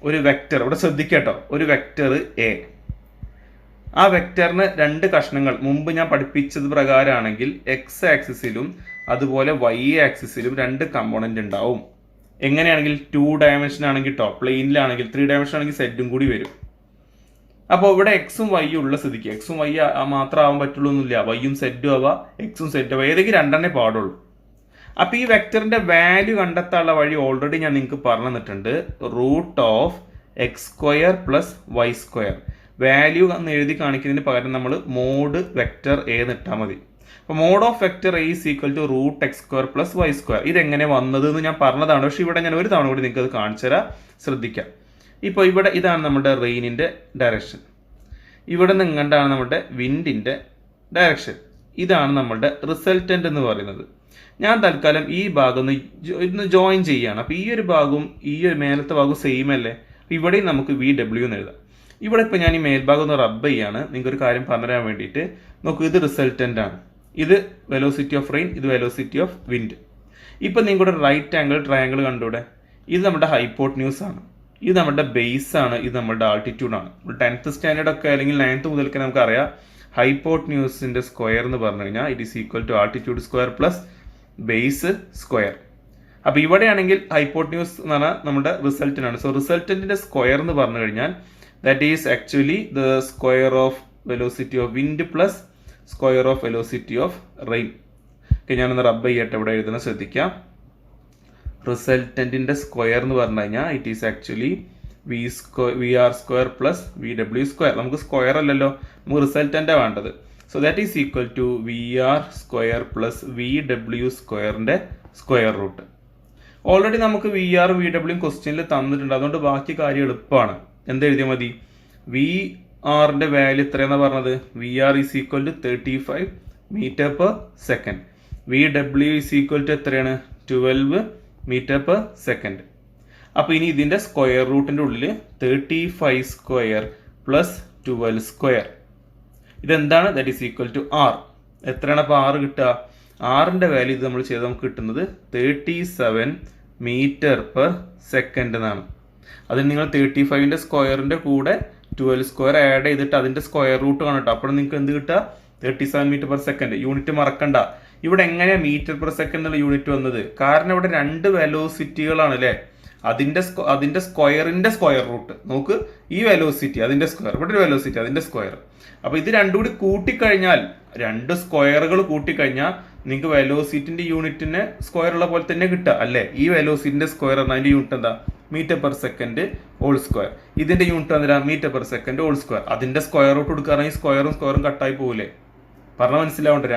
ഒരു വെക്റ്റർ, ഇവിടെ ശ്രദ്ധിക്കട്ടോ, ഒരു വെക്റ്റർ A, ആ വെക്റ്ററിന് രണ്ട് കഷ്ണങ്ങൾ മുമ്പ് ഞാൻ പഠിപ്പിച്ചത് പ്രകാരമാണെങ്കിൽ X ആക്സിസിലും അതുപോലെ Y ആക്സിസിലും രണ്ട് കമ്പോണൻ്റ് ഉണ്ടാവും. എങ്ങനെയാണെങ്കിൽ 2 ഡയമെൻഷൻ ആണെങ്കിൽ കേട്ടോ, പ്ലെയിനിലാണെങ്കിൽ 3 ഡയമെൻഷൻ ആണെങ്കിൽ സെറ്റും കൂടി വരും. അപ്പോൾ ഇവിടെ എക്സും വൈയും ഉള്ള സ്ഥിതിക്ക് എക്സും വൈ മാത്രം ആവാൻ പറ്റുള്ളൂ എന്നില്ല, വൈയും സെറ്റും ആവാം എക്സും സെറ്റും ആവാം, ഏതെങ്കിലും രണ്ടെണ്ണേ പാടുള്ളൂ. അപ്പോൾ ഈ വെക്ടറിന്റെ വാല്യൂ കണ്ടെത്താനുള്ള വഴി ഓൾറെഡി ഞാൻ നിങ്ങൾക്ക് പറഞ്ഞു തന്നിട്ടുണ്ട്. √(x² + y²). വാല്യൂ എന്ന് എഴുതി കാണിക്കുന്നതിന് പകരം നമ്മൾ മോഡ് വെക്ടർ A ഇട്ടാൽ മതി. അപ്പോൾ mode of vector A = √(x² + y²). ഇതെങ്ങനെ വന്നത് എന്ന് ഞാൻ പറഞ്ഞതാണ്, പക്ഷെ ഇവിടെ ഞാൻ ഒരു തവണ കൂടി നിങ്ങൾക്ക് അത് കാണിച്ചു തരാം, ശ്രദ്ധിക്കാം. ഇപ്പോൾ ഇവിടെ ഇതാണ് നമ്മുടെ റെയിനിൻ്റെ ഡയറക്ഷൻ, ഇവിടെ നിന്ന് ഇങ്ങോട്ടാണ് നമ്മുടെ വിൻഡിൻ്റെ ഡയറക്ഷൻ. ഇതാണ് നമ്മുടെ റിസൾട്ടൻ്റ് എന്ന് പറയുന്നത്. ഞാൻ തൽക്കാലം ഈ ഭാഗം ഒന്ന് ജോയിൻ ചെയ്യുകയാണ്. അപ്പോൾ ഈ ഒരു ഭാഗവും ഈ ഒരു മേലത്തെ ഭാഗവും സെയിം അല്ലേ, ഇവിടെയും നമുക്ക് VW എന്ന് എഴുതാം. ഇവിടെ ഇപ്പോൾ ഞാൻ ഈ മേൽഭാഗം ഒന്ന് റബ്ബ് ചെയ്യാണ് നിങ്ങൾക്കൊരു കാര്യം പറഞ്ഞുതരാൻ വേണ്ടിയിട്ട്. നോക്കൂ, ഇത് റിസൾട്ടൻ്റ് ആണ്, ഇത് വെലോസിറ്റി ഓഫ് റെയിൻ, ഇത് വെലോസിറ്റി ഓഫ് വിൻഡ്. ഇപ്പം നിങ്ങളുടെ റൈറ്റ് ആംഗിൾ ട്രയാംഗിൾ കണ്ടൂടെ, ഇത് നമ്മുടെ ഹൈപ്പോട്ട്ന്യൂസ് ആണ്, ഇത് നമ്മുടെ ബേസ് ആണ്, ഇത് നമ്മുടെ ആൾട്ടിറ്റ്യൂഡാണ്. 10th സ്റ്റാൻഡേർഡ് ഒക്കെ അല്ലെങ്കിൽ 9th മുതൽക്ക് നമുക്കറിയാം ഹൈപ്പോട്ട്ന്യൂസിൻ്റെ സ്ക്വയർ എന്ന് പറഞ്ഞു കഴിഞ്ഞാൽ it = ആൾട്ടിറ്റ്യൂഡ്² + ബേസ് സ്ക്വയർ. അപ്പോൾ ഇവിടെയാണെങ്കിൽ ഹൈപ്പോട്ട്ന്യൂസ് എന്ന് പറഞ്ഞാൽ നമ്മുടെ റിസൾട്ടൻ്റാണ്. സോ റിസൾട്ടൻറ്റിൻ്റെ സ്ക്വയർ എന്ന് പറഞ്ഞു കഴിഞ്ഞാൽ that is actually the square of velocity of wind plus square of velocity of rain. Okay, ഞാനൊന്ന് റബ്ബ് ചെയ്യട്ടെ, ഇവിടെ എഴുതുന്നത് ശ്രദ്ധിക്കാം. റിസൾട്ടൻറ്റിൻ്റെ സ്ക്വയർ എന്ന് പറഞ്ഞു കഴിഞ്ഞാൽ it is actually VR² + VW². നമുക്ക് സ്ക്വയർ അല്ലല്ലോ, നമുക്ക് റിസൾട്ടൻ്റാണ് വേണ്ടത്. So that is equal to VR square plus VW സ്ക്വയറിൻ്റെ സ്ക്വയർ റൂട്ട്. ഓൾറെഡി നമുക്ക് VR VW ക്വസ്റ്റ്യനിൽ തന്നിട്ടുണ്ട്, അതുകൊണ്ട് ബാക്കി കാര്യം എളുപ്പമാണ്. എന്തെഴുതിയാൽ മതി? VRൻ്റെ വാല്യൂ എത്രയാണെന്ന് പറഞ്ഞത്? VR is equal to 35 metre per second. VW is equal to എത്രയാണ്? 12 മീറ്റർ പെർ സെക്കൻഡ്. അപ്പോൾ ഇനി ഇതിൻ്റെ സ്ക്വയർ റൂട്ടിൻ്റെ ഉള്ളിൽ 35 സ്ക്വയർ പ്ലസ് 12 സ്ക്വയർ, ഇതെന്താണ്? That is equal to R. എത്രയാണ് അപ്പോൾ R കിട്ടുക? ആറിൻ്റെ വാല്യൂ ഇത് നമ്മൾ ചെയ്ത് നമുക്ക് കിട്ടുന്നത് 37 മീറ്റർ പെർ സെക്കൻഡ് എന്നാണ്. അതിന് നിങ്ങൾ 35ൻ്റെ സ്ക്വയറിൻ്റെ കൂടെ 12 സ്ക്വയർ ആഡ് ചെയ്തിട്ട് അതിൻ്റെ സ്ക്വയർ റൂട്ട് കാണട്ടോ. അപ്പോൾ നിങ്ങൾക്ക് എന്ത് കിട്ടുക? 37 മീറ്റർ പെർ സെക്കൻഡ്. യൂണിറ്റ് മറക്കണ്ട. ഇവിടെ എങ്ങനെയാണ് മീറ്റർ പെർ സെക്കൻഡ് എന്നുള്ള യൂണിറ്റ് വന്നത്? കാരണം ഇവിടെ രണ്ട് വെലോസിറ്റികളാണ് അല്ലേ? അതിൻ്റെ സ്ക്വയറിൻ്റെ സ്ക്വയർ റൂട്ട് നോക്ക്. ഈ വെലോസിറ്റി അതിൻ്റെ സ്ക്വയർ, ഇവിടെ ഒരു വെലോസിറ്റി അതിൻ്റെ സ്ക്വയർ. അപ്പോൾ ഇത് രണ്ടും കൂടി കൂട്ടിക്കഴിഞ്ഞാൽ, രണ്ട് സ്ക്വയറുകൾ കൂട്ടിക്കഴിഞ്ഞാൽ നിങ്ങൾക്ക് വെലോസിറ്റിൻ്റെ യൂണിറ്റിന് സ്ക്വയർ ഉള്ള പോലെ തന്നെ കിട്ടുക അല്ലേ? ഈ വെലോസിറ്റിൻ്റെ സ്ക്വയർ പറഞ്ഞാൽ അതിൻ്റെ യൂണിറ്റ് എന്താ? Metre per second whole square. ഇതിൻ്റെ യൂണിറ്റ് എന്താ? Metre per second whole square. അതിൻ്റെ സ്ക്വയർ റൂട്ട് കൊടുക്കുകയാണെങ്കിൽ സ്ക്വയറും കട്ടായി പോകില്ലേ? പറഞ്ഞാൽ മനസ്സിലാവുന്നുണ്ട്.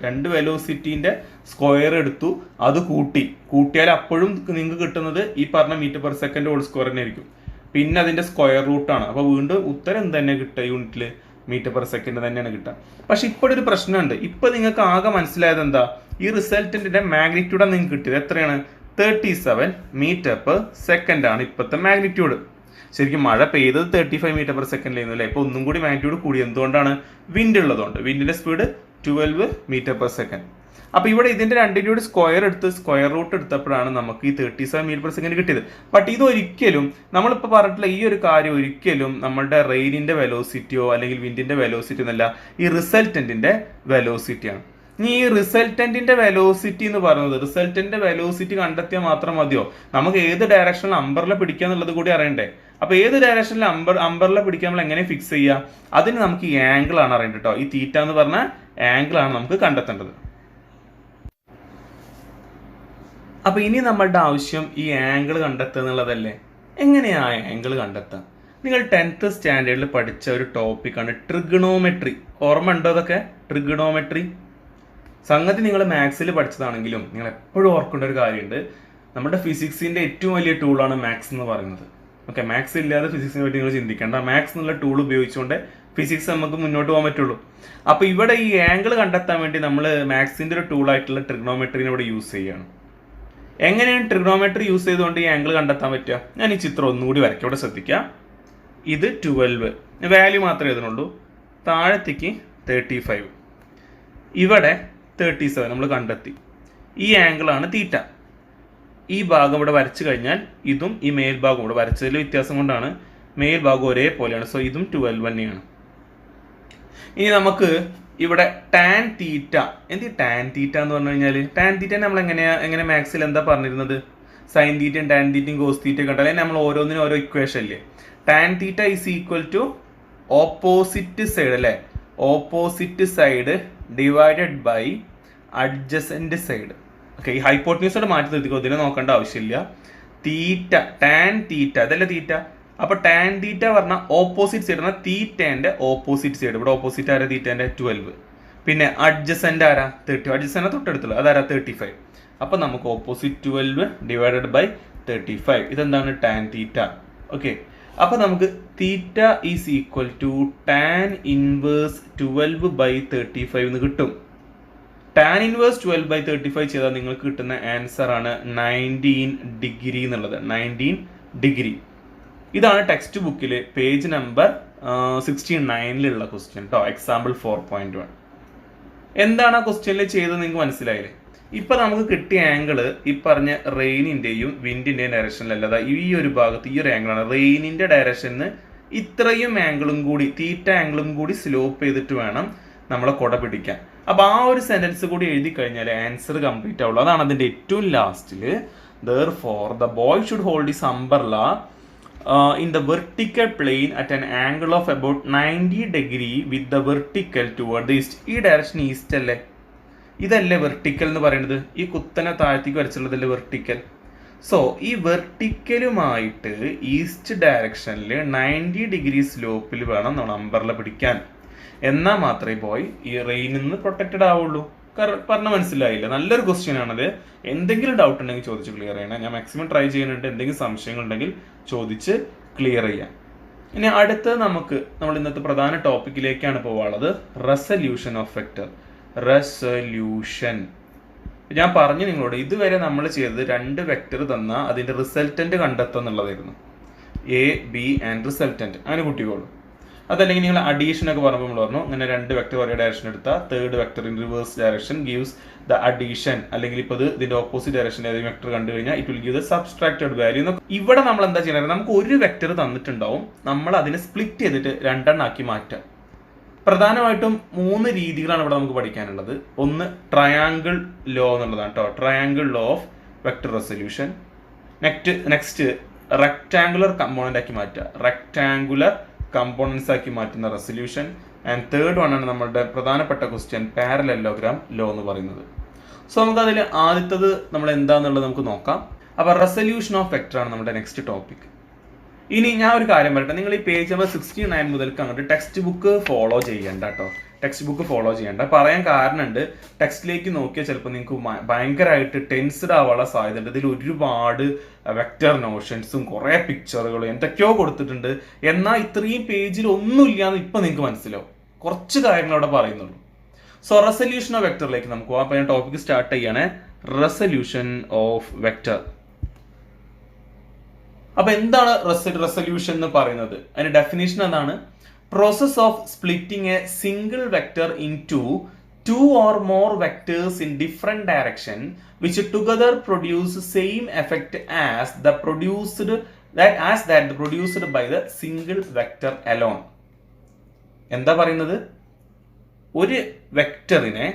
രണ്ട് വെലോസിറ്റീൻ്റെ സ്ക്വയർ എടുത്തു, അത് കൂട്ടിയാൽ അപ്പോഴും നിങ്ങൾക്ക് കിട്ടുന്നത് ഈ പറഞ്ഞ metre per second whole square തന്നെ ആയിരിക്കും. പിന്നെ അതിൻ്റെ സ്ക്വയർ റൂട്ടാണ്. അപ്പോൾ വീണ്ടും ഉത്തരം എന്ത് തന്നെ കിട്ടുക? യൂണിറ്റിൽ മീറ്റർ പെർ സെക്കൻഡ് തന്നെയാണ് കിട്ടുക. പക്ഷെ ഇപ്പോഴൊരു പ്രശ്നമുണ്ട്. ഇപ്പം നിങ്ങൾക്ക് ആകെ മനസ്സിലായത് എന്താ? ഈ റിസൾട്ടിൻ്റെ മാഗ്നിറ്റ്യൂഡാണ് നിങ്ങൾക്ക് കിട്ടിയത്. എത്രയാണ്? 37 മീറ്റർ പെർ സെക്കൻഡ് ആണ് ഇപ്പോഴത്തെ മാഗ്നിറ്റ്യൂഡ്. ശരിക്കും മഴ പെയ്തത് 35 മീറ്റർ പെർ സെക്കൻഡിലായിരുന്നു അല്ലേ? ഇപ്പോൾ ഒന്നും കൂടി മാഗ്നിറ്റ്യൂഡ് കൂടി. എന്തുകൊണ്ടാണ്? വിൻഡ് ഉള്ളതുകൊണ്ട്. വിൻഡിൻ്റെ സ്പീഡ് 12 മീറ്റർ പെർ സെക്കൻഡ്. അപ്പോൾ ഇവിടെ ഇതിൻ്റെ രണ്ടിൻ്റെ കൂടി സ്ക്വയർ റൂട്ട് എടുത്തപ്പോഴാണ് നമുക്ക് ഈ 37 മീറ്റർ പെർ സെക്കൻഡ് കിട്ടിയത്. ബട്ട് ഇതൊരിക്കലും നമ്മളിപ്പോൾ പറഞ്ഞിട്ടുള്ള ഈ ഒരു കാര്യം ഒരിക്കലും നമ്മളുടെ റെയിനിൻ്റെ വെലോസിറ്റിയോ അല്ലെങ്കിൽ വിൻഡിൻ്റെ വെലോസിറ്റി എന്നല്ല, ഈ റിസൾട്ടൻറ്റിൻ്റെ വെലോസിറ്റിയാണ്. ഇനി ഈ റിസൾട്ടൻറ്റിൻ്റെ വെലോസിറ്റി എന്ന് പറയുന്നത്, റിസൾട്ടൻ്റെ വെലോസിറ്റി കണ്ടെത്തിയാൽ മാത്രം മതിയോ? നമുക്ക് ഏത് ഡയറക്ഷനിൽ അമ്പർല പിടിക്കുക എന്നുള്ളത് കൂടി അറിയണ്ടേ? അപ്പോൾ ഏത് ഡയറക്ഷനിൽ അമ്പർല പിടിക്കാൻ നമ്മൾ എങ്ങനെ ഫിക്സ് ചെയ്യുക? അതിന് നമുക്ക് ഈ ആംഗിൾ ആണ് അറിയേണ്ടത് കേട്ടോ. ഈ തീറ്റ എന്ന് പറഞ്ഞ ആംഗിൾ ആണ് നമുക്ക് കണ്ടെത്തേണ്ടത്. അപ്പോൾ ഇനി നമ്മളുടെ ആവശ്യം ഈ ആംഗിൾ കണ്ടെത്തുക എന്നുള്ളതല്ലേ? എങ്ങനെയാ ആംഗിൾ കണ്ടെത്തുക? നിങ്ങൾ 10th സ്റ്റാൻഡേർഡിൽ പഠിച്ച ഒരു ടോപ്പിക്കാണ് ട്രിഗണോമെട്രി. ഓർമ്മ ഉണ്ടോ അതൊക്കെ? ട്രിഗണോമെട്രി സംഗതി നിങ്ങൾ മാത്സിൽ പഠിച്ചതാണെങ്കിലും നിങ്ങൾ എപ്പോഴും ഓർക്കേണ്ട ഒരു കാര്യമുണ്ട്. നമ്മുടെ ഫിസിക്സിൻ്റെ ഏറ്റവും വലിയ ടൂളാണ് മാത്സ് എന്ന് പറയുന്നത്. ഓക്കെ, മാത്സ് ഇല്ലാതെ ഫിസിക്സിനെ പറ്റി നിങ്ങൾ ചിന്തിക്കേണ്ട. മാത്സ് എന്നുള്ള ടൂൾ ഉപയോഗിച്ചുകൊണ്ട് ഫിസിക്സ് നമുക്ക് മുന്നോട്ട് പോകാൻ പറ്റുള്ളൂ. അപ്പോൾ ഇവിടെ ഈ ആംഗിൾ കണ്ടെത്താൻ വേണ്ടി നമ്മൾ മാത്സിൻ്റെ ഒരു ടൂളായിട്ടുള്ള ട്രിഗണോമെട്രീനെ ഇവിടെ യൂസ് ചെയ്യുകയാണ്. എങ്ങനെയാണ് ട്രിഗണോമെട്രി യൂസ് ചെയ്തുകൊണ്ട് ഈ ആംഗിൾ കണ്ടെത്താൻ പറ്റുക? ഞാൻ ഈ ചിത്രം ഒന്നുകൂടി വരയ്ക്കാം. ഇവിടെ ശ്രദ്ധിക്കുക. ഇത് 12 വാല്യൂ മാത്രമേ എഴുതുന്നുള്ളൂ. താഴത്തേക്ക് 35, ഇവിടെ 37 നമ്മൾ കണ്ടെത്തി. ഈ ആംഗിളാണ് തീറ്റ. ഈ ഭാഗം ഇവിടെ വരച്ചു കഴിഞ്ഞാൽ ഇതും ഈ മേൽഭാഗം ഇവിടെ വരച്ചതിൽ വ്യത്യാസം കൊണ്ടാണ് മേൽഭാഗം ഒരേപോലെയാണ്. സോ ഇതും 12 തന്നെയാണ്. ഇനി നമുക്ക് ഇവിടെ ടാൻ തീറ്റ, ടാൻ തീറ്റ എന്ന് പറഞ്ഞു കഴിഞ്ഞാൽ ടാൻ തീറ്റ നമ്മൾ എങ്ങനെ മാത്സിൽ എന്താ പറഞ്ഞിരുന്നത്? സൈൻ തീറ്റയും ടാൻ തീറ്റയും കോസ് തീറ്റയും കണ്ടാൽ നമ്മൾ ഓരോന്നിനും ഓരോ ഇക്വേഷൻ ഇല്ലേ? Tan theta is equal to opposite side അല്ലേ? Opposite side divided by adjacent side. Okay, ഈ ഹൈപ്പോട്ടന്യൂസോട് മാറ്റി നിർത്തിക്കോ, ഇതിനെ നോക്കേണ്ട ആവശ്യമില്ല. തീറ്റ ടാൻ തീറ്റ അതല്ല തീറ്റ. അപ്പൊ ടാൻ തീറ്റ പറഞ്ഞാൽ ഓപ്പോസിറ്റ് സൈഡ് പറഞ്ഞാൽ തീറ്റേന്റെ ഓപ്പോസിറ്റ് സൈഡ്. ഇവിടെ ഓപ്പോസിറ്റ് ആരാ? തീറ്റേന്റെ 12. പിന്നെ അഡ്ജസന്റ് ആരാ? 30. അഡ്ജസന്റ് തൊട്ടടുത്തുള്ള അതാരാ? 35. അപ്പൊ നമുക്ക് ഓപ്പോസിറ്റ് 12 ഡിവൈഡഡ് ബൈ 35. ഇതെന്താണ്? Tan theta. ഓക്കെ, അപ്പൊ നമുക്ക് theta is equal to tan inverse 12 by 35 എന്ന് കിട്ടും. ടാൻ ഇൻവേഴ്സ് 12 ബൈ 35 ചെയ്താൽ നിങ്ങൾക്ക് കിട്ടുന്ന ആൻസർ ആണ് 19 ഡിഗ്രി എന്നുള്ളത്. 19 ഡിഗ്രി. ഇതാണ് ടെക്സ്റ്റ് ബുക്കിൽ പേജ് നമ്പർ 69 ക്വസ്റ്റ്യൻ കേട്ടോ. എക്സാമ്പിൾ 4.1. എന്താണ് ആ ക്വസ്റ്റ്യനിൽ ചെയ്തത് നിങ്ങൾക്ക് മനസ്സിലായില്ലേ? ഇപ്പൊ നമുക്ക് കിട്ടിയ ആംഗിള് ഈ പറഞ്ഞ റെയിനിന്റെയും വിൻഡിന്റെയും ഡയറക്ഷനിലല്ലാതെ ഈ ഒരു ഭാഗത്ത് ഈ ഒരു ആംഗിളാണ്. റെയിനിന്റെ ഡയറക്ഷന് ഇത്രയും ആംഗിളും കൂടി, തീറ്റ ആംഗിളും കൂടി സ്ലോപ്പ് ചെയ്തിട്ട് വേണം നമ്മളെ കുട പിടിക്കാൻ. അപ്പൊ ആ ഒരു സെന്റൻസ് കൂടി എഴുതി കഴിഞ്ഞാൽ ആൻസർ കംപ്ലീറ്റ് ആവുള്ളൂ. അതാണ് അതിന്റെ ഏറ്റവും ലാസ്റ്റില്. Therefore, the boy should hold his umbrella in the vertical plane at an angle of about 90 degree with the vertical toward the east. ഈ ഡയറക്ഷൻ ഈസ്റ്റ് അല്ലേ? ഇതല്ലേ വെർട്ടിക്കൽ എന്ന് പറയുന്നത്? ഈ കുത്തനെ താഴത്തേക്ക് വരച്ചുള്ളതല്ലേ വെർട്ടിക്കൽ? സോ ഈ വെർട്ടിക്കലുമായിട്ട് ഈസ്റ്റ് ഡയറക്ഷനിൽ 90 ഡിഗ്രി സ്ലോപ്പിൽ വേണം നമ്മൾ അംബ്രല്ല പിടിക്കാൻ. എന്നാൽ മാത്രമേ ബോയ് ഈ റെയിനിൽ നിന്ന് പ്രൊട്ടക്റ്റഡ് ആവുള്ളൂ. പറഞ്ഞ മനസ്സിലായില്ല? നല്ലൊരു ക്വസ്റ്റ്യൻ ആണത്. എന്തെങ്കിലും ഡൗട്ട് ഉണ്ടെങ്കിൽ ചോദിച്ച് ക്ലിയർ ചെയ്യണം. ഞാൻ മാക്സിമം ട്രൈ ചെയ്യുന്നുണ്ട്. എന്തെങ്കിലും സംശയങ്ങൾ ഉണ്ടെങ്കിൽ ചോദിച്ച് ക്ലിയർ ചെയ്യാം. ഇനി അടുത്ത് നമ്മൾ ഇന്നത്തെ പ്രധാന ടോപ്പിക്കിലേക്കാണ് പോവാനുള്ളത്. Resolution of vector. റെസല്യൂഷൻ ഞാൻ പറഞ്ഞു നിങ്ങളോട്, ഇതുവരെ നമ്മൾ ചെയ്തത് 2 വെക്റ്റർ തന്ന അതിന്റെ റിസൾട്ടന്റ് കണ്ടെത്തുക എന്നുള്ളതായിരുന്നു. A B and resultant. അങ്ങനെ കുട്ടിക്കോളൂ. അതല്ലെങ്കിൽ നിങ്ങൾ അഡീഷൻ ഒക്കെ പറഞ്ഞപ്പോൾ നമ്മൾ പറഞ്ഞു ഇങ്ങനെ 2 വെക്റ്റർ ഒരേ ഡയറക്ഷൻ എടുത്താൽ third vector in reverse direction gives the addition, അല്ലെങ്കിൽ ഇപ്പോൾ ഇതിന്റെ ഓപ്പോസിറ്റ് ഡയറക്ഷൻ ഏതെങ്കിലും വെക്റ്റർ കണ്ടു കഴിഞ്ഞാൽ it will give the subtracted value. ഇവിടെ നമ്മൾ എന്താ ചെയ്യുന്നത്? നമുക്ക് ഒരു വെക്റ്റർ തന്നിട്ടുണ്ടാവും, നമ്മൾ അതിനെ സ്പ്ലിറ്റ് ചെയ്തിട്ട് 2 ആക്കി മാറ്റാം. പ്രധാനമായിട്ടും 3 രീതികളാണ് ഇവിടെ നമുക്ക് പഠിക്കാനുള്ളത്. ഒന്ന് ട്രയാങ്കിൾ ലോ എന്നുള്ളതാണ് കേട്ടോ, triangle law of vector resolution. Next rectangular component ആക്കി മാറ്റുക, റെക്ടാങ്കുലർ കമ്പോണൻസ് ആക്കി മാറ്റുന്ന റെസല്യൂഷൻ. ആൻഡ് തേർഡ് വൺ ആണ് നമ്മുടെ പ്രധാനപ്പെട്ട ക്വസ്റ്റ്യൻ, പാരലലോഗ്രാം ലോ എന്ന് പറയുന്നത്. സോ നമുക്ക് അതിൽ ആദ്യത്തത് നമ്മൾ എന്താന്നുള്ളത് നമുക്ക് നോക്കാം. അപ്പോൾ റെസല്യൂഷൻ ഓഫ് വെക്റ്റർ ആണ് നമ്മുടെ നെക്സ്റ്റ് ടോപ്പിക്. ഇനി ഞാൻ ഒരു കാര്യം പറയട്ടെ, നിങ്ങൾ ഈ പേജ് നമ്പർ 69 മുതൽക്ക് അങ്ങോട്ട് ടെക്സ്റ്റ് ബുക്ക് ഫോളോ ചെയ്യണ്ട കേട്ടോ. ടെക്സ്റ്റ് ബുക്ക് ഫോളോ ചെയ്യണ്ട. പറയാൻ കാരണമുണ്ട്, ടെക്സ്റ്റിലേക്ക് നോക്കിയാൽ ചിലപ്പോൾ നിങ്ങൾക്ക് ഭയങ്കരമായിട്ട് ടെൻസ്ഡ് ആവാനുള്ള സാധ്യതയുണ്ട്. ഇതിൽ ഒരുപാട് വെക്റ്റർ നോഷൻസും കുറേ പിക്ചറുകളും എന്തൊക്കെയോ കൊടുത്തിട്ടുണ്ട്. എന്നാൽ ഇത്രയും പേജിൽ ഒന്നുമില്ലാന്ന് ഇപ്പം നിങ്ങൾക്ക് മനസ്സിലാവും. കുറച്ച് കാര്യങ്ങൾ അവിടെ പറയുന്നുള്ളൂ. സോ റെസല്യൂഷൻ ഓഫ് വെക്റ്ററിലേക്ക് നമുക്ക് പോകാം. അപ്പോൾ ഞാൻ ടോപ്പിക് സ്റ്റാർട്ട് ചെയ്യണേ. Resolution of vector. അപ്പൊ എന്താണ് റെസല്യൂഷൻ എന്ന് പറയുന്നത്? അതിന്റെ ഡെഫിനേഷൻ എന്താണ്? Process of splitting A single vector into 2 or more vectors in different direction which together produce same effect as that produced by the single vector alone. എന്താ പറയുന്നത്? ഒരു വെക്റ്ററിനെ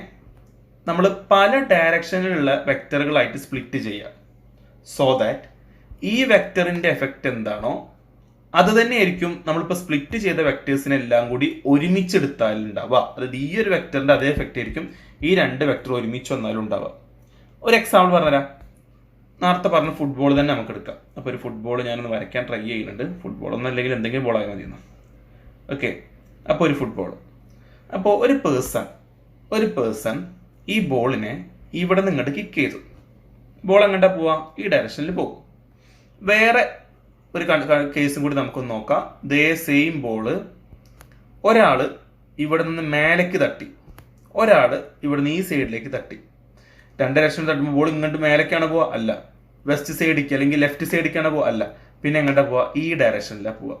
നമ്മൾ പല ഡയറക്ഷനിലുള്ള വെക്റ്ററുകളായിട്ട് സ്പ്ലിറ്റ് ചെയ്യുക. സോ ദാറ്റ് ഈ വെക്റ്ററിന്റെ എഫക്റ്റ് എന്താണോ അത് തന്നെയായിരിക്കും നമ്മളിപ്പോൾ സ്പ്ലിറ്റ് ചെയ്ത വെക്ടേഴ്സിനെല്ലാം കൂടി ഒരുമിച്ചെടുത്താൽ ഉണ്ടാവുക. അതായത് ഈ ഒരു വെക്ടറിന്റെ അതേ എഫക്റ്റ് ആയിരിക്കും ഈ 2 വെക്ടർ ഒരുമിച്ച് വന്നാലും ഉണ്ടാവുക. ഒരു എക്സാമ്പിൾ പറഞ്ഞുതരാം. നേരത്തെ പറഞ്ഞ ഫുട്ബോൾ തന്നെ നമുക്ക് എടുക്കാം. അപ്പോൾ ഒരു ഫുട്ബോൾ ഞാനൊന്ന് വരയ്ക്കാൻ ട്രൈ ചെയ്യുന്നുണ്ട്. ഫുട്ബോൾ ഒന്നും അല്ലെങ്കിൽ എന്തെങ്കിലും ബോളായി മതിയെന്ന്. ഓക്കെ, അപ്പോൾ ഒരു ഫുട്ബോൾ. അപ്പോൾ ഒരു പേഴ്സൺ ഈ ബോളിനെ ഇവിടെ നിന്ന് ഇങ്ങോട്ട് കിക്ക് ചെയ്തു. ബോൾ എങ്ങോട്ടാ പോവാ? ഈ ഡയറക്ഷനിൽ പോകും. വേറെ ഒരു കേസും കൂടി നമുക്കൊന്ന് നോക്കാം. ദേ സെയിം ബോള് ഒരാൾ ഇവിടെ നിന്ന് മേലേക്ക് തട്ടി, ഒരാൾ ഇവിടെ നിന്ന് ഈ സൈഡിലേക്ക് തട്ടി. 2 ഡയറക്ഷനിൽ തട്ടുമ്പോൾ ബോൾ ഇങ്ങോട്ട് മേലേക്കാണ് പോവുക? അല്ല. വെസ്റ്റ് സൈഡിലേക്ക് അല്ലെങ്കിൽ ലെഫ്റ്റ് സൈഡിലേക്കാണ് പോവുക? അല്ല. പിന്നെ എങ്ങോട്ടാ പോവുക? ഈ ഡയറക്ഷനിലാണ് പോവുക.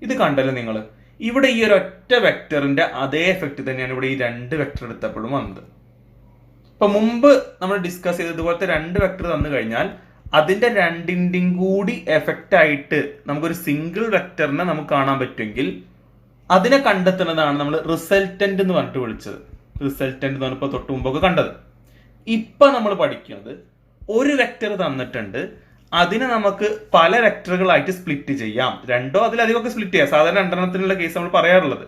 ഇത് കണ്ടല്ലോ നിങ്ങൾ. ഇവിടെ ഈ ഒരു ഒറ്റ വെക്ടറിന്റെ അതേ എഫക്റ്റ് തന്നെയാണ് ഇവിടെ ഈ 2 വെക്ടർ എടുത്തപ്പോഴും വന്നത്. ഇപ്പൊ മുമ്പ് നമ്മൾ ഡിസ്കസ് ചെയ്തത് ഇതുപോലത്തെ 2 വെക്ടർ തന്നു കഴിഞ്ഞാൽ അതിന്റെ 2ന്റെയും കൂടി എഫക്റ്റ് ആയിട്ട് നമുക്കൊരു സിംഗിൾ വെക്ടറിനെ നമുക്ക് കാണാൻ പറ്റുമെങ്കിൽ അതിനെ കണ്ടെത്തുന്നതാണ് നമ്മൾ റിസൾട്ടന്റ് എന്ന് പറഞ്ഞിട്ട് വിളിച്ചത്. റിസൾട്ടന്റ് എന്ന് പറഞ്ഞപ്പോൾ തൊട്ട് മുമ്പൊക്കെ കണ്ടത്. ഇപ്പൊ നമ്മൾ പഠിക്കുന്നത് ഒരു വെക്ടർ തന്നിട്ടുണ്ട്, അതിനെ നമുക്ക് പല വെക്ടറുകളായിട്ട് സ്പ്ലിറ്റ് ചെയ്യാം. 2ഓ അതിലധികമൊക്കെ സ്പ്ലിറ്റ് ചെയ്യാം. സാധാരണ 2 കേസ് നമ്മൾ പറയാറുള്ളത്.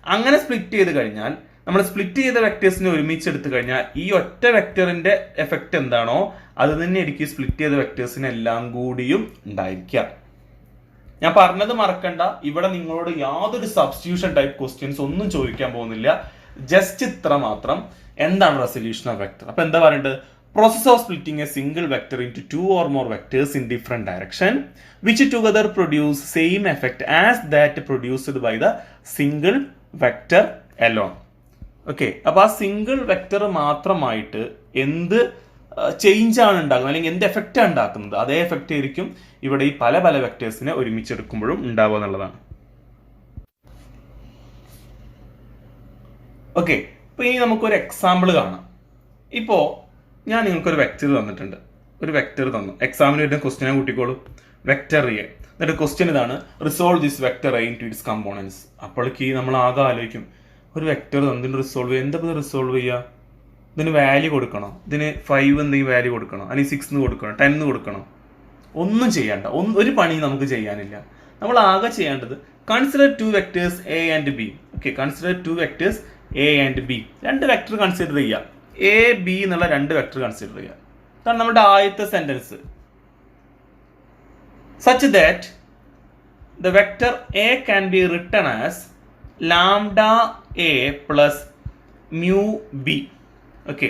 അങ്ങനെ സ്പ്ലിറ്റ് ചെയ്ത് കഴിഞ്ഞാൽ നമ്മൾ സ്പ്ലിറ്റ് ചെയ്ത വെക്ടേഴ്സിനെ ഒരുമിച്ചെടുത്തു കഴിഞ്ഞാൽ ഈ ഒറ്റ വെക്ടറിന്റെ എഫക്റ്റ് എന്താണോ അത് തന്നെ ആയിരിക്കും സ്പ്ലിറ്റ് ചെയ്ത വെക്ടേഴ്സിനെല്ലാം കൂടിയും ഉണ്ടായിരിക്കുക. ഞാൻ പറഞ്ഞത് മറക്കണ്ട. ഇവിടെ നിങ്ങളോട് യാതൊരു സബ്സ്റ്റിറ്റ്യൂഷൻ ടൈപ്പ് ക്വസ്റ്റ്യൻസ് ഒന്നും ചോദിക്കാൻ പോകുന്നില്ല. ജസ്റ്റ് ഇത്ര മാത്രം. എന്താണ് റെസല്യൂഷൻ ഓഫ് വെക്ടർ? അപ്പൊ എന്താ പറയേണ്ടത്? Process of splitting A single vector into 2 or more vectors in different direction which together produce same effect as that produced by the single vector alone. Okay, അപ്പൊ ആ single vector മാത്രമായിട്ട് എന്ത് change ആണ് ഉണ്ടാക്കുന്നത് അല്ലെങ്കിൽ എന്ത് എഫക്റ്റ് ആണ് ഉണ്ടാക്കുന്നത് അതേ എഫക്റ്റ് ആയിരിക്കും ഇവിടെ ഈ പല പല വെക്ടേഴ്സിനെ ഒരുമിച്ചെടുക്കുമ്പോഴും ഉണ്ടാവുക എന്നുള്ളതാണ്. ഓക്കെ, ഇപ്പൊ ഇനി നമുക്കൊരു എക്സാമ്പിൾ കാണാം. ഇപ്പോ ഞാൻ നിങ്ങൾക്കൊരു വെക്ടർ തന്നിട്ടുണ്ട്. ഒരു വെക്ടർ തന്നു. എക്സാമിന് വരുന്ന ക്വസ്റ്റ്യനെ കൂട്ടിക്കോളൂ. Vector A. എന്നിട്ട് ക്വസ്റ്റ്യൻ ഇതാണ്, resolve this vector A into its components. അപ്പോഴേക്ക് നമ്മൾ ആകെ ആലോചിക്കും, ഒരു വെക്ടർ തന്നിട്ട് റിസോൾവ് ചെയ്യുക. എന്താ റിസോൾവ് ചെയ്യുക? ഇതിന് വാല്യൂ കൊടുക്കണം. ഇതിന് 5 എന്തെങ്കിലും വാല്യൂ കൊടുക്കണം, അല്ലെങ്കിൽ 6 കൊടുക്കണം, 10 കൊടുക്കണം. ഒന്നും ചെയ്യണ്ട. ഒരു പണി നമുക്ക് ചെയ്യാനില്ല. നമ്മൾ ആകെ ചെയ്യേണ്ടത് consider 2 vectors A and B. Okay, consider 2 vectors A and B. 2 vector consider ചെയ്യുക. എ ബി എന്നുള്ള 2 വെക്ടർ കൺസിഡർ ചെയ്യുക. അതാണ് നമ്മുടെ ആദ്യത്തെ sentence. Such that the vector A can be written as lambda A plus mu B. Okay,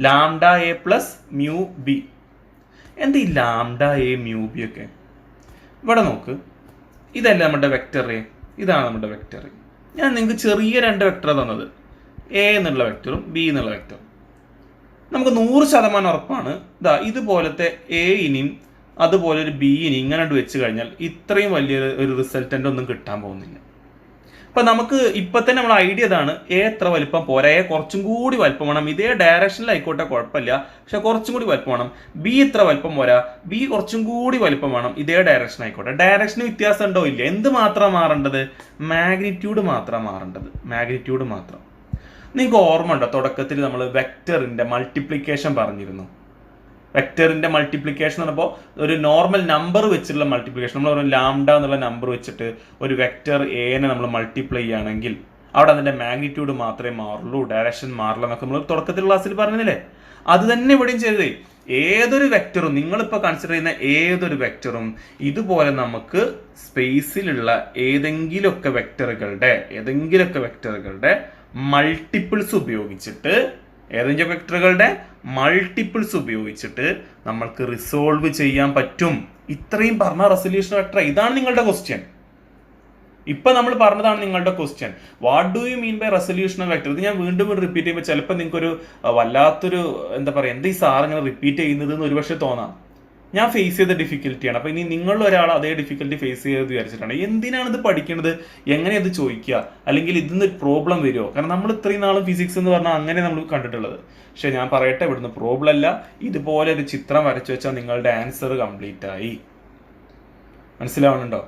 lambda A plus mu B. എന്ത് ഈ lambda A mu B ഒക്കെ? ഇവിടെ നോക്ക്, ഇതല്ല നമ്മുടെ വെക്റ്റർ എ, ഇതാണ് നമ്മുടെ വെക്റ്റർ എ. ഞാൻ നിങ്ങൾക്ക് ചെറിയ രണ്ട് വെക്റ്റർ തന്നത്, എ എന്നുള്ള വെക്റ്ററും ബി എന്നുള്ള വെക്റ്ററും. നമുക്ക് 100% ഉറപ്പാണ് ഇതുപോലത്തെ എ ഇനിയും അതുപോലെ ഒരു ബി ഇനി ഇങ്ങനെ വെച്ച് കഴിഞ്ഞാൽ ഇത്രയും വലിയൊരു റിസൾട്ടൻ്റ് ഒന്നും കിട്ടാൻ പോകുന്നില്ല. അപ്പം നമുക്ക് ഇപ്പം തന്നെ നമ്മൾ ഐഡിയ ഇതാണ്, എ എത്ര വലിപ്പം പോരാ, എ കുറച്ചും കൂടി വലിപ്പം വേണം. ഇതേ ഡയറക്ഷനിലായിക്കോട്ടെ കുഴപ്പമില്ല, പക്ഷെ കുറച്ചും കൂടി വലിപ്പം വേണം. ബി ഇത്ര വലിപ്പം പോരാ, ബി കുറച്ചും കൂടി വലിപ്പം വേണം. ഇതേ ഡയറക്ഷൻ ആയിക്കോട്ടെ. ഡയറക്ഷന് വ്യത്യാസം ഉണ്ടോ? ഇല്ല. എന്ത് മാത്രം മാറേണ്ടത്? മാഗ്നിറ്റ്യൂഡ് മാത്രം മാറേണ്ടത്, മാഗ്നിറ്റ്യൂഡ് മാത്രം. നിങ്ങൾക്ക് ഓർമ്മ ഉണ്ടോ, തുടക്കത്തിൽ നമ്മൾ വെക്റ്ററിന്റെ മൾട്ടിപ്ലിക്കേഷൻ പറഞ്ഞിരുന്നു. വെക്റ്ററിന്റെ മൾട്ടിപ്ലിക്കേഷൻ എന്ന് പറയുമ്പോൾ ഒരു നോർമൽ നമ്പർ വെച്ചിട്ടുള്ള മൾട്ടിപ്ലിക്കേഷൻ. നമ്മൾ ഒരു ലാംഡ എന്നുള്ള നമ്പർ വെച്ചിട്ട് ഒരു വെക്റ്റർ എനെ നമ്മൾ മൾട്ടിപ്ലൈ ചെയ്യുകയാണെങ്കിൽ അവിടെ അതിന്റെ മാഗ്നിറ്റ്യൂഡ് മാത്രമേ മാറുള്ളൂ, ഡയറക്ഷൻ മാറില്ല എന്നൊക്കെ നമ്മൾ തുടക്കത്തിൽ ക്ലാസ്സിൽ പറഞ്ഞില്ലേ. അത് തന്നെ ഇവിടെയും ചെയ്തേ. ഏതൊരു വെക്റ്ററും, നിങ്ങളിപ്പോൾ കൺസിഡർ ചെയ്യുന്ന ഏതൊരു വെക്റ്ററും ഇതുപോലെ നമുക്ക് സ്പേസിലുള്ള ഏതെങ്കിലുമൊക്കെ വെക്റ്ററുകളുടെ മൾട്ടിപ്പിൾസ് ഉപയോഗിച്ചിട്ട് നമ്മൾക്ക് റിസോൾവ് ചെയ്യാൻ പറ്റും. ഇത്രയും പറഞ്ഞ റെസൊല്യൂഷൻ വെക്ടർ. ഇതാണ് നിങ്ങളുടെ ക്വസ്റ്റ്യൻ. ഇപ്പൊ നമ്മൾ പറഞ്ഞതാണ് നിങ്ങളുടെ question. What do you mean by resolution of vector? ഇത് ഞാൻ വീണ്ടും റിപ്പീറ്റ് ചെയ്യുമ്പോൾ ചിലപ്പോൾ നിങ്ങൾക്കൊരു വല്ലാത്തൊരു എന്താ ഈ സാർ ഇങ്ങനെ റിപ്പീറ്റ് ചെയ്യുന്നത് എന്ന് ഒരുപക്ഷെ തോന്നാം. ഞാൻ ഫേസ് ചെയ്ത ഡിഫിക്കൽറ്റിയാണ്. അപ്പൊ ഇനി നിങ്ങളിൽ ഒരാൾ അതേ ഡിഫിക്കൽറ്റി ഫേസ് ചെയ്ത് വിചാരിച്ചിട്ടാണ് എന്തിനാണ് ഇത് പഠിക്കുന്നത്, എങ്ങനെ ഇത് ചോദിക്കുക, അല്ലെങ്കിൽ ഇതിന്ന് പ്രോബ്ലം വരുമോ? കാരണം നമ്മൾ ഇത്രയും നാളും ഫിസിക്സ് എന്ന് പറഞ്ഞാൽ അങ്ങനെ നമ്മൾ കണ്ടിട്ടുള്ളത്. പക്ഷെ ഞാൻ പറയട്ടെ, ഇവിടുന്ന് പ്രോബ്ലം അല്ല, ഇതുപോലെ ഒരു ചിത്രം വരച്ചു വെച്ചാൽ നിങ്ങളുടെ ആൻസർ കംപ്ലീറ്റ് ആയി. മനസ്സിലാവുന്നുണ്ടോ?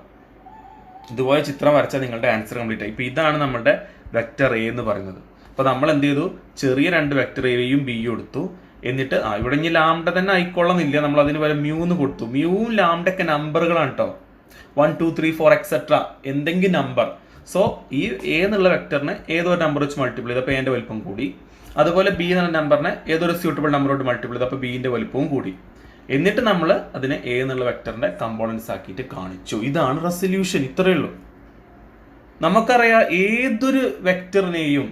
ഇതുപോലെ ചിത്രം വരച്ചാൽ നിങ്ങളുടെ ആൻസർ കംപ്ലീറ്റ് ആയി. ഇപ്പൊ ഇതാണ് നമ്മുടെ വെക്റ്റർ എ എന്ന് പറയുന്നത്. അപ്പൊ നമ്മൾ എന്ത് ചെയ്തു? ചെറിയ രണ്ട് വെക്റ്റർ എയും ബിയും എടുത്തു. എന്നിട്ട് ഇവിടെ ഇനി ലാംഡ തന്നെ ആയിക്കൊള്ളുന്നില്ല, നമ്മൾ അതിന് വരെ മ്യൂ എന്ന് കൊടുത്തു. മ്യൂവും ലാംഡൊക്കെ നമ്പറുകളാണ് കേട്ടോ. 1 2 3 4 എക്സെട്ര എന്തെങ്കിലും നമ്പർ. സോ ഈ എ എന്നുള്ള വെക്ടറിനെ ഏതോ ഒരു നമ്പർ വെച്ച് മൾട്ടിപ്പിൾ ചെയ്ത് അപ്പോൾ എന്റെ വലിപ്പം കൂടി. അതുപോലെ ബി എന്നുള്ള നമ്പറിനെ ഏതൊരു സ്യൂട്ടബിൾ നമ്പറോട് മൾട്ടിപ്പിൾ ചെയ്ത് അപ്പോൾ ബിന്റെ വലിപ്പവും കൂടി. എന്നിട്ട് നമ്മൾ അതിനെ എ എന്നുള്ള വെക്ടറിന്റെ കമ്പോണൻസ് ആക്കിയിട്ട് കാണിച്ചു. ഇതാണ് റെസൊല്യൂഷൻ. ഇത്രയേ ഉള്ളൂ. നമുക്കറിയാം ഏതൊരു വെക്ടറിനെയും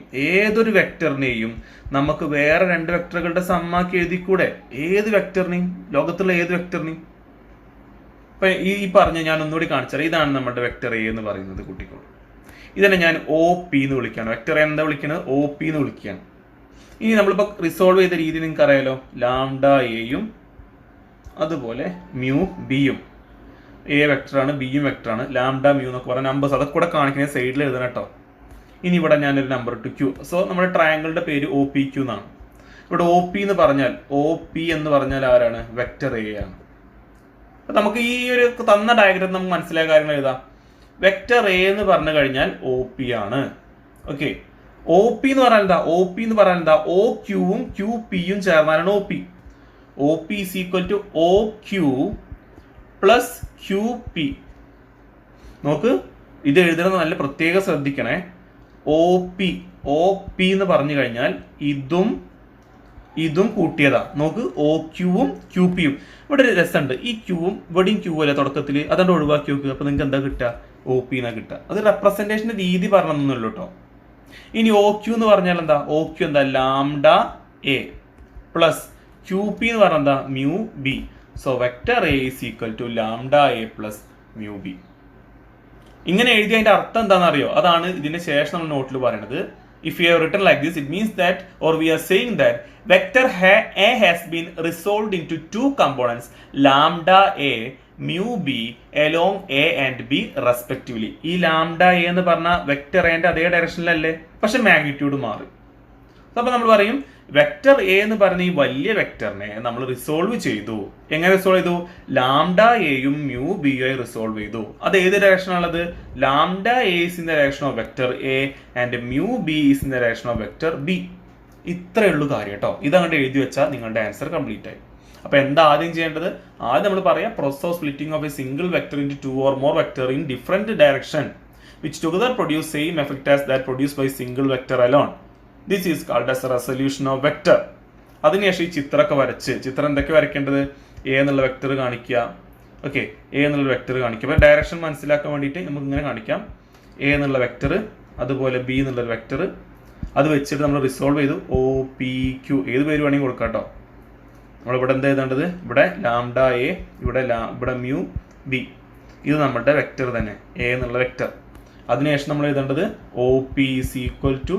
നമുക്ക് വേറെ രണ്ട് വെക്ടറുകളുടെ സമ്മാക്കി എഴുതിക്കൂടെ? ഏത് വെക്ടറിനെയും, ലോകത്തുള്ള ഏത് വെക്ടറിനെയും. ഇപ്പൊ ഈ പറഞ്ഞ ഞാൻ ഒന്നുകൂടി കാണിച്ചാൽ, ഇതാണ് നമ്മുടെ വെക്ടർ എ എന്ന് പറയുന്നത് കുട്ടികൾ. ഇതിനെ ഞാൻ ഒ പി എന്ന് വിളിക്കുകയാണ്. വെക്ടർ എന്താ വിളിക്കുന്നത്? ഒ പി എന്ന് വിളിക്കുകയാണ്. ഇനി നമ്മളിപ്പോൾ റിസോൾവ് ചെയ്ത രീതി നിങ്ങൾക്ക് അറിയാലോ. ലാംഡ എയും അതുപോലെ മ്യൂ ബിയും. എ വെക്ടറാണ്, ബിയും വെക്ടറാണ്. ലാംഡ മ്യൂ എന്നൊക്കെ പറഞ്ഞ നമ്പേഴ്സ് അതൊക്കെ കൂടെ കാണിക്കുന്ന സൈഡിൽ എഴുതണം കേട്ടോ. ഇനി ഇവിടെ ഞാനൊരു നമ്പർ ഇട്ടു ക്യൂ. സോ നമ്മുടെ ട്രയാങ്കിളുടെ പേര് ഒ പി ക്യൂ എന്നാണ്. ഇവിടെ ഒ പി എന്ന് പറഞ്ഞാൽ ആരാണ്? വെക്ടർ എ ആണ്. അപ്പൊ നമുക്ക് ഈ ഒരു തന്ന ഡയഗ്രം നമുക്ക് മനസ്സിലായ കാര്യങ്ങൾ എഴുതാം. വെക്ടർ എ എന്ന് പറഞ്ഞു കഴിഞ്ഞാൽ ഒ പി ആണ്. ഓക്കെ, ഒ പി എന്ന് പറഞ്ഞാൽ എന്താ? ഒ ക്യൂവും ക്യൂ പിയും ചേർന്നാലാണ് O P. O P is equal to O Q plus Q P. നോക്ക്, ഇത് എഴുതുന്നത് നല്ല പ്രത്യേകം ശ്രദ്ധിക്കണേ. ഒ പി എന്ന് പറഞ്ഞു കഴിഞ്ഞാൽ ഇതും കൂട്ടിയതാ. നോക്ക്, ഒ ക്യൂവും ക്യൂ പിയും. ഇവിടെ ഒരു രസമുണ്ട്. ഈ ക്യൂവും ഇവിടെയും ക്യൂ അല്ലേ തുടക്കത്തിൽ, അതുകൊണ്ട് ഒഴിവാക്കി നോക്കുക. അപ്പൊ നിങ്ങൾക്ക് എന്താ കിട്ടുക? ഒ പി എന്നാ കിട്ടുക. അത് റെപ്രസെന്റേഷന്റെ രീതി പറഞ്ഞൊന്നുമല്ലോ കേട്ടോ. ഇനി ഒ ക്യൂ എന്ന് പറഞ്ഞാൽ എന്താ? ഒ ക്യൂ എന്താ? Lambda A plus Q P എന്ന് പറഞ്ഞാൽ എന്താ? Mu B. So vector A is equal to lambda A plus mu B. ഇങ്ങനെ എഴുതി അതിന്റെ അർത്ഥം എന്താണെന്ന് അറിയോ? അതാണ് ഇതിന് ശേഷം നമ്മൾ നോട്ടിൽ പറയുന്നത്. If we have written like this, it means that, or we are saying that vector A has been resolved into two components, lambda A, mu B, along A and B respectively. ഈ lambda A എന്ന് പറഞ്ഞ vector എന്റെ അതേ ഡയറക്ഷനിലല്ലേ, പക്ഷെ magnitude മാറി. അപ്പൊ നമ്മൾ പറയും വെക്ടർ എ എന്ന് പറഞ്ഞ ഈ വലിയ വെക്ടറിനെ നമ്മൾ റിസോൾവ് ചെയ്തു. എങ്ങനെ റിസോൾവ് ചെയ്തു? ലാംഡ എയും മ്യൂ ബിയും റിസോൾവ് ചെയ്തു. അത് ഏത് ഡയറക്ഷനാണുള്ളത്? Lambda A is in the direction of vector A and mu B is in the direction of vector B. ഇത്രയേ ഉള്ളൂ കാര്യം കേട്ടോ. ഇതങ്ങോട്ട് എഴുതി വെച്ചാൽ നിങ്ങളുടെ ആൻസർ കംപ്ലീറ്റ് ആയി. അപ്പൊ എന്താ ആദ്യം ചെയ്യേണ്ടത്? ആദ്യം നമ്മൾ പറയാം process of splitting of A single vector in two or more vector in different direction which together produce same effect as that produced by single vector alone. This is called as a resolution of vector. അതിനുശേഷം ഈ ചിത്രമൊക്കെ വരച്ച്, ചിത്രം എന്തൊക്കെ വരയ്ക്കേണ്ടത്? A എന്നുള്ള vector കാണിക്കുക. A എന്നുള്ള vector കാണിക്കുക. അപ്പോൾ ഡയറക്ഷൻ മനസ്സിലാക്കാൻ വേണ്ടിയിട്ട് നമുക്ക് ഇങ്ങനെ കാണിക്കാം. എ എന്നുള്ള വെക്ടർ അതുപോലെ ബി എന്നുള്ളൊരു വെക്റ്റർ. അത് വെച്ചിട്ട് നമ്മൾ റിസോൾവ് ചെയ്തു. ഒ പി ക്യൂ ഏത് പേര് വേണമെങ്കിൽ കൊടുക്കാം കേട്ടോ. നമ്മളിവിടെ എന്താ എഴുതേണ്ടത്? ഇവിടെ ലാംഡ എ, ഇവിടെ മ്യൂ ബി. ഇത് നമ്മുടെ വെക്റ്റർ തന്നെ, എ എന്നുള്ള വെക്റ്റർ. അതിനുശേഷം നമ്മൾ എഴുതേണ്ടത് O P is equal to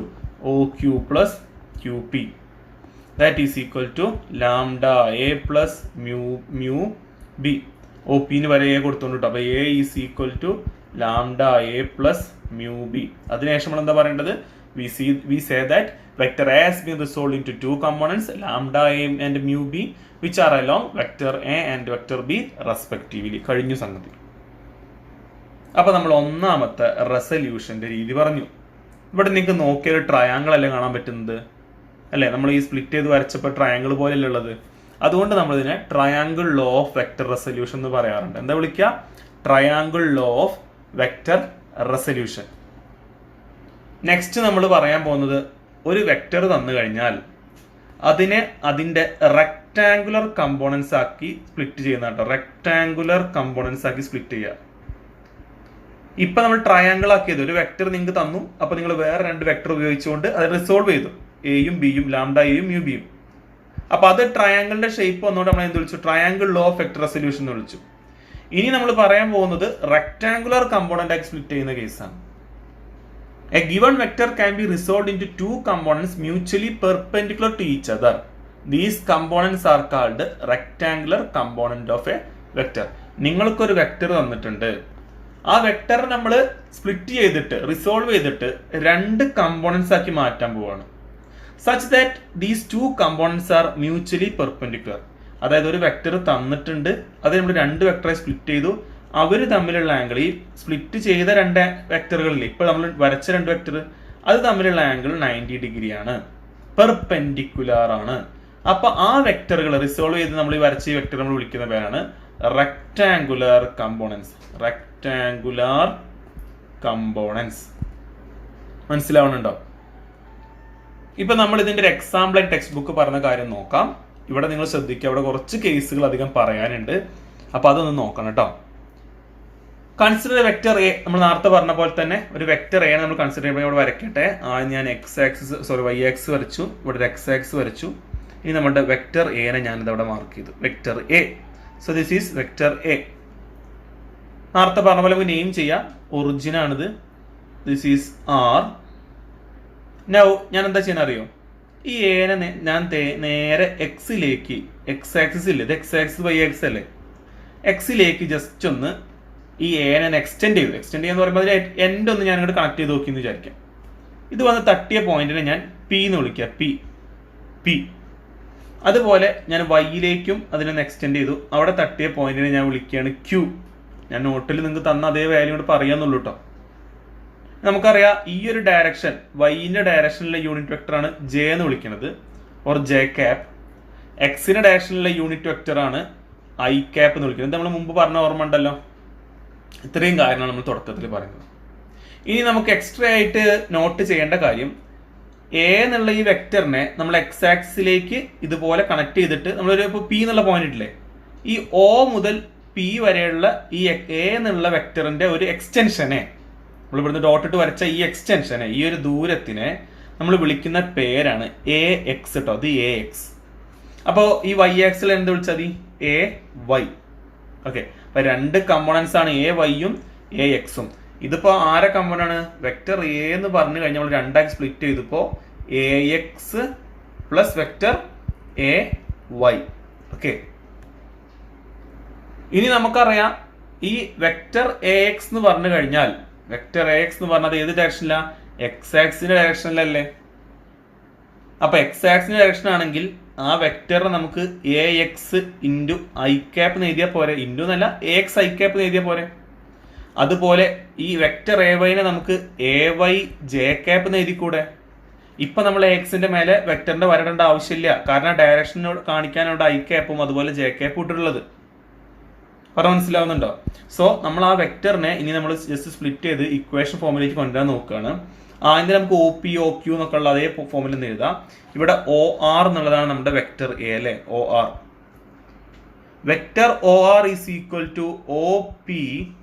O Q plus Q P. That is equal to lambda A plus mu B. O പിന് വരെ എ കൊടുത്തോണ്ട് കേട്ടോ. അപ്പോൾ A is equal to lambda A plus mu B. അതിനുശേഷം നമ്മൾ എന്താ പറയേണ്ടത്? we say that vector A has been resolved into two components, lambda A and mu B, which are along vector A and vector B respectively. കഴിഞ്ഞു സംഗതി. അപ്പോൾ നമ്മൾ ഒന്നാമത്തെ റെസല്യൂഷന്റെ രീതി പറഞ്ഞു. ഇവിടെ നിങ്ങൾക്ക് നോക്കിയൊരു ട്രയാങ്കിൾ അല്ലേ കാണാൻ പറ്റുന്നത് അല്ലേ? നമ്മൾ ഈ സ്പ്ലിറ്റ് ചെയ്ത് വരച്ചപ്പോൾ ട്രയാങ്കിൾ പോലെയല്ലേ ഉള്ളത്. അതുകൊണ്ട് നമ്മൾ ഇതിനെ triangle law of vector resolution എന്ന് പറയാറുണ്ട്. എന്താ വിളിക്കുക? Triangle law of vector resolution. Next നമ്മൾ പറയാൻ പോകുന്നത്, ഒരു വെക്റ്റർ തന്നു കഴിഞ്ഞാൽ അതിനെ അതിൻ്റെ റെക്ടാങ്കുലർ കമ്പോണൻസ് ആക്കി സ്പ്ലിറ്റ് ചെയ്യുന്ന കേട്ടോ. റെക്ടാങ്കുലർ കമ്പോണൻസ് ആക്കി സ്പ്ലിറ്റ് ചെയ്യുക. ഇപ്പം നമ്മൾ ട്രയാങ്കിൾ ആക്കിയത് ഒരു വെക്റ്റർ നിങ്ങൾക്ക് തന്നു. അപ്പോൾ നിങ്ങൾ വേറെ രണ്ട് വെക്റ്റർ ഉപയോഗിച്ചുകൊണ്ട് അത് റിസോൾവ് ചെയ്തു. എയും ബിയും, ലാംഡ എയും മ്യൂ ബിയും. അപ്പോൾ അത് ട്രയാങ്കിളിന്റെ ഷേപ്പ് വന്നുകൊണ്ട് നമ്മൾ എന്ത് വിളിച്ചു? Triangle law of vector resolution എന്ന് വിളിച്ചു. ഇനി നമ്മൾ പറയാൻ പോകുന്നത് റെക്ടാങ്കുലർ കമ്പോണന്റ് ആക്കി സ്പ്ലിറ്റ് ചെയ്യുന്ന കേസാണ്. A given vector can be resolved into two components mutually perpendicular to each other. These components are called rectangular component of a vector. നിങ്ങൾക്കൊരു വെക്റ്റർ തന്നിട്ടുണ്ട്. ആ വെക്റ്റർ നമ്മൾ സ്പ്ലിറ്റ് ചെയ്തിട്ട് റിസോൾവ് ചെയ്തിട്ട് രണ്ട് കമ്പോണൻസ് ആക്കി മാറ്റാൻ പോവാണ്. Such that these two components R mutually perpendicular. അതായത് ഒരു വെക്റ്റർ തന്നിട്ടുണ്ട്, അത് നമ്മൾ രണ്ട് വെക്ടറായി സ്പ്ലിറ്റ് ചെയ്തു. അവർ തമ്മിലുള്ള ആംഗിൾ, ഈ സ്പ്ലിറ്റ് ചെയ്ത രണ്ട് വെക്ടറുകളില്ലേ, ഇപ്പോൾ നമ്മൾ വരച്ച രണ്ട് വെക്ടർ, അത് തമ്മിലുള്ള ആംഗിൾ 90 ഡിഗ്രിയാണ്, പെർപെൻഡിക്കുലാർ ആണ്. അപ്പൊ ആ വെക്ടറുകൾ റിസോൾവ് ചെയ്ത് നമ്മൾ ഈ വരച്ച ഈ വെക്ടർ നമ്മൾ വിളിക്കുന്ന പേരാണ് റെക്ടാങ്കുലർ കമ്പോണൻസ്. റെക്ടാങ്കുലർ കമ്പോണൻസ് മനസ്സിലാവുന്നുണ്ടോ? ഇപ്പൊ നമ്മൾ ഇതിന്റെ ഒരു എക്സാമ്പിൾ ആയിട്ട് ടെക്സ്റ്റ് ബുക്ക് പറഞ്ഞ കാര്യം നോക്കാം. ഇവിടെ നിങ്ങൾ ശ്രദ്ധിക്കുക, അവിടെ കുറച്ച് കേസുകൾ അധികം പറയാനുണ്ട്. അപ്പൊ അതൊന്ന് നോക്കണം കേട്ടോ. Consider vector A. നമ്മൾ നേരത്തെ പറഞ്ഞ പോലെ തന്നെ ഒരു വെക്ടർ എ നമ്മൾ കൺസിഡർ ചെയ്യുമ്പോൾ ഇവിടെ വരയ്ക്കട്ടെ. ഞാൻ വൈ ആക്സ് വരച്ചു, ഇവിടെ ഒരു എക്സ് ആക്സ് വരച്ചു. ഇനി നമ്മുടെ വെക്ടർ എനെ ഞാനിത് അവിടെ മാർക്ക് ചെയ്തു, vector A. So this is vector A. നേരത്തെ പറഞ്ഞ പോലെ നമുക്ക് നെയിം ചെയ്യാം. ഒറിജിൻ ആണിത്. This is R. നൗ ഞാൻ എന്താ ചെയ്യാൻ അറിയോ? ഈ എനെ ഞാൻ നേരെ എക്സിലേക്ക്, എക്സ് ആക്സിസ് ഇല്ലേ, ഇത് എക്സ് ആക്സിസ് വൈ ആക്സിസ് അല്ലേ, എക്സിലേക്ക് ജസ്റ്റ് ഒന്ന് ഈ എനെ എക്സ്റ്റെൻഡ് ചെയ്തു. എക്സ്റ്റെൻഡ് ചെയ്യാന്ന് പറയുമ്പോൾ അതിൽ എൻഡ് ഒന്ന് ഞാൻ ഇങ്ങോട്ട് കണക്ട് ചെയ്ത് നോക്കി എന്ന് വിചാരിക്കാം. ഇത് വന്ന് തട്ടിയ പോയിന്റിനെ ഞാൻ പി എന്ന് വിളിക്കുക, പി. അതുപോലെ ഞാൻ വൈയിലേക്കും അതിനൊന്ന് എക്സ്റ്റെൻഡ് ചെയ്തു. അവിടെ തട്ടിയ പോയിന്റിനെ ഞാൻ വിളിക്കുകയാണ് ക്യൂ. ഞാൻ നോട്ടിൽ നിങ്ങൾക്ക് തന്ന അതേ വാല്യൂ കൂടെ പറയാന്നുള്ളൂ കേട്ടോ. നമുക്കറിയാം ഈ ഒരു ഡയറക്ഷൻ, വൈൻ്റെ ഡയറക്ഷനിലെ യൂണിറ്റ് വെക്ടറാണ് ജെ എന്ന് വിളിക്കുന്നത്, ഓർ ജെ ക്യാപ്പ്. എക്സിന്റെ ഡയറക്ഷനിലെ യൂണിറ്റ് വെക്ടറാണ് ഐ ക്യാപ്പ് എന്ന് വിളിക്കുന്നത്. നമ്മൾ മുമ്പ് പറഞ്ഞ ഓർമ്മ ഉണ്ടല്ലോ. ഇത്രയും കാര്യമാണ് നമ്മൾ തുടക്കത്തിൽ പറയുന്നത്. ഇനി നമുക്ക് എക്സ്ട്രാ ആയിട്ട് നോട്ട് ചെയ്യേണ്ട കാര്യം, എ എന്നുള്ള ഈ വെക്ടറിനെ നമ്മൾ എക്സ് ആക്സിലേക്ക് ഇതുപോലെ കണക്ട് ചെയ്തിട്ട് നമ്മളൊരു ഇപ്പോൾ പി എന്നുള്ള പോയിന്റ് ഇല്ലേ, ഈ ഒ മുതൽ പി വരെയുള്ള ഈ എ എന്നുള്ള വെക്ടറിന്റെ ഒരു എക്സ്റ്റൻഷനെ, നമ്മൾ ഇവിടുന്ന് ഡോട്ടിട്ട് വരച്ച ഈ എക്സ്റ്റൻഷനെ, ഈ ഒരു ദൂരത്തിനെ നമ്മൾ വിളിക്കുന്ന പേരാണ് എ എക്സ് കേട്ടോ. അത് എ എക്സ്. അപ്പോൾ ഈ വൈ ആക്സിൽ എന്ത് വിളിച്ചാൽ മതി? A Y. ഓക്കെ. അപ്പൊ രണ്ട് കമ്പോണൻസ് ആണ് എ വൈയും എ എക്സും. ഇതിപ്പോ ആരെ കമ്പോണാണ്? വെക്ടർ എ എന്ന് പറഞ്ഞു കഴിഞ്ഞാൽ നമ്മൾ രണ്ടാക്കി സ്പ്ലിറ്റ് ചെയ്തപ്പോ A X plus vector A Y. Okay. ഇനി നമുക്കറിയാം ഈ വെക്ടർ എ എക്സ് എന്ന് പറഞ്ഞു കഴിഞ്ഞാൽ, വെക്ടർ എ എക്സ് എന്ന് പറഞ്ഞത് ഏത് ഡയറക്ഷനിലാ? എക്സ് ആക്സിന്റെ ഡയറക്ഷനിലല്ലേ. അപ്പൊ എക്സ് ആക്സിന്റെ ഡയറക്ഷൻ ആണെങ്കിൽ ആ വെക്ടറിനെ നമുക്ക് A X into I cap എന്ന് എഴുതിയാൽ പോരെ. ഇൻറ്റു എന്നല്ല, എ എക്സ് ഐ ക്യാപ്പ് എന്ന് എഴുതിയാൽ പോരെ. അതുപോലെ ഈ വെക്ടർ എ വൈനെ നമുക്ക് എ വൈ ജെ ക്യാപ്പ് എന്ന് എഴുതിക്കൂടെ. ഇപ്പൊ നമ്മൾ എ എക്സിന്റെ മേലെ വെക്ടറിന്റെ വരേണ്ട ആവശ്യമില്ല, കാരണം ഡയറക്ഷനോട് കാണിക്കാനോട് ഐ ക്യാപ്പും അതുപോലെ ജെ ക്യാപ്പും ഇട്ടിട്ടുള്ളത്. പറഞ്ഞ മനസ്സിലാവുന്നുണ്ടോ? സോ നമ്മൾ ആ വെക്ടറിനെ ഇനി നമ്മൾ ജസ്റ്റ് സ്പ്ലിറ്റ് ചെയ്ത് ഇക്വേഷൻ ഫോമിലേക്ക് കൊണ്ടുവരാൻ നോക്കുകയാണ്. ആദ്യം നമുക്ക് ഒ പി ഒ ക്യൂ എന്നൊക്കെ ഉള്ള അതേ ഫോമിൽ നിന്ന് എഴുതാം. ഇവിടെ ഒ ആർ എന്നുള്ളതാണ് നമ്മുടെ വെക്ടർ എ അല്ലെ. O R, vector O R is equal to O P.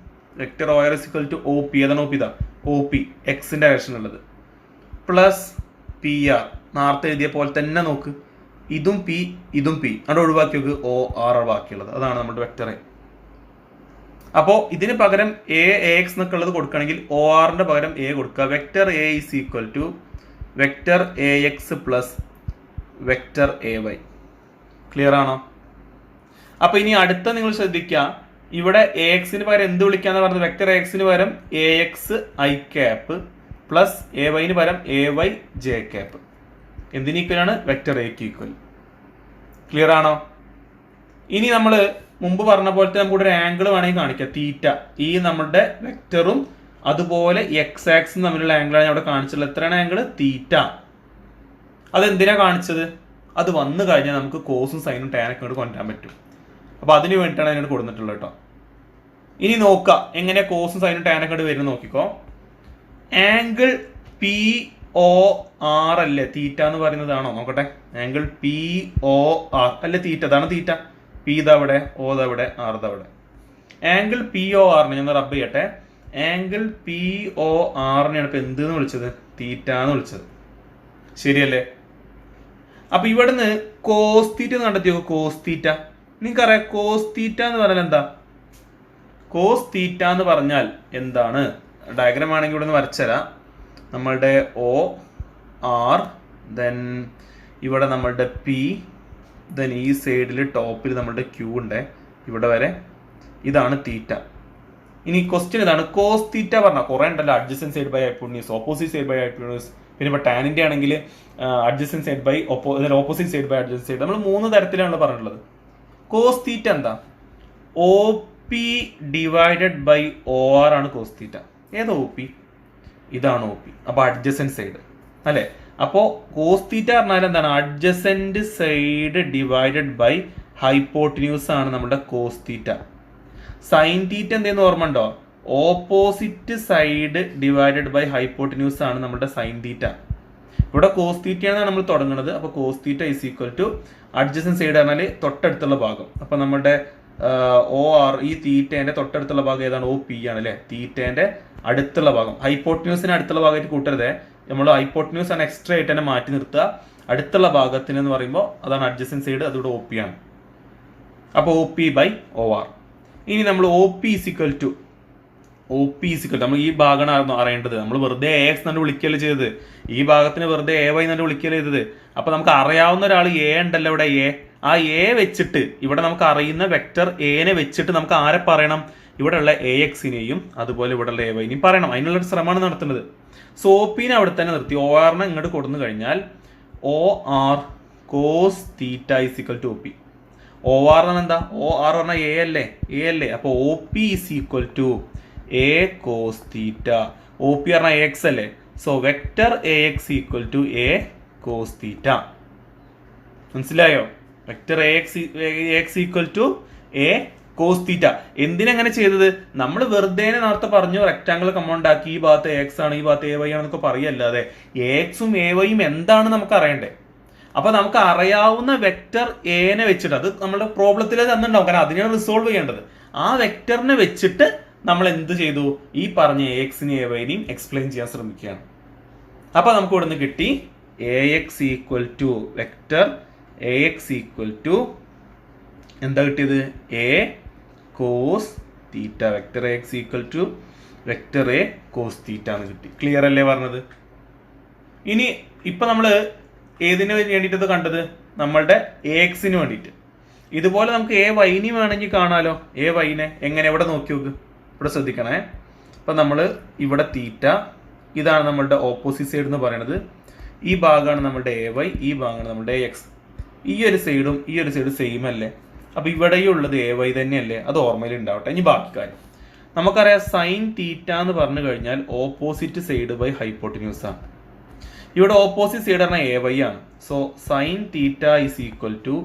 Vector O R is equal to O P. ഏതാണ് ഒ പി? ഇതാ ഒ പി എക്സിൻ്റെ ഡയറക്ഷനുള്ളത് പ്ലസ് പി ആർ നേരത്തെ എഴുതിയ പോലെ തന്നെ നോക്ക്, ഇതും പി ഇതും പി അവിടെ ഒഴിവാക്കി നോക്ക്, ഒ ആർ ബാക്കിയുള്ളത്. അതാണ് നമ്മുടെ വെക്ടർ എ. അപ്പോൾ ഇതിന് പകരം എ എക്സ് എന്നൊക്കെ ഉള്ളത് കൊടുക്കുകയാണെങ്കിൽ ഒ ആറിന്റെ പകരം എ കൊടുക്കുക. Vector A is equal to vector A X plus vector A Y. Clear ആണോ? അപ്പൊ ഇനി അടുത്ത നിങ്ങൾ ശ്രദ്ധിക്കുക, ഇവിടെ എ എക്സിന് പകരം എന്ത് വിളിക്കാന്ന് പറഞ്ഞത്? വെക്ടർ എ എക്സിന് പകരം A X I cap plus A wine പകരം എ വൈ ജെ ക്യാപ്പ്. എന്തിന് ഈക്വലാണ്? വെക്ടർ എക്ക് ഈക്വൽ. ക്ലിയർ ആണോ? ഇനി നമ്മൾ മുമ്പ് പറഞ്ഞ പോലത്തെ നമുക്ക് ഒരു ആംഗിൾ വേണമെങ്കിൽ കാണിക്കാം, തീറ്റ. ഈ നമ്മുടെ വെക്ടറും അതുപോലെ എക്സ് ആക്സും തമ്മിലുള്ള ആംഗിളാണ് അവിടെ കാണിച്ചിട്ടുള്ളത്. എത്രയാണ് ആംഗിൾ? തീറ്റ. അതെന്തിനാ കാണിച്ചത്? അത് വന്നു കഴിഞ്ഞാൽ നമുക്ക് കോസും സൈനും ടാനൊക്കെ ഇങ്ങോട്ട് കൊണ്ടുവരാൻ പറ്റും. അപ്പോൾ അതിന് വേണ്ടിയിട്ടാണ് അതിനോട് കൊടുത്തിട്ടുള്ളത് കേട്ടോ. ഇനി നോക്കാം എങ്ങനെ കോസും സൈനും ടാനൊക്കെ ഇങ്ങോട്ട് വരുന്നത് നോക്കിക്കോ. ആംഗിൾ പി ഒ ആർ അല്ലേ തീറ്റ എന്ന് പറയുന്നതാണോ? നോക്കട്ടെ. ആംഗിൾ പി ഒ ആർ അല്ലേ തീറ്റ? അതാണ് തീറ്റ. പി ഇതവിടെ, ഒ ഇതവിടെ, ആർ ഇതവിടെ. ആംഗിൾ പി ഒ ആറിനെ ഞാൻ റബ്ബ് ചെയ്യട്ടെ. ആംഗിൾ പി ഒ ആറിനെയാണ് ഇപ്പൊ എന്തെന്ന് വിളിച്ചത്? തീറ്റ എന്ന് വിളിച്ചത്. ശരിയല്ലേ? അപ്പൊ ഇവിടുന്ന് കോസ് തീറ്റ എന്ന് കണ്ടെത്തിയോ? Cos theta. നിങ്ങൾക്കറിയാം കോസ് തീറ്റ എന്ന് പറഞ്ഞാൽ എന്താ? കോസ് തീറ്റ എന്ന് പറഞ്ഞാൽ എന്താണ്? ഡയഗ്രാം ആണെങ്കിൽ ഇവിടെ നിന്ന് വരച്ചുതരാം. നമ്മളുടെ ഒ ആർ, ദെൻ ഇവിടെ നമ്മളുടെ പി, ദെൻ ഈ സൈഡിൽ ടോപ്പിൽ നമ്മളുടെ ക്യൂ ഉണ്ട് ഇവിടെ വരെ. ഇതാണ് തീറ്റ. ഇനി ക്വസ്റ്റ്യൻ ഇതാണ്, കോസ് തീറ്റ പറഞ്ഞാൽ കുറേ ഉണ്ടല്ലോ. Adjacent side by hypotenuse, opposite side by hypotenuse, പിന്നെ ഇപ്പോൾ ടാനിൻ്റെ ആണെങ്കിൽ adjacent side by opposite side by adjacent side. നമ്മൾ 3 തരത്തിലാണ് പറഞ്ഞിട്ടുള്ളത്. കോസ് തീറ്റ എന്താ? O P divided by O R ആണ് കോസ് തീറ്റ. ഏത് ഒ പി? ഇതാണ് ഒ പി. അപ്പോൾ അഡ്ജസൻറ്റ് സൈഡ് അല്ലേ? അപ്പോൾ കോസ് തീറ്റ പറഞ്ഞാൽ എന്താണ്? Adjacent side divided by hypotenuse ആണ് നമ്മുടെ കോസ് തീറ്റ. സൈൻ തീറ്റ എന്തെന്ന് ഓർമ്മ ഉണ്ടോ? Opposite side divided by hypotenuse ആണ് നമ്മുടെ സൈൻ തീറ്റ. ഇവിടെ കോസ് തീറ്റയാണ് നമ്മൾ തുടങ്ങുന്നത്. അപ്പോൾ cos theta is equal to adjacent side പറഞ്ഞാൽ തൊട്ടടുത്തുള്ള ഭാഗം. അപ്പോൾ നമ്മുടെ ഒ ആർ ഈ തീറ്റേന്റെ തൊട്ടടുത്തുള്ള ഭാഗം ഏതാണ്? ഒ പി ആണ് അല്ലേ? തീറ്റേന്റെ അടുത്തുള്ള ഭാഗം. ഹൈപ്പോട്ടന്യൂസിന് അടുത്തുള്ള ഭാഗമായിട്ട് കൂട്ടരുതേ. നമ്മൾ ഹൈപ്പോട്ടന്യൂസ് ആണ് എക്സ്ട്രാ ആയിട്ട് തന്നെ മാറ്റി നിർത്തുക. അടുത്തുള്ള ഭാഗത്തിന് എന്ന് പറയുമ്പോൾ അതാണ് അഡ്ജസൻറ്റ് സൈഡ്, അതിവിടെ ഒ പി ആണ്. അപ്പോൾ O P by O R. ഇനി നമ്മൾ ഒ പി ഇസിക്വൽ ടു നമ്മൾ ഈ ഭാഗമാണ് അറിയേണ്ടത്. നമ്മൾ വെറുതെ എ എക്സ് തന്നെ വിളിക്കല് ചെയ്തത്. ഈ ഭാഗത്തിന് വെറുതെ എ വൈ തന്നെ വിളിക്കല് ചെയ്തത്. അപ്പൊ നമുക്ക് അറിയാവുന്ന ഒരാൾ എ ഉണ്ടല്ലോ ഇവിടെ, എ. ആ എ വെച്ചിട്ട് ഇവിടെ നമുക്ക് അറിയുന്ന വെക്ടർ എനെ വെച്ചിട്ട് നമുക്ക് ആരെ പറയണം? ഇവിടെയുള്ള എ എക്സിനെയും അതുപോലെ ഇവിടെയുള്ള എ വൈനെയും പറയണം. അതിനുള്ളൊരു ശ്രമമാണ് നടത്തുന്നത്. സോ ഒ പിനെ അവിടെ തന്നെ നിർത്തി. ഒ ആറിനെ ഇങ്ങോട്ട് കൊടുന്നു കഴിഞ്ഞാൽ O R cos theta is equal to O P. O R എന്താ? ഒ ആർ പറഞ്ഞാൽ എ അല്ലേ? എ അല്ലേ? അപ്പോൾ O P is equal to A cos theta. O P പറഞ്ഞാൽ എ എക്സ് അല്ലേ? So vector A X equal to A cos theta. മനസ്സിലായോ? Vector A X equal to A cos theta. എന്തിനങ്ങനെ ചെയ്തത്? നമ്മൾ വെറുതെ നേരത്തെ പറഞ്ഞു റെക്ടാങ്കിൾ കമ്പൗണ്ട് ആക്കി. ഈ ഭാഗത്ത് എ എക്സ് ആണ്, ഈ ഭാഗത്ത് എ വൈ ആണെന്നൊക്കെ പറയല്ലാതെ എ എക്സും എ വൈയും എന്താണ് നമുക്ക് അറിയണ്ടേ? അപ്പൊ നമുക്ക് അറിയാവുന്ന വെക്ടർ എനെ വെച്ചിട്ട്, അത് നമ്മുടെ പ്രോബ്ലത്തിൽ തന്നിട്ടുണ്ടാവും, കാരണം അതിനാണ് റിസോൾവ് ചെയ്യേണ്ടത്. ആ വെക്ടറിനെ വെച്ചിട്ട് നമ്മൾ എന്ത് ചെയ്തു? ഈ പറഞ്ഞ എ എക്സിനെയും എ വൈനെയും എക്സ്പ്ലെയിൻ ചെയ്യാൻ ശ്രമിക്കുകയാണ്. അപ്പൊ നമുക്ക് ഇവിടെ നിന്ന് കിട്ടി A X equal to vector A X equal to എന്താ കിട്ടിയത്? A cos theta. Vector A X equal to vector A cos theta എന്ന് കിട്ടി. ക്ലിയർ അല്ലേ പറഞ്ഞത്? ഇനി ഇപ്പൊ നമ്മൾ ഏതിന് വേണ്ടിയിട്ടത് കണ്ടത്? നമ്മളുടെ എ എക്സിന് വേണ്ടിയിട്ട്. ഇതുപോലെ നമുക്ക് എ വൈനി വേണമെങ്കിൽ കാണാലോ. എ വൈനെ എങ്ങനെ? ഇവിടെ നോക്കി നോക്ക്, ഇവിടെ ശ്രദ്ധിക്കണേ. അപ്പം നമ്മൾ ഇവിടെ തീറ്റ, ഇതാണ് നമ്മളുടെ ഓപ്പോസിറ്റ് സൈഡ് എന്ന് പറയുന്നത്. ഈ ഭാഗമാണ് നമ്മളുടെ എ വൈ, ഈ ഭാഗമാണ് നമ്മളുടെ എ എക്സ്. ഈ ഒരു സൈഡും ഈ ഒരു സൈഡും സെയിം അല്ലേ? അപ്പം ഇവിടെയും ഉള്ളത് എ വൈ തന്നെയല്ലേ? അത് ഓർമ്മയിൽ ഉണ്ടാവട്ടെ. ഇനി ബാക്കി കാര്യം നമുക്കറിയാം. സൈൻ തീറ്റ എന്ന് പറഞ്ഞു കഴിഞ്ഞാൽ ഓപ്പോസിറ്റ് സൈഡ് ബൈ ഹൈപ്പോട്ടന്യൂസ് ആണ്. ഇവിടെ ഓപ്പോസിറ്റ് സൈഡ് പറഞ്ഞാൽ എ വൈ ആണ്. So sine theta is equal to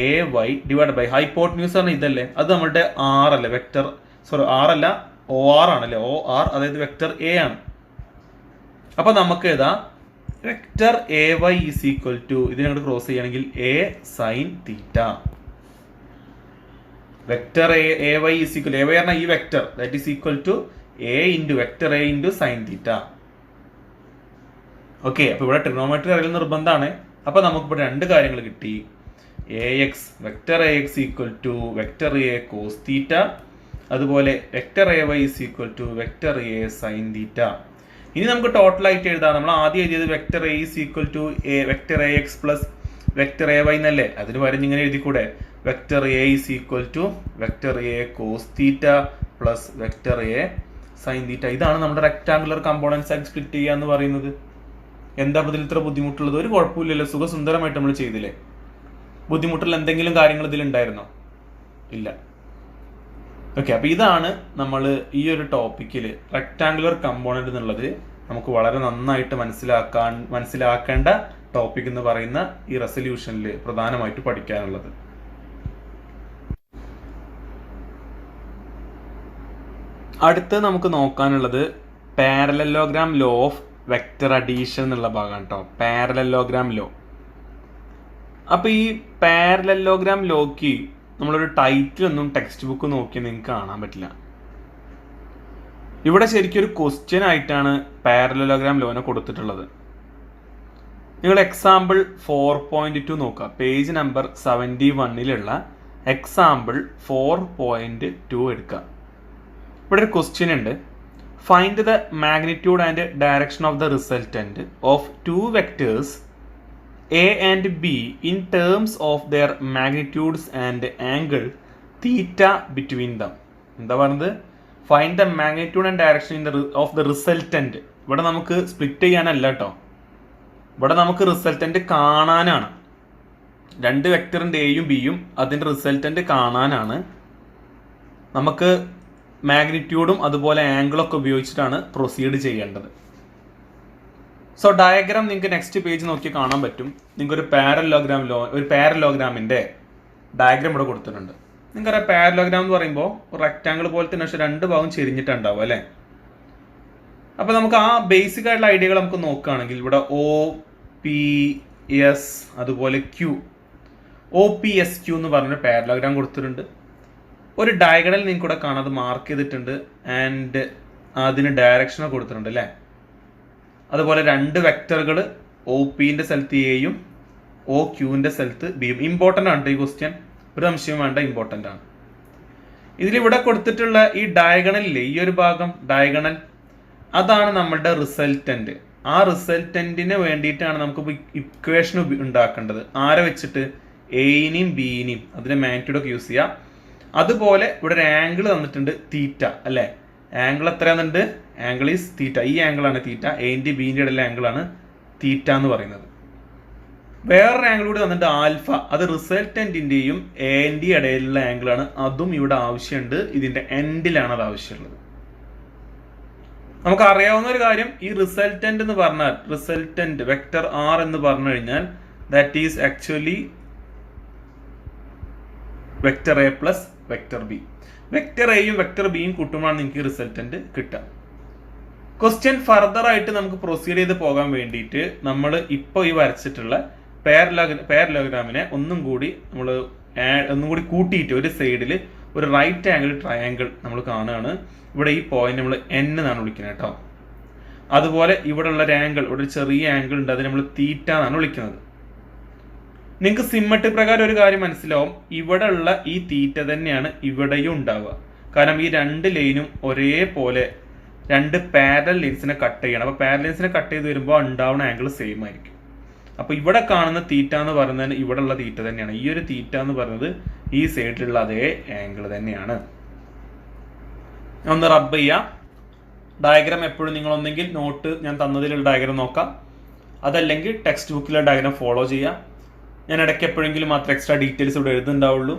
A Y divide by hypotenuse ആണ് ഇതല്ലേ? അത് നമ്മളുടെ ആർ അല്ലേ? വെക്ടർ ആർ അല്ല, ഒ ആർ ആണല്ലേ? ഒ ആർ അതായത് വെക്ടർ എ ആണ്. അപ്പൊ നമുക്ക് ഏതാ? Vector A Y is equal to ഇതിനങ്ങോട്ട് ക്രോസ് ചെയ്യുകയാണെങ്കിൽ A sine theta. Vector A Y is equal, A Y പറഞ്ഞാൽ ഈ vector, that is equal to vector A into sine theta. Okay, അപ്പോൾ ഇവിടെ ട്രിഗണോമെട്രി അറിയൽ നിർബന്ധമാണ്. അപ്പോൾ നമുക്കിപ്പോൾ രണ്ട് കാര്യങ്ങൾ കിട്ടി. Vector A X equal to vector A cos theta, അതുപോലെ vector A Y is equal to vector A sine theta. ഇനി നമുക്ക് ടോട്ടലായിട്ട് എഴുതാം. നമ്മൾ ആദ്യം എഴുതിയത് vector A is equal to vector A X plus vector A Y എന്നല്ലേ. അതിന് പകരം ഇങ്ങനെ എഴുതിക്കൂടെ, vector A is equal to vector A cos theta plus vector A sine theta. ഇതാണ് നമ്മുടെ റെക്ടാങ്കുലർ കമ്പോണൻസ് ആക്കി സ്പ്ലിറ്റ് ചെയ്യുക എന്ന് പറയുന്നത്. എന്താ ഇതിൽ ഇത്ര ബുദ്ധിമുട്ടുള്ളത്? ഒരു കുഴപ്പമില്ലല്ലോ, സുഖസുന്ദരമായിട്ട് നമ്മൾ ചെയ്തില്ലേ. ബുദ്ധിമുട്ടുള്ള എന്തെങ്കിലും കാര്യങ്ങൾ ഇതിലുണ്ടായിരുന്നോ? ഇല്ല. ഓക്കെ, അപ്പോൾ ഇതാണ് നമ്മൾ ഈ ഒരു ടോപ്പിക്കിൽ റെക്ടാങ്കുലർ കമ്പോണന്റ് എന്നുള്ളത് നമുക്ക് വളരെ നന്നായിട്ട് മനസ്സിലാക്കേണ്ട ടോപ്പിക് എന്ന് പറയുന്ന ഈ റെസൊല്യൂഷനിൽ പ്രധാനമായിട്ട് പഠിക്കാനുള്ളത്. അടുത്ത് നമുക്ക് നോക്കാനുള്ളത് parallelogram law of vector addition എന്നുള്ള ഭാഗമാണ് കേട്ടോ. Parallelogram law. അപ്പോൾ ഈ പാരലലോഗ്രാം ലോക്ക് നമ്മളൊരു ടൈറ്റിലൊന്നും ടെക്സ്റ്റ് ബുക്ക് നോക്കി നിങ്ങൾക്ക് കാണാൻ പറ്റില്ല. ഇവിടെ ശരിക്കും ഒരു ക്വസ്റ്റ്യൻ ആയിട്ടാണ് പാരലലോഗ്രാം ലോനെ കൊടുത്തിട്ടുള്ളത്. നിങ്ങൾ എക്സാമ്പിൾ 4.2 നോക്കുക, പേജ് നമ്പർ 71 എക്സാമ്പിൾ 4.2 എടുക്കുക. ഇവിടെ ഒരു ക്വസ്റ്റ്യൻ ഉണ്ട്. Find the magnitude and direction of the resultant of two vectors A and be in terms of their magnitudes and angle theta between them. എന്താ പറയുന്നത്? Find the magnitude and direction of the resultant. ഇവിടെ നമുക്ക് split ചെയ്യാനല്ല കേട്ടോ, ഇവിടെ നമുക്ക് resultant കാണാനാണ്. രണ്ട് വെക്ടറിൻ്റെ എയും ബിയും അതിൻ്റെ റിസൾട്ടന്റ് കാണാനാണ്. നമുക്ക് മാഗ്നിറ്റ്യൂഡും അതുപോലെ ആംഗിളൊക്കെ ഉപയോഗിച്ചിട്ടാണ് പ്രൊസീഡ് ചെയ്യേണ്ടത്. സോ ഡയഗ്രാം നിങ്ങൾക്ക് നെക്സ്റ്റ് പേജ് നോക്കി കാണാൻ പറ്റും. നിങ്ങൾക്ക് ഒരു പാരലോഗ്രാമിൻ്റെ ഡയഗ്രാം ഇവിടെ കൊടുത്തിട്ടുണ്ട്. നിങ്ങൾക്കറിയാം പാരലോഗ്രാം എന്ന് പറയുമ്പോൾ ഒരു റെക്റ്റാങ്കിൾ പോലത്തെ പക്ഷേ രണ്ട് ഭാഗം ചെരിഞ്ഞിട്ടുണ്ടാവും അല്ലേ. അപ്പോൾ നമുക്ക് ആ ബേസിക് ആയിട്ടുള്ള ഐഡിയകൾ നമുക്ക് നോക്കുകയാണെങ്കിൽ ഇവിടെ OPS അതുപോലെ OPSQ എന്ന് പറഞ്ഞൊരു പാരലോഗ്രാം കൊടുത്തിട്ടുണ്ട്. ഒരു ഡയഗണൽ നിങ്ങൾക്ക് ഇവിടെ കാണാം, അത് മാർക്ക് ചെയ്തിട്ടുണ്ട്. ആൻഡ് അതിന് ഡയറക്ഷനെ കൊടുത്തിട്ടുണ്ട് അല്ലേ. അതുപോലെ രണ്ട് വെക്ടറുകൾ OPന്റെ സ്ഥലത്ത് എയും OQന്റെ സ്ഥലത്ത് ബിയും. ഇമ്പോർട്ടൻ്റ് ആണ് ഈ ക്വസ്റ്റ്യൻ, ഒരു സംശയം വേണ്ട, ഇമ്പോർട്ടൻ്റ് ആണ്. ഇതിലിവിടെ കൊടുത്തിട്ടുള്ള ഈ ഡയഗണലില്ലേ, ഈ ഒരു ഭാഗം ഡയഗണൽ, അതാണ് നമ്മളുടെ റിസൾട്ടന്റ്. ആ റിസൾട്ടന്റിന് വേണ്ടിയിട്ടാണ് നമുക്ക് ഇക്വേഷൻ ഉണ്ടാക്കേണ്ടത്. ആരെ വെച്ചിട്ട്? എയിനെയും ബിയിനെയും. അതിന്റെ മാഗ്നിറ്റ്യൂഡൊക്കെ യൂസ് ചെയ്യാം. അതുപോലെ ഇവിടെ ഒരു ആംഗിൾ തന്നിട്ടുണ്ട് തീറ്റ അല്ലേ. ആംഗിൾ എത്രയാണെന്നുണ്ട്? Angle is theta. ഈ ആംഗിളാണ് തീറ്റ. എന്റെ ബിന്റെ ഇടയിലെ ആംഗിളാണ് തീറ്റ എന്ന് പറയുന്നത്. വേറൊരു ആംഗിൾ കൂടി തന്നിട്ടുണ്ട് ആൽഫ. അത് റിസൾട്ടന്റിന്റെയും എന്റെ ഇടയിലുള്ള ആംഗിളാണ്. അതും ഇവിടെ ആവശ്യമുണ്ട്. ഇതിന്റെ എൻഡിലാണ് അത് ആവശ്യമുള്ളത്. നമുക്ക് അറിയാവുന്ന ഒരു കാര്യം, ഈ റിസൾട്ടന്റ് എന്ന് പറഞ്ഞാൽ റിസൾട്ടന്റ് വെക്ടർ R എന്ന് പറഞ്ഞു കഴിഞ്ഞാൽ that is actually vector A plus vector B. Vector എയും വെക്ടർ ബിയും കൂട്ടുമ്പോഴാണ് നിങ്ങൾക്ക് റിസൾട്ടന്റ് കിട്ടുക. ക്വസ്റ്റ്യൻ ഫർദർ ആയിട്ട് നമുക്ക് പ്രൊസീഡ് ചെയ്ത് പോകാൻ വേണ്ടിയിട്ട് നമ്മൾ ഇപ്പോൾ ഈ വരച്ചിട്ടുള്ള പാരലോഗ്രാമിനെ ഒന്നും കൂടി കൂട്ടിയിട്ട് ഒരു സൈഡിൽ ഒരു റൈറ്റ് ആംഗിൾ ട്രയാംഗിൾ നമ്മൾ കാണുകയാണ്. ഇവിടെ ഈ പോയിന്റ് നമ്മൾ N എന്നാണ് വിളിക്കുന്നത് കേട്ടോ. അതുപോലെ ഇവിടെ ഉള്ള ഒരു ആംഗിൾ, ഇവിടെ ഒരു ചെറിയ ആംഗിൾ ഉണ്ട്, അത് നമ്മൾ തീറ്റ എന്നാണ് വിളിക്കുന്നത്. നിങ്ങൾക്ക് സിമ്മട്രി പ്രകാരം ഒരു കാര്യം മനസ്സിലാവും, ഇവിടെ ഉള്ള ഈ തീറ്റ തന്നെയാണ് ഇവിടെയും ഉണ്ടാവുക. കാരണം ഈ രണ്ട് ലൈനും ഒരേപോലെ രണ്ട് പാരലൽ ലൈൻസിനെ കട്ട് ചെയ്യണം. അപ്പോൾ പാരലൽ ലൈൻസിനെ കട്ട് ചെയ്ത് വരുമ്പോൾ ഉണ്ടാവുന്ന ആംഗിൾ സെയിം ആയിരിക്കും. അപ്പോൾ ഇവിടെ കാണുന്ന തീറ്റ എന്ന് പറയുന്നത് ഇവിടെ ഉള്ള തീറ്റ തന്നെയാണ്. ഈ ഒരു തീറ്റ എന്ന് പറയുന്നത് ഈ സൈഡിലുള്ള അതേ ആംഗിൾ തന്നെയാണ്. ഒന്ന് റബ്ബ് ചെയ്യാം. ഡയഗ്രാം എപ്പോഴും നിങ്ങൾ ഒന്നെങ്കിൽ നോട്ട് ഞാൻ തന്നതിലുള്ള ഡയഗ്രാം നോക്കാം, അതല്ലെങ്കിൽ ടെക്സ്റ്റ് ബുക്കിലെ ഡയഗ്രാം ഫോളോ ചെയ്യാം. ഞാൻ ഇടയ്ക്ക് എപ്പോഴെങ്കിലും മാത്രം എക്സ്ട്രാ ഡീറ്റെയിൽസ് ഇവിടെ എഴുതുന്നുണ്ടാവുള്ളൂ.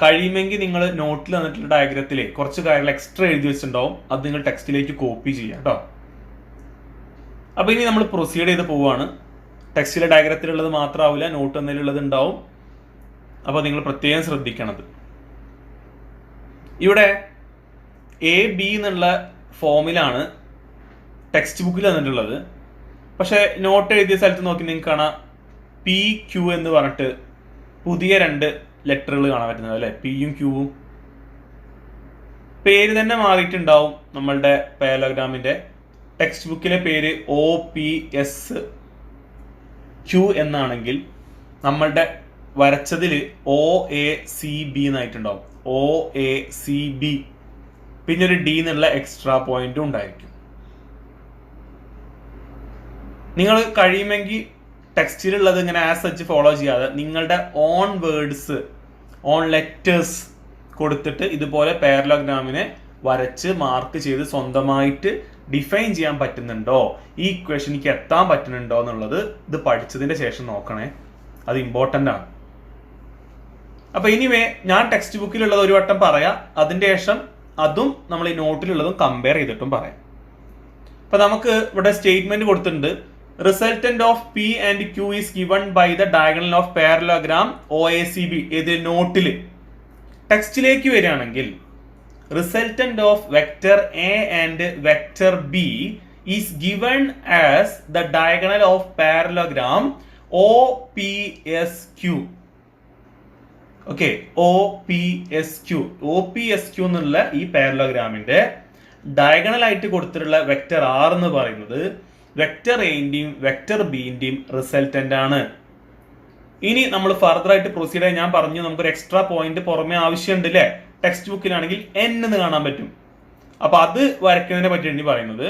കഴിയുമെങ്കിൽ നിങ്ങൾ നോട്ടിൽ തന്നിട്ടുള്ള ഡയഗ്രത്തിൽ കുറച്ച് കാര്യങ്ങൾ എക്സ്ട്രാ എഴുതി വെച്ചിട്ടുണ്ടാവും, അത് നിങ്ങൾ ടെക്സ്റ്റിലേക്ക് കോപ്പി ചെയ്യാം കേട്ടോ. അപ്പോൾ ഇനി നമ്മൾ പ്രൊസീഡ് ചെയ്ത് പോവുകയാണ്. ടെക്സ്റ്റിലെ ഡയഗ്രത്തിലുള്ളത് മാത്രമാവില്ല, നോട്ട് എന്നതിലുള്ളത് ഉണ്ടാവും. അപ്പോൾ നിങ്ങൾ പ്രത്യേകം ശ്രദ്ധിക്കണത്, ഇവിടെ AB എന്നുള്ള ഫോമിലാണ് ടെക്സ്റ്റ് ബുക്കിൽ തന്നിട്ടുള്ളത്. പക്ഷേ നോട്ട് എഴുതിയ സ്ഥലത്ത് നോക്കി നിങ്ങൾക്ക് കാണാം PQ എന്ന് പറഞ്ഞിട്ട് പുതിയ രണ്ട് ലെറ്ററുകൾ കാണാൻ പറ്റുന്നത് അല്ലേ, പിയും ക്യൂവും. പേര് തന്നെ മാറിയിട്ടുണ്ടാവും. നമ്മളുടെ പാരലോഗ്രാമിന്റെ ടെക്സ്റ്റ് ബുക്കിലെ പേര് OPSQ എന്നാണെങ്കിൽ നമ്മളുടെ വരച്ചതിൽ OACB എന്നായിട്ടുണ്ടാവും. OACB. പിന്നെ ഒരു D എന്നുള്ള എക്സ്ട്രാ പോയിന്റും ഉണ്ടായിരിക്കും. നിങ്ങൾ കഴിയുമെങ്കിൽ ടെക്സ്റ്റിലുള്ളത് ഇങ്ങനെ ആസ് സച്ച് ഫോളോ ചെയ്യാതെ നിങ്ങളുടെ ഓൺ വേർഡ്സ്, ഓൺ ലെറ്റേഴ്സ് കൊടുത്തിട്ട് ഇതുപോലെ പാരലോഗ്രാമിനെ വരച്ച് മാർക്ക് ചെയ്ത് സ്വന്തമായിട്ട് ഡിഫൈൻ ചെയ്യാൻ പറ്റുന്നുണ്ടോ, ഈ ഇക്വേഷനിക്ക് എത്താൻ പറ്റുന്നുണ്ടോ എന്നുള്ളത് ഇത് പഠിച്ചതിന്റെ ശേഷം നോക്കണേ. അത് ഇമ്പോർട്ടൻ്റ് ആണ്. അപ്പൊ ഇനിവേ ഞാൻ ടെക്സ്റ്റ് ബുക്കിലുള്ളത് ഒരു വട്ടം പറയാം, അതിന്റെ ശേഷം അതും നമ്മൾ ഈ നോട്ടിലുള്ളതും കമ്പയർ ചെയ്തിട്ടും പറയാം. അപ്പൊ നമുക്ക് ഇവിടെ സ്റ്റേറ്റ്മെന്റ് കൊടുത്തിട്ടുണ്ട്. Resultant of P and Q is given by the diagonal of parallelogram OACB. ഏത് നോട്ടില്? ടെക്സ്റ്റിലേക്ക് വരികയാണെങ്കിൽ resultant of vector A and vector B is given as the diagonal of parallelogram OPSQ. Okay, OPSQ എന്നുള്ള ഈ പാരലോഗ്രാമിന്റെ diagonal ആയിട്ട് കൊടുത്തിട്ടുള്ള vector R എന്ന് പറയുന്നത് വെക്ടർ എൻ്റെയും വെക്ടർ ബിന്റെയും റിസൾട്ടന്റ് ആണ്. ഇനി നമ്മൾ ഫർദർ ആയിട്ട് പ്രൊസീഡ് ആയി ഞാൻ പറഞ്ഞു നമുക്കൊരു എക്സ്ട്രാ പോയിന്റ് പുറമെ ആവശ്യമുണ്ട് അല്ലേ. ടെക്സ്റ്റ് ബുക്കിലാണെങ്കിൽ N എന്ന് കാണാൻ പറ്റും. അപ്പൊ അത് വരയ്ക്കുന്നതിനെ പറ്റി പറയുന്നത്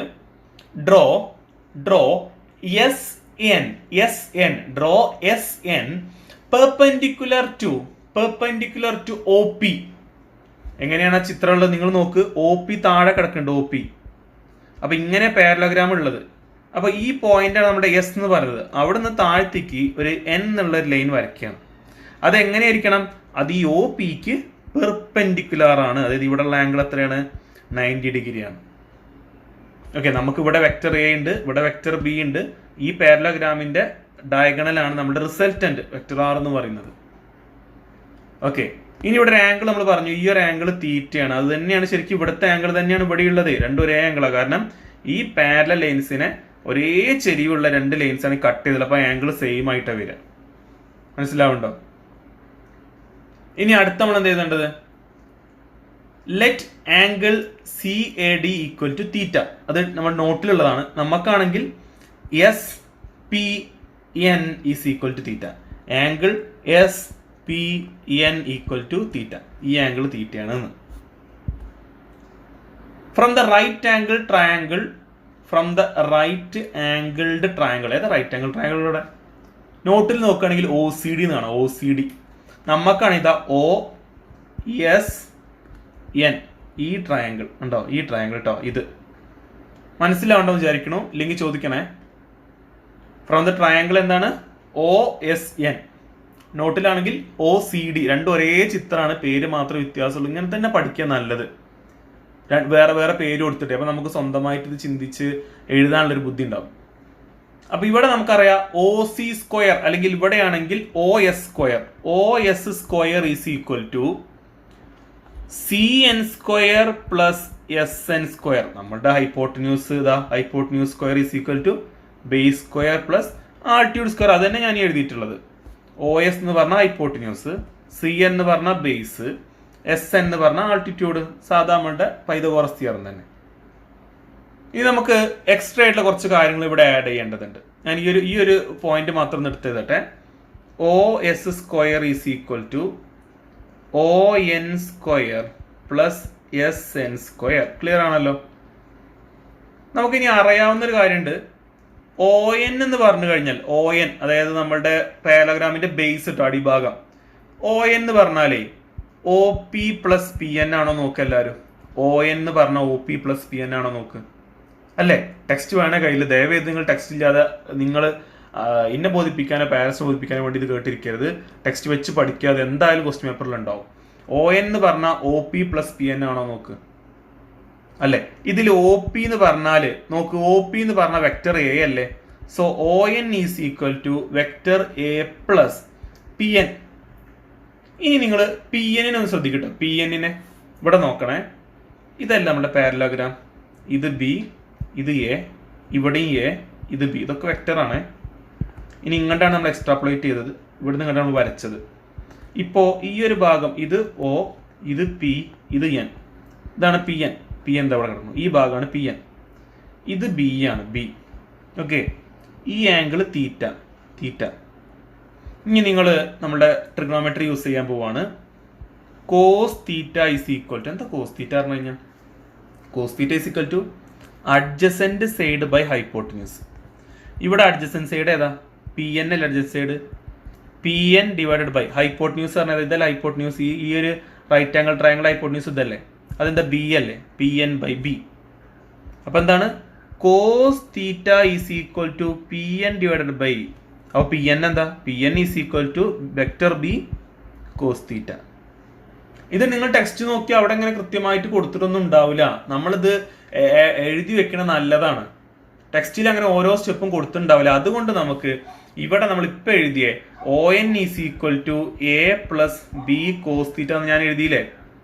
draw SN perpendicular to OP. എങ്ങനെയാണ് ആ ചിത്രം ഉള്ളത് നിങ്ങൾ നോക്ക്. OP താഴെ കിടക്കുന്നുണ്ട്, OP. അപ്പൊ ഇങ്ങനെ പാരലോഗ്രാം ഉള്ളത്. അപ്പൊ ഈ പോയിന്റാണ് നമ്മുടെ S എന്ന് പറയുന്നത്. അവിടെ നിന്ന് താഴത്തേക്ക് ഒരു N എന്നുള്ള ഒരു ലൈൻ വരയ്ക്കുകയാണ്. അത് എങ്ങനെയായിരിക്കണം? അത് ഈ OPക്ക് പെർപെൻഡിക്കുലർ ആണ്. അതായത് ഇവിടെ ഉള്ള ആംഗിൾ എത്രയാണ്? 90 ഡിഗ്രിയാണ്. ഓക്കെ, നമുക്ക് ഇവിടെ വെക്ടർ A ഉണ്ട്, ഇവിടെ വെക്ടർ B ഉണ്ട്. ഈ പാരലോഗ്രാമിന്റെ ഡയഗണൽ ആണ് നമ്മുടെ റിസൾട്ടന്റ് വെക്ടർ R എന്ന് പറയുന്നത്. ഓക്കെ, ഇനി ഇവിടെ ഒരു ആംഗിൾ നമ്മൾ പറഞ്ഞു, ഈ ഒരു ആംഗിൾ തീറ്റയാണ്. അത് തന്നെയാണ് ശരിക്കും ഇവിടുത്തെ ആംഗിൾ തന്നെയാണ് ഇവിടെ ഉള്ളത്. രണ്ടും ഒരേ ആംഗിളാണ്. കാരണം ഈ പാരലൽ ലൈൻസിനെ ഒരേ ചെരിവുള്ള രണ്ട് ലൈൻസ് ആണ് കട്ട് ചെയ്തത്. അപ്പൊ ആംഗിൾ സെയിം ആയിട്ടാണ് വരിക. മനസ്സിലാവുണ്ടോ? ഇനി അടുത്ത നമ്മൾ എന്ത് ചെയ്തേണ്ടത്? Let angle CAD equal to theta. അത് നമ്മുടെ നോട്ടിലുള്ളതാണ്. നമുക്കാണെങ്കിൽ SPN is equal to theta. Angle SPN equal to theta. ഈ ആംഗിൾ തീറ്റയാണ്. From the right angle triangle, from the right angled triangle. ഏതാ റൈറ്റ് ആംഗിൾ ട്രയാംഗിൾ? ഇവിടെ നോട്ടിൽ നോക്കുകയാണെങ്കിൽ OCD എന്നാണ്. OCD നമുക്കാണ് ഇതാ OSN. ഈ ട്രയാംഗിൾ ഉണ്ടോ? ഈ ട്രയാംഗിൾ കേട്ടോ. ഇത് മനസ്സിലാവണ്ടോ വിചാരിക്കണോ? ഇല്ലെങ്കിൽ ചോദിക്കണേ. ഫ്രം ദ ട്രയാംഗിൾ എന്താണ്? OSN. നോട്ടിലാണെങ്കിൽ OCD. രണ്ടും ഒരേ ചിത്രമാണ്, പേര് മാത്രം വ്യത്യാസമുള്ളൂ. ഇങ്ങനെ തന്നെ പഠിക്കാൻ നല്ലത്. വേറെ വേറെ പേര് കൊടുത്തിട്ട് അപ്പൊ നമുക്ക് സ്വന്തമായിട്ട് ഇത് ചിന്തിച്ച് എഴുതാനുള്ളൊരു ബുദ്ധി ഉണ്ടാവും. അപ്പൊ ഇവിടെ നമുക്കറിയാം OC സ്ക്വയർ, അല്ലെങ്കിൽ ഇവിടെയാണെങ്കിൽ OS square is equal to CN square plus SN square. നമ്മുടെ hypotenuse square is equal to base square plus altitude square. അത് തന്നെ ഞാൻ എഴുതിയിട്ടുള്ളത്. OS എന്ന് പറഞ്ഞാൽ ഹൈപ്പോട്ടന്യൂസ്, CN എന്ന് പറഞ്ഞാൽ ബേസ്, SN എന്ന് പറഞ്ഞാൽ ആൾട്ടിറ്റ്യൂഡ്. സാധാ നമ്മളുടെ പൈതഗോറസ് തിയറം തന്നെ. ഇനി നമുക്ക് എക്സ്ട്രാ ആയിട്ടുള്ള കുറച്ച് കാര്യങ്ങൾ ഇവിടെ ആഡ് ചെയ്യേണ്ടതുണ്ട്. ഞാൻ ഈ ഒരു പോയിന്റ് മാത്രം എടുത്തെഴുതട്ടെ. OS square is equal to ON square plus SN square. Clear ആണല്ലോ? നമുക്കിനി അറിയാവുന്ന ഒരു കാര്യമുണ്ട്. ON എന്ന് പറഞ്ഞു കഴിഞ്ഞാൽ ON അതായത് നമ്മളുടെ പാരലോഗ്രാമിന്റെ ബേസ് ഇട്ടോ, അടിഭാഗം. ON എന്ന് പറഞ്ഞാലേ OP പ്ലസ് PN ആണോ നോക്ക് എല്ലാവരും. ON എന്ന് പറഞ്ഞാൽ OP പ്ലസ് PN ആണോ നോക്ക്. അല്ലേ? ടെക്സ്റ്റ് വേണേ കയ്യിൽ. ദയവേത് നിങ്ങൾ ടെക്സ്റ്റ് ഇല്ലാതെ നിങ്ങൾ ഇന്നെ ബോധിപ്പിക്കാനോ പാരൻസ് ബോധിപ്പിക്കാനോ വേണ്ടി ഇത് കേട്ടിരിക്കരുത്. ടെക്സ്റ്റ് വെച്ച് പഠിക്കാതെ എന്തായാലും ക്വസ്റ്റ്യൻ പേപ്പറിൽ ഉണ്ടാവും. ON എന്ന് പറഞ്ഞാൽ OP പ്ലസ് PN ആണോ നോക്ക്. അല്ലേ? ഇതിൽ OP എന്ന് പറഞ്ഞാൽ നോക്ക്, OP എന്ന് പറഞ്ഞാൽ വെക്ടർ A അല്ലേ. So ON is equal to vector A plus PN. ഇനി നിങ്ങൾ PN ഒന്ന് ശ്രദ്ധിക്കട്ടോ. PN ഇവിടെ നോക്കണേ. ഇതല്ല നമ്മുടെ പാരലോഗ്രാം. ഇത് B, ഇത് A, ഇവിടെയും A, ഇത് B. ഇതൊക്കെ വെക്ടറാണ്. ഇനി ഇങ്ങോട്ടാണ് നമ്മൾ എക്സ്ട്രാപ്ലേറ്റ് ചെയ്തത്. ഇവിടുന്ന് ഇങ്ങോട്ടാണ് നമ്മൾ വരച്ചത്. ഇപ്പോൾ ഈ ഒരു ഭാഗം ഇത് O, ഇത് P, ഇത് N. ഇതാണ് പി എൻ. പി എൻ അവിടെ കിടക്കുന്നു. ഈ ഭാഗമാണ് പി എൻ. ഇത് ബി ആണ്, ബി. ഓക്കെ, ഈ ആംഗിൾ തീറ്റ. തീറ്റ. ഇനി നിങ്ങൾ നമ്മുടെ ട്രിഗ്നോമെട്രി യൂസ് ചെയ്യാൻ പോവാണ്. Cos theta is equal to, എന്താ കോസ് തീറ്റ പറഞ്ഞു കഴിഞ്ഞാൽ, cos theta is equal to adjacent side by hypotenuse. ഇവിടെ അഡ്ജസെന്റ് സൈഡ് ഏതാ? പി എൻ അല്ല adjacent side. P N divided by hypotenuse പറഞ്ഞത് ഇതല്ല ഹൈപ്പോട്ടിന്യൂസ്. ഈ ഒരു റൈറ്റ് ആംഗിൾ ട്രയാംഗിൾ ഹൈപ്പോട്ടിന്യൂസ് ഇതല്ലേ, അതെന്താ ബി അല്ലേ, പി എൻ ബൈ ബി. അപ്പൊ എന്താണ്? Cos theta is equal to P N divided by, അപ്പോൾ പി എൻ എന്താ? P N is equal to vector B cos theta. ഇത് നിങ്ങൾ ടെക്സ്റ്റ് നോക്കി അവിടെ ഇങ്ങനെ കൃത്യമായിട്ട് കൊടുത്തിട്ടൊന്നും ഉണ്ടാവില്ല. നമ്മളിത് എഴുതി വെക്കണ നല്ലതാണ്. ടെക്സ്റ്റിൽ അങ്ങനെ ഓരോ സ്റ്റെപ്പും കൊടുത്തിട്ടുണ്ടാവില്ല. അതുകൊണ്ട് നമുക്ക് ഇവിടെ നമ്മൾ ഇപ്പൊ എഴുതിയ O N is equal to A plus B cos theta എന്ന് ഞാൻ എഴുതിയില്ലേ,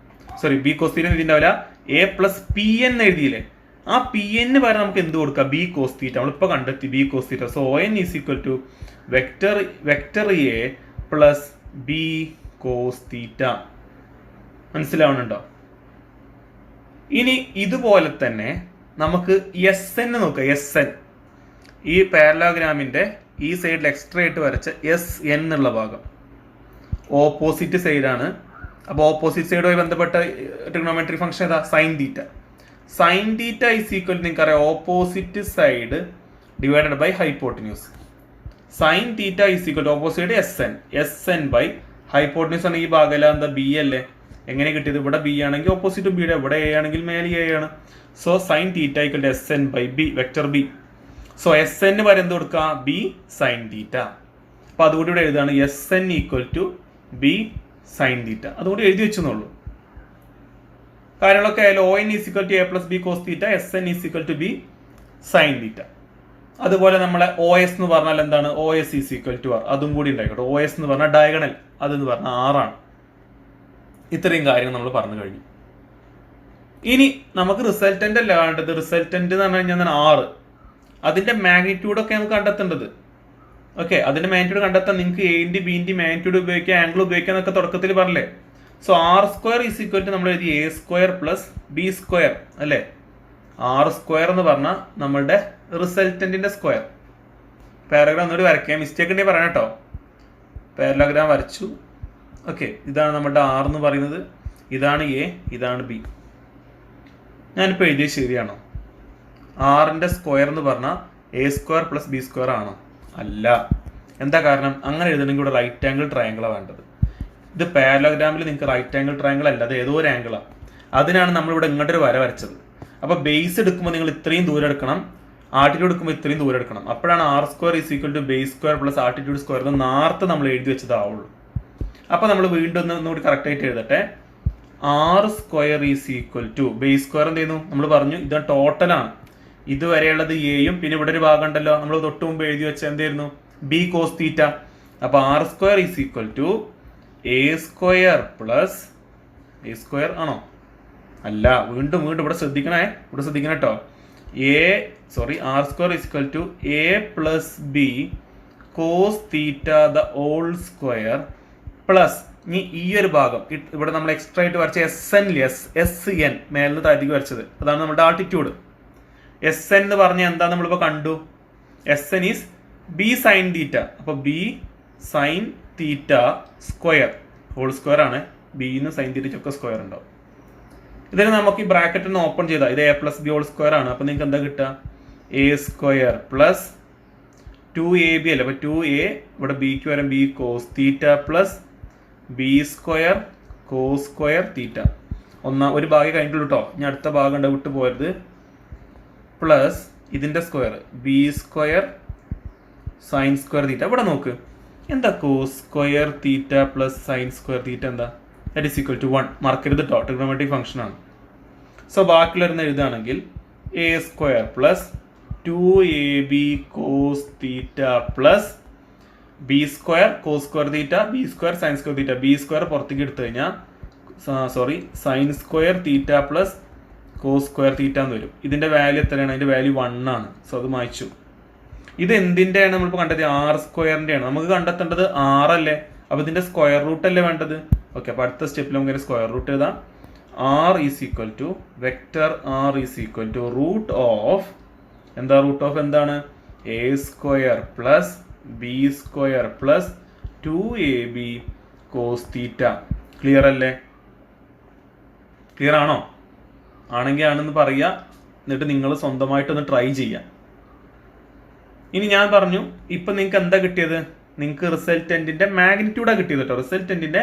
സോറി ബി കോസ് തീറ്റ എഴുതിണ്ടാവില്ല, എ പ്ലസ് പി എൻ എഴുതിയില്ലേ. ആ പി എന്ന് പകരം നമുക്ക് എന്ത് കൊടുക്കാം? B cos theta. നമ്മളിപ്പോൾ കണ്ടെത്തി B cos theta. So O N is equal to vector A plus B cos theta. മനസ്സിലാവുന്നുണ്ടോ? ഇനി ഇതുപോലെ തന്നെ നമുക്ക് എസ് എൻ നോക്കാം. എസ് എൻ, ഈ പാരലോഗ്രാമിന്റെ ഈ സൈഡിൽ എക്സ്ട്രാ ആയിട്ട് വരച്ച എസ് എൻ എന്നുള്ള ഭാഗം ഓപ്പോസിറ്റ് സൈഡാണ്. അപ്പോൾ ഓപ്പോസിറ്റ് സൈഡുമായി ബന്ധപ്പെട്ട ട്രിഗ്നോമെട്രി ഫംഗ്ഷൻ ഏതാ? Sine theta. Sine theta is equal, നിങ്ങൾക്കറിയാം, opposite side divided by hypotenuse. Sine theta is equal to opposite S N. S N by hypotenuse ആണ് ഈ ഭാഗം. എന്താ? ബി അല്ലേ. എങ്ങനെ കിട്ടിയത്? ഇവിടെ ബി ആണെങ്കിൽ ഓപ്പോസിറ്റ് ബിയുടെ, ഇവിടെ എ ആണെങ്കിൽ മേലെ എ ആണ്. So sine theta equal to S N by B, vector B. So S N വരെ എന്ത് കൊടുക്കുക? B sine theta. അപ്പൊ അതുകൂടി ഇവിടെ എഴുതാണ് S N equal to B sine theta. അതുകൂടി എഴുതി വെച്ചെന്നുള്ളൂ. കാര്യങ്ങളൊക്കെ ആയാലും O N is equal to A plus B cos theta, S N is equal to B sine theta. അതുപോലെ നമ്മളെ ഒ എസ് എന്ന് പറഞ്ഞാൽ എന്താണ്? O S is equal to R. അതും കൂടി ഉണ്ടായിക്കോട്ടെ. ഒ എസ് എന്ന് പറഞ്ഞാൽ ഡയഗണൽ, അതെന്ന് പറഞ്ഞാൽ ആറാണ്. ഇത്രയും കാര്യങ്ങൾ നമ്മൾ പറഞ്ഞു കഴിഞ്ഞു. ഇനി നമുക്ക് റിസൾട്ടന്റ് അല്ല വേണ്ടത്. റിസൾട്ടന്റ് എന്ന് പറഞ്ഞു കഴിഞ്ഞാൽ 6. അതിന്റെ മാഗ്നിറ്റ്യൂഡ് ഒക്കെ നമുക്ക് കണ്ടെത്തേണ്ടത്. ഓക്കെ, അതിന്റെ മാഗ്നിറ്റ്യൂഡ് കണ്ടെത്താൻ നിങ്ങൾക്ക് എന്റെ ബിന്റെ മാഗ്നിറ്റ്യൂഡ് ഉപയോഗിക്കാം, ആംഗിൾ ഉപയോഗിക്കാം എന്നൊക്കെ തുടക്കത്തിൽ പറഞ്ഞില്ലേ. So R square is equal to നമ്മൾ എഴുതി A square plus B square അല്ലേ. ആർ സ്ക്വയർ എന്ന് പറഞ്ഞാൽ നമ്മളുടെ റിസൾട്ടന്റിന്റെ സ്ക്വയർ. പാരഗ്രാം ഒന്നുകൂടി വരയ്ക്കാം, മിസ്റ്റേക്ക് ഉണ്ടെങ്കിൽ പറയാം കേട്ടോ. പാരഗ്രാം വരച്ചു. ഓക്കെ, ഇതാണ് നമ്മുടെ ആർ എന്ന് പറയുന്നത്, ഇതാണ് എ, ഇതാണ് ബി. ഞാനിപ്പോൾ എഴുതിയത് ശരിയാണോ? ആറിന്റെ സ്ക്വയർ എന്ന് പറഞ്ഞാൽ A square plus B square ആണോ? അല്ല. എന്താ കാരണം? അങ്ങനെ എഴുതണമെങ്കിൽ ഇവിടെ റൈറ്റ് ആംഗിൾ ട്രയാംഗിളാണ് വേണ്ടത്. ഇത് പാരലോഗ്രാമിൽ നിങ്ങൾക്ക് റൈറ്റ് ആംഗിൾ ട്രയാംഗിൾ അല്ല, അത് ഏതോ ഒരു ആംഗിളാണ്. അതിനാണ് നമ്മളിവിടെ ഇങ്ങോട്ടൊരു വര വരച്ചത്. അപ്പോൾ ബേസ് എടുക്കുമ്പോൾ നിങ്ങൾ ഇത്രയും ദൂരം എടുക്കണം, ആൾട്ടിറ്റ്യൂഡ് എടുക്കുമ്പോൾ ഇത്രയും ദൂരം എടുക്കണം. അപ്പോഴാണ് R square is equal to base square plus altitude square എന്ന് നേരത്തെ നമ്മൾ എഴുതി വെച്ചതാവുള്ളൂ. അപ്പോൾ നമ്മൾ വീണ്ടും ഒന്നുകൂടി കറക്റ്റ് ആയിട്ട് എഴുതട്ടെ. R square is equal to base square എന്ത് ചെയ്യുന്നു? നമ്മൾ പറഞ്ഞു ഇത് ടോട്ടലാണ്. ഇതുവരെയുള്ളത് എയും പിന്നെ ഇവിടെ ഒരു ഭാഗം ഉണ്ടല്ലോ നമ്മൾ തൊട്ട് മുമ്പ് എഴുതി വെച്ച എന്തായിരുന്നു? B cos theta. അപ്പൊ R square is equal to A square plus A square ആണോ? അല്ല, വീണ്ടും ഇവിടെ ശ്രദ്ധിക്കണേ, ഇവിടെ ശ്രദ്ധിക്കണം കേട്ടോ. R square is equal to A plus B cos theta the whole square plus ഈ ഒരു ഭാഗം ഇവിടെ നമ്മൾ എക്സ്ട്രാ ആയിട്ട് വരച്ച എസ് എൻ മേലിന് താഴത്തേക്ക് വരച്ചത്, അതാണ് നമ്മുടെ ആൾട്ടിറ്റ്യൂഡ്. എസ് എൻ എന്ന് പറഞ്ഞാൽ എന്താ നമ്മളിപ്പോൾ കണ്ടു? S N is B sine theta. അപ്പോൾ B sine theta square whole square ആണ്. ബിന്ന് സൈൻ തീറ്റയ്ക്കൊക്കെ സ്ക്വയർ ഉണ്ടാവും. ഇതിന് നമുക്ക് ഈ ബ്രാക്കറ്റ് ഒന്ന് ഓപ്പൺ ചെയ്താൽ ഇത് A plus B whole square ആണ്. അപ്പോൾ നിങ്ങൾക്ക് എന്താ കിട്ടുക? എ സ്ക്വയർ പ്ലസ് 2ab അല്ലേ. അപ്പോൾ 2a ഇവിടെ ബിക്ക് വരാൻ B cos theta plus B square cos square theta. ഒരു ഭാഗം കഴിഞ്ഞിട്ടുള്ളൂ കേട്ടോ, ഇനി അടുത്ത ഭാഗം ഉണ്ട്, വിട്ടു പോരുത്. പ്ലസ് ഇതിന്റെ square B square sine square theta. ഇവിടെ നോക്ക് എന്താ? Cos square theta plus sine square theta എന്താ? That is equal to 1. മറക്കരുത് കേട്ടോ, ട്രിഗണോമെട്രിക് ഫംഗ്ഷൻ ആണ്. സോ ബാക്കിയുള്ളവരുന്ന് എഴുതുകയാണെങ്കിൽ A square plus 2ab cos theta plus B square cos square theta B square sine square theta. B square പുറത്തേക്ക് എടുത്തു കഴിഞ്ഞാൽ sine square theta plus cos square theta എന്ന് വരും. ഇതിന്റെ വാല്യൂ എത്രയാണ്? അതിന്റെ വാല്യൂ 1 ആണ്. സോ അത് മായ്ച്ചു. ഇത് എന്തിന്റെയാണ് നമ്മളിപ്പോൾ കണ്ടത്? ആർ സ്ക്വയറിന്റെ ആണ്. നമുക്ക് കണ്ടെത്തേണ്ടത് 6 അല്ലേ. അപ്പൊ ഇതിന്റെ സ്ക്വയർ റൂട്ട് അല്ലേ വേണ്ടത്? ഓക്കെ, അപ്പൊ അടുത്ത സ്റ്റെപ്പിൽ നമുക്ക് സ്ക്വയർ റൂട്ട് എഴുതാം. R is equal to vector R is equal to root of എന്താണ് A square plus B square plus 2ab cos theta. Clear അല്ലേ? ക്ലിയർ ആണോ? ആണെങ്കിൽ ആണെന്ന് പറയുക, എന്നിട്ട് നിങ്ങൾ സ്വന്തമായിട്ടൊന്ന് ട്രൈ ചെയ്യാം. ഇനി ഞാൻ പറഞ്ഞു, ഇപ്പം നിങ്ങൾക്ക് എന്താ കിട്ടിയത്? നിങ്ങൾക്ക് റിസൾട്ടൻറ്റിൻ്റെ മാഗ്നിറ്റ്യൂഡാണ് കിട്ടിയത് കേട്ടോ. റിസൾട്ടൻറ്റിൻ്റെ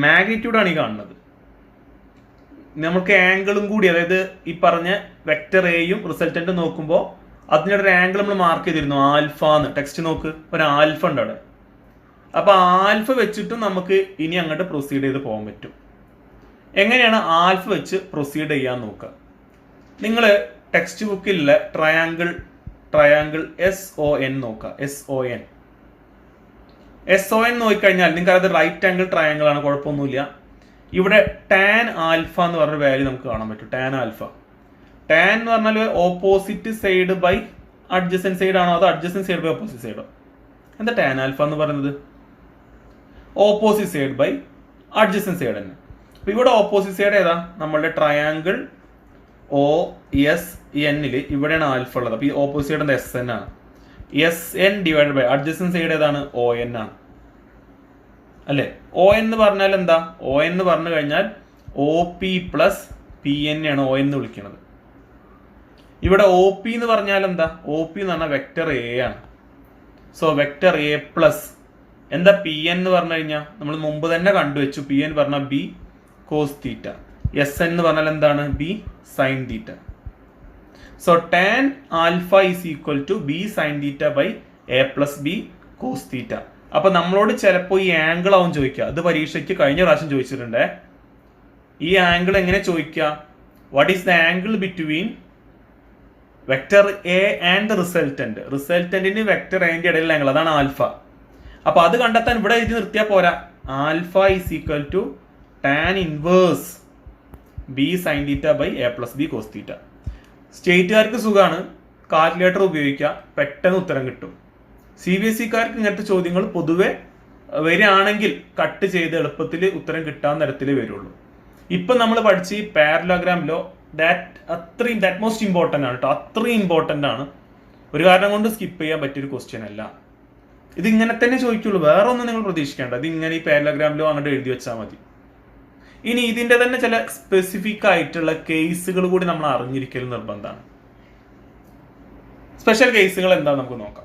മാഗ്നിറ്റ്യൂഡാണ് ഈ കാണുന്നത്. നമുക്ക് ആംഗിളും കൂടി, അതായത് ഈ പറഞ്ഞ വെക്റ്റർ എയും റിസൾട്ടൻറ്റും നോക്കുമ്പോൾ അതിൻ്റെ ഒരു ആംഗിൾ നമ്മൾ മാർക്ക് ചെയ്തിരുന്നു, ആൽഫ എന്ന്. ടെക്സ്റ്റ് നോക്ക്, ഒരു ആൽഫ ഉണ്ട് അവിടെ. അപ്പോൾ ആൽഫ വെച്ചിട്ടും നമുക്ക് ഇനി അങ്ങോട്ട് പ്രൊസീഡ് ചെയ്ത് പോകാൻ പറ്റും. എങ്ങനെയാണ് ആൽഫ വെച്ച് പ്രൊസീഡ് ചെയ്യാൻ നോക്കുക? നിങ്ങൾ ടെക്സ്റ്റ് ബുക്കിലുള്ള ട്രയാങ്കിൾ SON നോക്കുക. SON നോക്കിക്കഴിഞ്ഞാൽ നിങ്ങൾക്ക് അത് റൈറ്റ് ആംഗിൾ ട്രയാങ്കിൾ ആണ്, കുഴപ്പമൊന്നുമില്ല. ഇവിടെ ടാൻ ആൽഫ എന്ന് പറഞ്ഞ വാല്യൂ നമുക്ക് കാണാൻ പറ്റും. ടാൻ ആൽഫ, ടാൻ എന്ന് പറഞ്ഞാൽ opposite side by adjacent side ആണോ അതോ അഡ്ജസൻറ്റ് സൈഡ് ബൈ ഓപ്പോസിറ്റ് സൈഡോ? എന്താ ടാൻ ആൽഫ എന്ന് പറയുന്നത്? Opposite side by adjacent side തന്നെ. അപ്പോൾ ഇവിടെ ഓപ്പോസിറ്റ് സൈഡ് ഏതാ? നമ്മളുടെ ട്രയാങ്കിൾ OSN ഇവിടെയാണ് ആൽഫ ഉള്ളത്. അപ്പോൾ ഈ ഓപ്പോസിറ്റ് സൈഡ് എന്താ? SN ആണ്. SN divide by adjacent side ഏതാണ്? ON ആണ് അല്ലേ? ON എന്ന് പറഞ്ഞാൽ എന്താ? ON എന്ന് പറഞ്ഞു കഴിഞ്ഞാൽ OP പ്ലസ് PN ആണ് ON എന്ന് വിളിക്കുന്നത്. ഇവിടെ OP എന്ന് പറഞ്ഞാൽ എന്താ? OP എന്ന് പറഞ്ഞാൽ വെക്റ്റർ A ആണ്. സോ വെക്റ്റർ A പ്ലസ് എന്താ PN എന്ന് പറഞ്ഞു കഴിഞ്ഞാൽ നമ്മൾ മുമ്പ് തന്നെ കണ്ടുവച്ചു. PN പറഞ്ഞാൽ B കോസ് തീറ്റ. SN എന്ന് പറഞ്ഞാൽ എന്താണ്? B sine theta. So tan alpha is equal to B sine theta by A plus B cos theta. അപ്പൊ നമ്മളോട് ചിലപ്പോൾ ഈ ആംഗിൾ ആവും ചോദിക്കുക. അത് പരീക്ഷയ്ക്ക് കഴിഞ്ഞ പ്രാവശ്യം ചോദിച്ചിട്ടുണ്ട്. ഈ ആംഗിൾ എങ്ങനെ ചോദിക്കുക? What is the angle between vector A and resultant? റിസൾട്ടന്റിന് വെക്റ്റർ എന്റെ ഇടയിലുള്ള ആംഗിൾ, അതാണ് ആൽഫ. അപ്പൊ അത് കണ്ടെത്താൻ ഇവിടെ എഴുതി നിർത്തിയാൽ പോരാ. Alpha is equal to tan inverse B sine theta by A plus B cos theta. സ്റ്റേറ്റുകാർക്ക് സുഖമാണ്, കാൽക്കുലേറ്റർ ഉപയോഗിക്കുക, പെട്ടെന്ന് ഉത്തരം കിട്ടും. CBSEക്കാർക്ക് ഇങ്ങനത്തെ ചോദ്യങ്ങൾ പൊതുവെ വരികയാണെങ്കിൽ കട്ട് ചെയ്ത് എളുപ്പത്തിൽ ഉത്തരം കിട്ടാൻ തരത്തിലേ വരുള്ളൂ. ഇപ്പം നമ്മൾ പഠിച്ച ഈ parallelogram law that most important ആണ് കേട്ടോ. അത്രയും ഇമ്പോർട്ടൻ്റ് ആണ്. ഒരു കാരണം കൊണ്ട് സ്കിപ്പ് ചെയ്യാൻ പറ്റിയൊരു ക്വസ്റ്റ്യൻ അല്ല. ഇത് ഇങ്ങനെ തന്നെ ചോദിക്കുള്ളൂ, വേറെ ഒന്നും നിങ്ങൾ പ്രതീക്ഷിക്കേണ്ട. ഇത് ഇങ്ങനെ ഈ പാരലോഗ്രാം ലോ അങ്ങോട്ട് എഴുതി വെച്ചാൽ മതി. ഇനി ഇതിൻ്റെ തന്നെ ചില സ്പെസിഫിക് ആയിട്ടുള്ള കേസുകൾ കൂടി നമ്മൾ അറിഞ്ഞിരിക്കൽ നിർബന്ധമാണ്. സ്പെഷ്യൽ കേസുകൾ എന്താണെന്ന് നമുക്ക് നോക്കാം.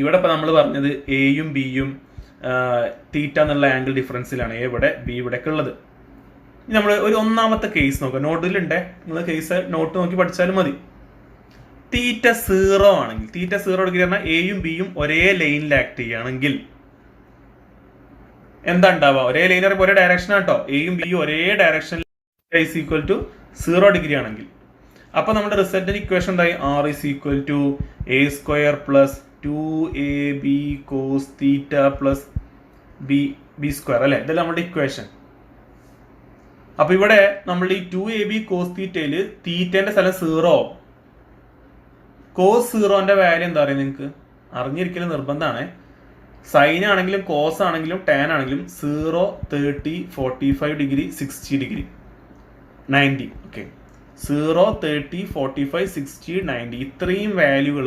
ഇവിടെ ഇപ്പോൾ നമ്മൾ പറഞ്ഞത് എയും ബിയും തീറ്റ എന്നുള്ള ആംഗിൾ ഡിഫറൻസിലാണ് എ ഇവിടെ ബി ഇവിടെയൊക്കെ ഉള്ളത്. നമ്മൾ ഒരു ഒന്നാമത്തെ കേസ് നോക്കാം. നോട്ടിലുണ്ടേ, നിങ്ങൾ കേസ് നോട്ട് നോക്കി പഠിച്ചാലും മതി. തീറ്റ 0 ആണെങ്കിൽ, തീറ്റ 0 ഡിഗ്രി പറഞ്ഞാൽ എയും ബിയും ഒരേ ലൈനിൽ ആക്ട് ചെയ്യുകയാണെങ്കിൽ എന്താ ഉണ്ടാവുക? ഒരേ ലൈൻ പറയുമ്പോൾ ഒരേ ഡയറക്ഷൻ ആട്ടോ. എയും ബിയും ഒരേ ഡയറക്ഷനിൽ ഈസ് ഈക്വൽ ടു 0 ഡിഗ്രി ആണെങ്കിൽ അപ്പൊ നമ്മുടെ റിസൾട്ടിന്റെ ഇക്വേഷൻ എന്തായി? R is equal to A square plus 2AB cos theta plus B square അല്ലെ? ഇതല്ല നമ്മുടെ ഇക്വേഷൻ. അപ്പൊ ഇവിടെ നമ്മൾ ഈ 2AB കോസ് തീറ്റയില് തീറ്റന്റെ സ്ഥലം 0. കോസ് 0ന്റെ വാല്യൂ എന്താ പറയുക? നിങ്ങൾക്ക് അറിഞ്ഞിരിക്കലും നിർബന്ധമാണ്. സൈൻ ആണെങ്കിലും കോസ് ആണെങ്കിലും ടാൻ ആണെങ്കിലും 0, 30, 45 ഡിഗ്രി, 60 ഡിഗ്രി, 90. ഓക്കെ, 0, 30, 45, 60, 90 ഇത്രയും വാല്യൂകൾ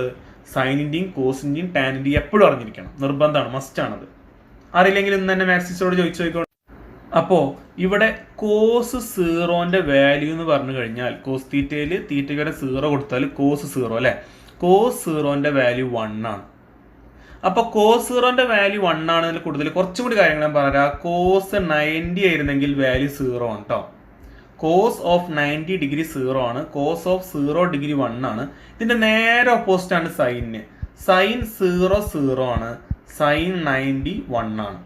സൈനിന്റെയും കോസിന്റെയും ടാനിന്റെയും എപ്പോഴും അറിഞ്ഞിരിക്കണം. നിർബന്ധമാണ്, മസ്റ്റ് ആണത്. അറിയില്ലെങ്കിൽ ഇന്ന് തന്നെ മാത്സിസ്റ്റോട് ചോദിച്ചോളൂ. അപ്പോൾ ഇവിടെ കോസ് 0ന്റെ വാല്യൂ എന്ന് പറഞ്ഞു കഴിഞ്ഞാൽ കോസ് തീറ്റയിൽ തീറ്റയുടെ 0 കൊടുത്താൽ കോസ് 0 അല്ലെ? കോസ് 0ന്റെ വാല്യൂ 1 ആണ്. അപ്പൊ കോസ് 0ന്റെ വാല്യൂ 1 ആണെന്നതിൽ കൂടുതൽ കുറച്ചും കൂടി കാര്യങ്ങൾ ഞാൻ പറയാം. കോസ് 90 ആയിരുന്നെങ്കിൽ വാല്യൂ 0 ആണ് കേട്ടോ. കോസ് ഓഫ് 90 ഡിഗ്രി 0 ആണ്. കോസ് ഓഫ് 0 ഡിഗ്രി 1 ആണ്. ഇതിന്റെ നേരെ ഓപ്പോസിറ്റ് ആണ് സൈനിന്. സൈൻ 0 0 ആണ്, സൈൻ 90 1 ആണ്.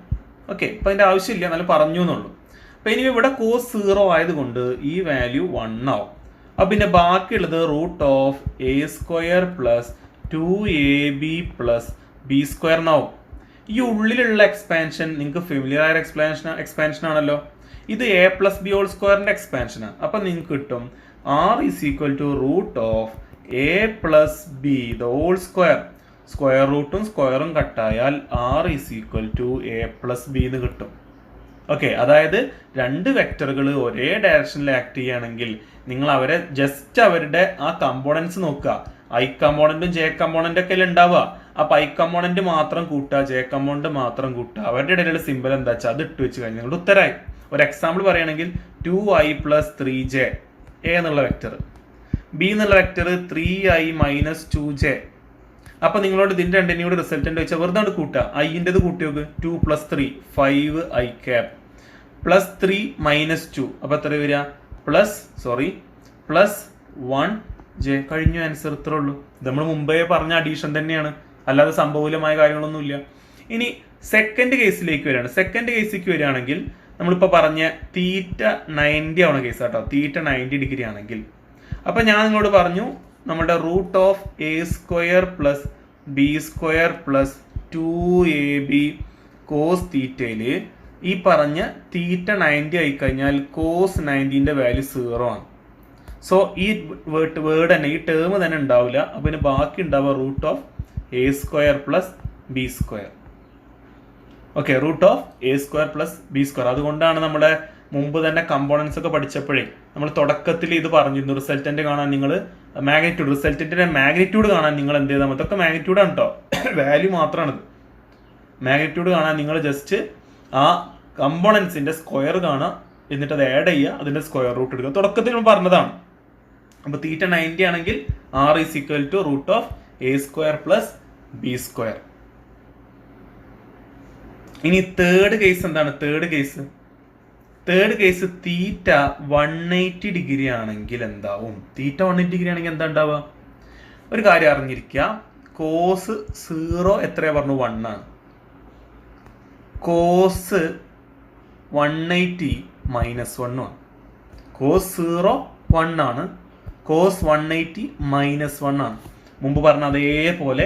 ഓക്കെ, അപ്പൊ അതിന്റെ ആവശ്യമില്ല, എന്നാലും പറഞ്ഞു എന്നുള്ളൂ. അപ്പൊ ഇനി ഇവിടെ കോസ് 0 ആയതുകൊണ്ട് ഈ വാല്യൂ 1 ആവും. അപ്പൊ പിന്നെ ബാക്കിയുള്ളത് root of A square plus 2AB plus B square എന്നാവും. ഈ ഉള്ളിലുള്ള എക്സ്പാൻഷൻ നിങ്ങൾക്ക് ഫെമിലിയർ ആയ എക്സ്പാൻഷൻ ആണല്ലോ. ഇത് A പ്ലസ് ബി ഹോൾ സ്ക്വയറിന്റെ എക്സ്പാൻഷനാണ്. അപ്പൊ നിങ്ങൾക്ക് കിട്ടും R is equal to root of A plus B the whole square. Square റൂട്ടും സ്ക്വയറും കട്ടായാൽ R is equal to A plus B എന്ന് കിട്ടും. ഓക്കെ, അതായത് രണ്ട് വെക്ടറുകൾ ഒരേ ഡയറക്ഷനിൽ ആക്ട് ചെയ്യുകയാണെങ്കിൽ നിങ്ങൾ അവരെ ജസ്റ്റ് അവരുടെ ആ കമ്പോണൻസ് നോക്കുക. ഐ കമ്പോണന്റും ജെ കമ്പോണന്റും ഒക്കെ ഉണ്ടാവുക. അപ്പൊ ഐ കമ്പോണന്റ് മാത്രം കൂട്ടുക, ജെ കമ്പോണന്റ് മാത്രം കൂട്ടുക, അവരുടെ ഇടയിലുള്ള സിമ്പിൾ എന്താ വെച്ചാൽ അത് ഇട്ട് വെച്ച് കഴിഞ്ഞാൽ നിങ്ങളുടെ ഉത്തരമായി. ഒരു എക്സാമ്പിൾ പറയുകയാണെങ്കിൽ 2i + 3j എ എന്നുള്ള വെക്ടർ, ബി എന്നുള്ള വെക്ടർ 3i - 2j. അപ്പൊ നിങ്ങളോട് ഇതിന്റെ രണ്ടിനും റിസൾട്ടന്റ് വെച്ചാൽ വെറുതെ കൂട്ടുക. ഐൻ്റെത് കൂട്ടി നോക്ക്, 2 + 3 5i cap +3 - 2 അപ്പൊ എത്ര വരിക, +1j. കഴിഞ്ഞു, ആൻസർ ഇത്രേ ഉള്ളൂ. ഇത് നമ്മൾ മുമ്പേ പറഞ്ഞ അഡീഷൻ തന്നെയാണ്, അല്ലാതെ സംഭവൂലമായ കാര്യങ്ങളൊന്നുമില്ല. ഇനി സെക്കൻഡ് കേസിലേക്ക് വരികയാണ്. സെക്കൻഡ് കേസിലേക്ക് വരികയാണെങ്കിൽ നമ്മളിപ്പോ പറഞ്ഞ θ90 ആവണ കേസ് കേട്ടോ. θ90 ആണെങ്കിൽ അപ്പൊ ഞാൻ നിങ്ങളോട് പറഞ്ഞു നമ്മുടെ √(a² + b² + 2ab cos θ) ഈ പറഞ്ഞ θ90 ആയി കഴിഞ്ഞാൽ cos 90ന്റെ വാല്യൂ 0 ആണ്. സോ ഈ വേർഡ് തന്നെ, ഈ ടേം തന്നെ ഉണ്ടാവില്ല. അപ്പൊ ഇതിന് ബാക്കി ഉണ്ടാവുക √(a² + b². Okay, √(a² + b². അതുകൊണ്ടാണ് നമ്മുടെ മുമ്പ് തന്നെ കമ്പോണൻസ് ഒക്കെ പഠിച്ചപ്പോഴേ നമ്മൾ തുടക്കത്തിൽ ഇത് പറഞ്ഞിരുന്നു. റിസൾട്ടന്റ് കാണാൻ നിങ്ങൾ റിസൾട്ടിന്റെ മാഗ്നിറ്റ്യൂഡ് കാണാൻ നിങ്ങൾ എന്ത് ചെയ്താൽ മതി, ഇതൊക്കെ മാഗ്നിറ്റ്യൂഡ് ആണ് കേട്ടോ, വാല്യൂ മാത്രമാണിത്. മാഗ്നിറ്റ്യൂഡ് കാണാൻ നിങ്ങൾ ജസ്റ്റ് ആ കമ്പോണൻസിന്റെ സ്ക്വയർ കാണുക, എന്നിട്ട് അത് ആഡ് ചെയ്യുക, അതിന്റെ സ്ക്വയർ റൂട്ട് എടുക്കുക. തുടക്കത്തിൽ നമ്മൾ പറഞ്ഞതാണ്. അപ്പൊ θ90 ആണെങ്കിൽ r = √(a² + b². ഇനി തേർഡ് കേസ് എന്താണ്? തേർഡ് കേസ് θ180 ആണെങ്കിൽ എന്താവും? θ180 ആണെങ്കിൽ എന്താ ഉണ്ടാവുക? ഒരു കാര്യം അറിഞ്ഞിരിക്കുക, cos 0 എത്രയാ പറഞ്ഞു? 1 ആണ്. cos 180 -1 ആണ്. cos 0 1 ആണ്, cos 180 -1 ആണ്. മുമ്പ് പറഞ്ഞ അതേപോലെ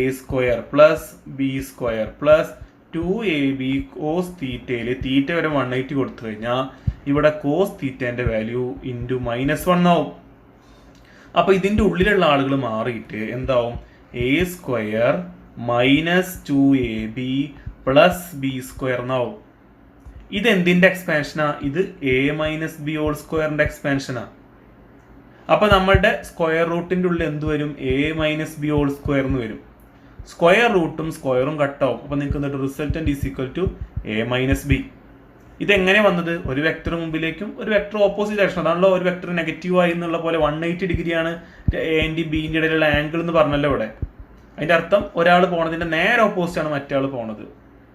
a² + b² + 2ab cos θയിൽ θ വരെ 180 കൊടുത്തു കഴിഞ്ഞാൽ ഇവിടെ cos θന്റെ വാല്യൂ × -1 ആവും. അപ്പൊ ഇതിന്റെ ഉള്ളിലുള്ള ആളുകൾ മാറിയിട്ട് എന്താവും? a² - 2ab + b² എന്നാവും. ഇത് എന്തിന്റെ എക്സ്പാൻഷനാ? ഇത് a - b² എക്സ്പാൻഷനാ. അപ്പൊ നമ്മളുടെ സ്ക്വയർ റൂട്ടിന്റെ ഉള്ളിൽ എന്ത് വരും? a - b² എന്ന് വരും. സ്ക്വയർ റൂട്ടും സ്ക്വയറും കട്ടാവും. അപ്പൊ നിങ്ങൾക്ക് എന്നിട്ട് റിസൾട്ടന്റ് = a - b. ഇതെങ്ങനെ വന്നത്? ഒരു വെക്ടർ മുമ്പിലേക്കും ഒരു വെക്ടർ ഓപ്പോസിറ്റ് ഡയറക്ഷൻ. അതാണല്ലോ ഒരു വെക്ടർ നെഗറ്റീവ് ആയി എന്നുള്ള പോലെ 180 ആണ് എൻ്റെയും ബിന്റെ ഇടയിലുള്ള ആംഗിൾ എന്ന് പറഞ്ഞല്ലോ ഇവിടെ. അതിന്റെ അർത്ഥം ഒരാൾ പോണതിന്റെ നേരെ ഓപ്പോസിറ്റ് ആണ് മറ്റേ ആൾ പോണത്.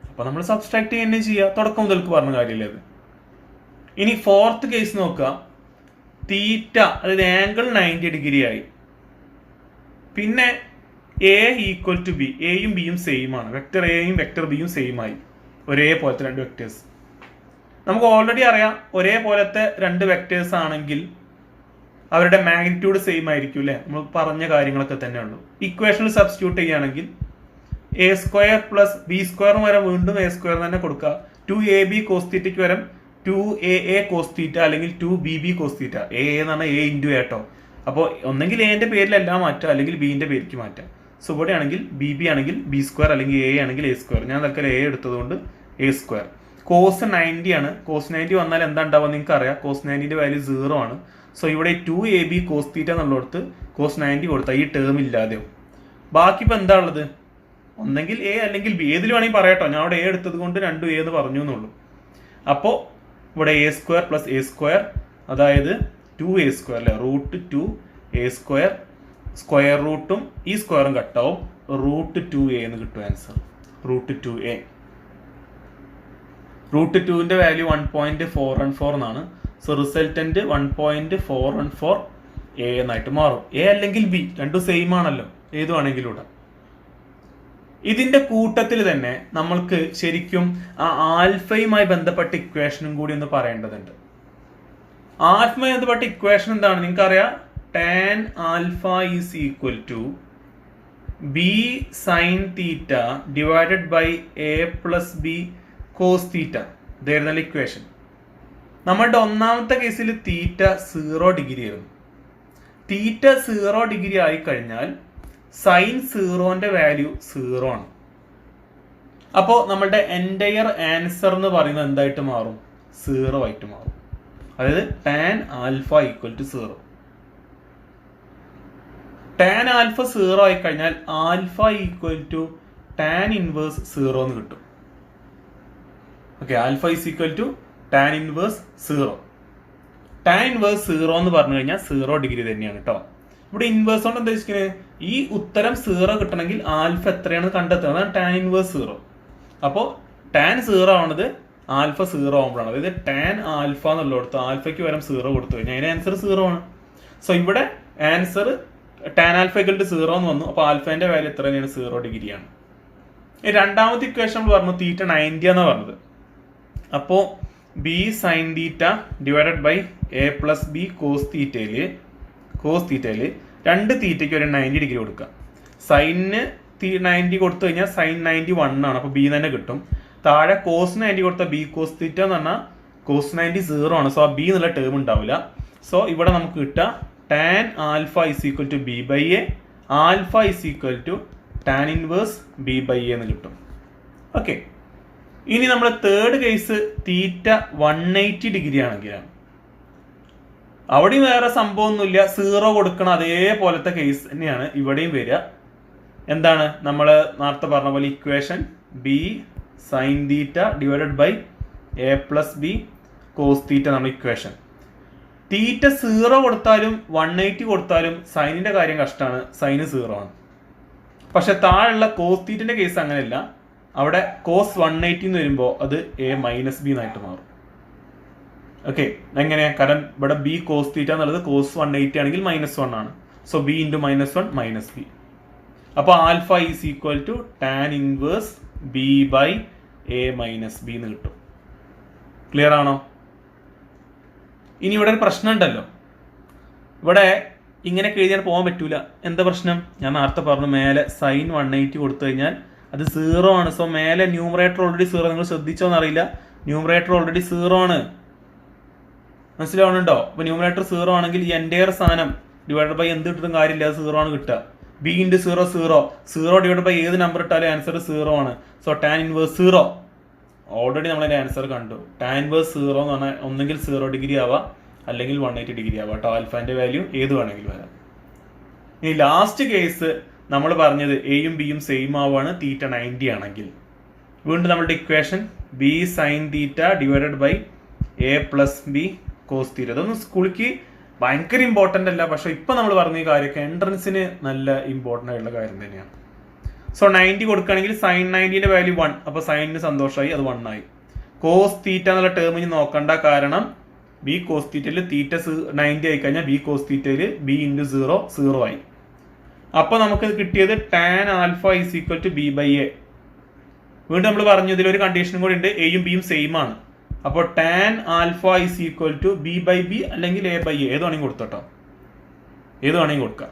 അപ്പൊ നമ്മൾ സബ്സ്ട്രാക്ട് ചെയ്യുന്നേ ചെയ്യുക. തുടക്കം മുതൽക്ക് പറഞ്ഞ കാര്യമില്ല അത്. ഇനി ഫോർത്ത് കേസ് നോക്കുക. തീറ്റ, അതായത് ആംഗിൾ 90 ആയി. പിന്നെ a = b, എയും ബിയും സെയിം ആണ്. വെക്ടർ എയും വെക്ടർ ബിയും സെയിം ആയി, ഒരേപോലത്തെ രണ്ട് വെക്ടേഴ്സ്. നമുക്ക് ഓൾറെഡി അറിയാം ഒരേപോലത്തെ രണ്ട് വെക്ടേഴ്സ് ആണെങ്കിൽ അവരുടെ മാഗ്നിറ്റ്യൂഡ് സെയിം ആയിരിക്കും അല്ലേ? നമ്മൾ പറഞ്ഞ കാര്യങ്ങളൊക്കെ തന്നെ ഉള്ളൂ. ഇക്വേഷനിൽ സബ്സ്റ്റിറ്റ്യൂട്ട് ചെയ്യുകയാണെങ്കിൽ a² + b² വരെ വീണ്ടും a² തന്നെ കൊടുക്കുക. 2ab cos θയ്ക്ക് വരം 2aa cos θ അല്ലെങ്കിൽ 2bb cos θ. a എന്ന് പറഞ്ഞാൽ a × a കേട്ടോ. അപ്പോൾ ഒന്നെങ്കിൽ എന്റെ പേരിലെല്ലാം മാറ്റുക, അല്ലെങ്കിൽ ബിന്റെ പേരിലേക്ക് മാറ്റുക. സോ ഇവിടെ ആണെങ്കിൽ bb ആണെങ്കിൽ b² അല്ലെങ്കിൽ a ആണെങ്കിൽ a². ഞാൻ തൽക്കാലം a എടുത്തതുകൊണ്ട് a². cos 90 ആണ്. cos 90 വന്നാൽ എന്താ ഉണ്ടാവുക നിങ്ങൾക്ക് അറിയാം. cos 90ന്റെ വാല്യൂ 0 ആണ്. സോ ഇവിടെ 2ab cos θ എന്നുള്ളിടത്ത് cos 90 കൊടുത്താൽ ഈ ടേം ഇല്ലാതെയോ. ബാക്കി ഇപ്പൊ എന്താ ഉള്ളത്? ഒന്നെങ്കിൽ a അല്ലെങ്കിൽ b, ഏതിൽ വേണമെങ്കിൽ പറയാട്ടോ. ഞാൻ അവിടെ a എടുത്തത് കൊണ്ട് രണ്ടും a എന്ന് പറഞ്ഞു എന്നുള്ളൂ. അപ്പോൾ ഇവിടെ a² + a², അതായത് 2a² അല്ലെ, √2a². സ്ക്വയർ റൂട്ടും ഈ സ്ക്വയറും കട്ടാവും, √2a എന്ന് കിട്ടും ആൻസർ. √2a. √2ന്റെ വാല്യൂ 1.414 എന്നാണ്. സോ റിസൾട്ടന്റ് 1.414 a എന്നായിട്ട് മാറും. a അല്ലെങ്കിൽ b രണ്ടും സെയിം ആണല്ലോ, ഏതുവാണെങ്കിലും ഇവിടെ. ഇതിന്റെ കൂട്ടത്തിൽ തന്നെ നമ്മൾക്ക് ശരിക്കും ആ ആൽഫയുമായി ബന്ധപ്പെട്ട ഇക്വേഷനും കൂടി ഒന്ന് പറയേണ്ടതുണ്ട്. ആൽഫയുമായി ബന്ധപ്പെട്ട ഇക്വേഷൻ എന്താണ് നിങ്ങൾക്കറിയാം? tan alpha = b sin θ / a + b cos θ. ഇതായിരുന്നല്ലോ equation. നമ്മളുടെ ഒന്നാമത്തെ കേസിൽ θ 0° ആയിരുന്നു. θ 0° ആയി കഴിഞ്ഞാൽ sin 0ന്റെ വാല്യൂ 0 ആണ്. അപ്പോൾ നമ്മളുടെ എൻറ്റയർ ആൻസർ എന്ന് പറയുന്നത് എന്തായിട്ട് മാറും? 0 ആയിട്ട് മാറും. അതായത് tan alpha equal to 0. Tan alpha 0 ആയി കഴിഞ്ഞാൽ alpha equal to tan inverse 0 എന്ന് കിട്ടും. Okay, alpha is equal to tan inverse 0. Tan inverse 0 എന്ന് പറഞ്ഞു കഴിഞ്ഞാൽ 0 ഡിഗ്രി തന്നെയാണ് കേട്ടോ. ഇവിടെ ഇൻവേഴ്സ് കൊണ്ട് എന്താ വെച്ചിരിക്കുന്നത്? ഈ ഉത്തരം 0 കിട്ടണമെങ്കിൽ ആൽഫ എത്രയാണ് കണ്ടെത്തുക, അതാണ് ടാൻ ഇൻവേഴ്സ് 0. അപ്പോൾ ടാൻ 0 ആവണത് ആൽഫ 0 ആകുമ്പോഴാണ്. അതായത് ടാൻ ആൽഫ എന്നുള്ളിടത്ത് ആൽഫയ്ക്ക് പകരം 0 കൊടുത്തു കഴിഞ്ഞാൽ അതിന് ആൻസർ 0 ആണ്. സോ ഇവിടെ answer tan alpha equal to 0 എന്ന് വന്നു. അപ്പോൾ ആൽഫേന്റെ വാല്യൂ എത്ര തന്നെയാണ്? 0 ഡിഗ്രിയാണ്. രണ്ടാമത്തെ ഇക്വേഷൻ നമ്മൾ പറഞ്ഞു തീറ്റ 90 എന്നാണ് പറഞ്ഞത്. അപ്പോൾ B sine theta divided by A plus B cos തീറ്റയിൽ രണ്ട് തീറ്റയ്ക്ക് ഒരു 90 ഡിഗ്രി കൊടുക്കുക. സൈനിന് 90 കൊടുത്തു കഴിഞ്ഞാൽ സൈൻ 90 1 ആണ്. അപ്പോൾ ബി തന്നെ കിട്ടും. താഴെ കോസ് 90 കൊടുത്താൽ ബി കോസ് തീറ്റ എന്ന് പറഞ്ഞാൽ കോസ് 90 0 ആണ്. സോ ആ ബി എന്നുള്ള ടേം ഉണ്ടാവില്ല. സോ ഇവിടെ നമുക്ക് കിട്ടുക tan alpha is equal to B by A, alpha is equal to tan inverse B by A എന്ന് കിട്ടും. ഓക്കെ, ഇനി നമ്മൾ തേർഡ് കേസ് തീറ്റ 180 ഡിഗ്രി ആണെങ്കിലാണ്. അവിടെയും വേറെ സംഭവമൊന്നുമില്ല, 0 കൊടുക്കണം അതേപോലത്തെ കേസ് തന്നെയാണ് ഇവിടെയും വരിക. എന്താണ് നമ്മൾ നേരത്തെ പറഞ്ഞ പോലെ equation B sine theta divided by A plus B cos theta നമ്മൾ ഇക്വേഷൻ. തീറ്റ 0 കൊടുത്താലും 180 കൊടുത്താലും സൈനിന്റെ കാര്യം കഷ്ടമാണ്, സൈന് 0 ആണ്. പക്ഷെ താഴെയുള്ള കോസ് തീറ്റിന്റെ കേസ് അങ്ങനെയല്ല. അവിടെ കോസ് 180 എന്ന് വരുമ്പോൾ അത് എ മൈനസ് ബി എന്നായിട്ട് മാറും. ഓക്കെ, എങ്ങനെയാ? കാരണം ഇവിടെ ബി കോസ് തീറ്റ എന്നുള്ളത് കോസ് 180 ആണെങ്കിൽ -1 ആണ്. So B into -1 minus B. അപ്പോൾ alpha is equal to tan inverse B by A minus B എന്ന് കിട്ടും. ക്ലിയർ ആണോ? ഇനി ഇവിടെ ഒരു പ്രശ്നം ഉണ്ടല്ലോ. ഇവിടെ ഇങ്ങനെ എഴുതിയാൽ പോകാൻ പറ്റൂല. എന്താ പ്രശ്നം? ഞാൻ നേരത്തെ പറഞ്ഞു മേലെ സൈൻ 180 കൊടുത്തു കഴിഞ്ഞാൽ അത് 0 ആണ്. സോ മേലെ ന്യൂമറേറ്റർ ഓൾറെഡി 0. നിങ്ങൾ ശ്രദ്ധിച്ചോന്നറിയില്ല, ന്യൂമറേറ്റർ ഓൾറെഡി 0 ആണ്. മനസ്സിലാവുന്നുണ്ടോ? അപ്പോൾ ന്യൂമറേറ്റർ 0 ആണെങ്കിൽ ഈ എൻ്റെയർ സാധനം ഡിവൈഡ് ബൈ എന്ത് ഇട്ടിട്ടും കാര്യമില്ല, അത് 0 ആണ് കിട്ടുക. ബി ഇൻറ്റു 0 0 ഡിവൈഡ് ബൈ ഏത് നമ്പർ ഇട്ടാലും ആൻസർ 0 ആണ്. സോ ടാൻ ഇൻവേഴ്സ് 0 ഓൾറെഡി നമ്മളതിൻ്റെ ആൻസർ കണ്ടു. ടാൻ ഇൻവേഴ്സ് 0 എന്ന് പറഞ്ഞാൽ ഒന്നെങ്കിൽ 0 ഡിഗ്രി ആവാം അല്ലെങ്കിൽ 180 ഡിഗ്രി ആവാം കേട്ടോ. ആൽഫാൻ്റെ വാല്യൂ ഏത് വേണമെങ്കിലും വരാം. ഇനി ലാസ്റ്റ് കേസ് നമ്മൾ പറഞ്ഞത് എയും ബിയും സെയിം ആവുകയാണ് തീറ്റ 90 ആണെങ്കിൽ. വീണ്ടും നമ്മളുടെ equation B sine theta divided by A plus B cos theta. അതൊന്നും സ്കൂളിക്ക് ഭയങ്കര ഇമ്പോർട്ടൻ്റ് അല്ല, പക്ഷെ ഇപ്പം നമ്മൾ പറഞ്ഞ ഈ കാര്യമൊക്കെ എൻട്രൻസിന് നല്ല ഇമ്പോർട്ടൻ്റ് ആയിട്ടുള്ള കാര്യം തന്നെയാണ്. സോ 90 കൊടുക്കുകയാണെങ്കിൽ സൈൻ 90ന്റെ വാല്യൂ 1. അപ്പോൾ സൈനിന് സന്തോഷമായി, അത് 1 ആയി. കോസ് തീറ്റ എന്നുള്ള ടേം ഇനി നോക്കണ്ട, കാരണം ബി കോസ് തീറ്റയിൽ തീറ്റ 90 ആയി കഴിഞ്ഞാൽ ബി കോസ് തീറ്റയിൽ ബി ഇൻറ്റു 0 ആയി. അപ്പോൾ നമുക്ക് കിട്ടിയത് tan alpha is equal to B by A. വീണ്ടും നമ്മൾ പറഞ്ഞു ഇതിലൊരു കണ്ടീഷനും കൂടി ഉണ്ട്, എയും ബിയും സെയിം ആണ്. അപ്പോൾ tan alpha is equal to B by B അല്ലെങ്കിൽ എ ബൈ എ, ഏത് വേണമെങ്കിൽ കൊടുത്തോട്ടോ, ഏത് വേണമെങ്കിൽ കൊടുക്കാം.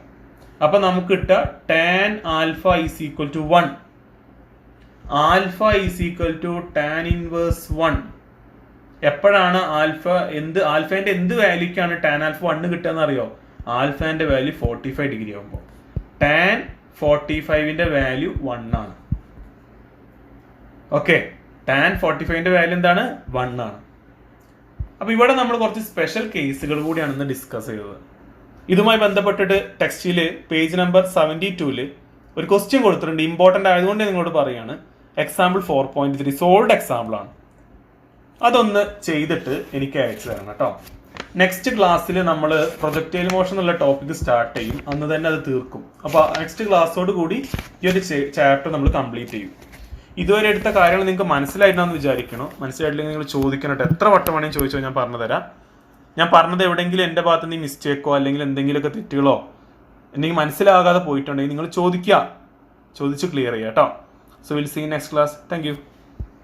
അപ്പൊ നമുക്ക് കിട്ടുക tan alpha is equal to 1, alpha is equal to tan inverse 1. എപ്പോഴാണ് ആൽഫേന്റെ എന്ത് വാല്യൂക്കാണ് ടാൻ ആൽഫ 1 കിട്ടുക എന്നറിയോ? ആൽഫേന്റെ വാല്യൂ 45 ഡിഗ്രി ആകുമ്പോൾ ടാൻ 45ന്റെ വാല്യൂ 1 ആണ്. ഓക്കെ, ടാൻ 45ന്റെ വാല്യൂ എന്താണ്? 1 ആണ്. അപ്പൊ ഇവിടെ നമ്മൾ കുറച്ച് സ്പെഷ്യൽ കേസുകൾ കൂടിയാണ് ഇന്ന് ഡിസ്കസ് ചെയ്തത്. ഇതുമായി ബന്ധപ്പെട്ടിട്ട് ടെക്സ്റ്റിൽ പേജ് നമ്പർ 72 ഒരു ക്വസ്റ്റ്യൻ കൊടുത്തിട്ടുണ്ട്, ഇമ്പോർട്ടൻ്റ് ആയതുകൊണ്ട് നിങ്ങളോട് പറയാണ്. എക്സാമ്പിൾ 4.3 സോൾഡ് എക്സാമ്പിൾ ആണ്. അതൊന്ന് ചെയ്തിട്ട് എനിക്ക് അയച്ചു തരണം കേട്ടോ. നെക്സ്റ്റ് ക്ലാസ്സിൽ നമ്മൾ പ്രൊജക്ടൈൽ മോഷൻ എന്നുള്ള ടോപ്പിക് സ്റ്റാർട്ട് ചെയ്യും, അന്ന് തന്നെ അത് തീർക്കും. അപ്പോൾ നെക്സ്റ്റ് ക്ലാസ്സോട് കൂടി ഈ ഒരു ചാപ്റ്റർ നമ്മൾ കംപ്ലീറ്റ് ചെയ്യും. ഇതുവരെ എടുത്ത കാര്യങ്ങൾ നിങ്ങൾക്ക് മനസ്സിലായിട്ടാണെന്ന് വിചാരിക്കണം. മനസ്സിലായിട്ടില്ലെങ്കിൽ നിങ്ങൾ ചോദിക്കണം കേട്ടോ, എത്ര വട്ടം വേണമെങ്കിൽ ചോദിച്ചോ, ഞാൻ പറഞ്ഞു തരാം. ഞാൻ പറഞ്ഞത് എവിടെയെങ്കിലും എൻ്റെ ഭാഗത്ത് നിന്ന് മിസ്റ്റേക്കോ അല്ലെങ്കിൽ എന്തെങ്കിലുമൊക്കെ തെറ്റുകളോ എന്തെങ്കിലും മനസ്സിലാകാതെ പോയിട്ടുണ്ടെങ്കിൽ നിങ്ങൾ ചോദിക്കുക, ചോദിച്ച് ക്ലിയർ ചെയ്യുക കേട്ടോ. So will see next class. Thank U.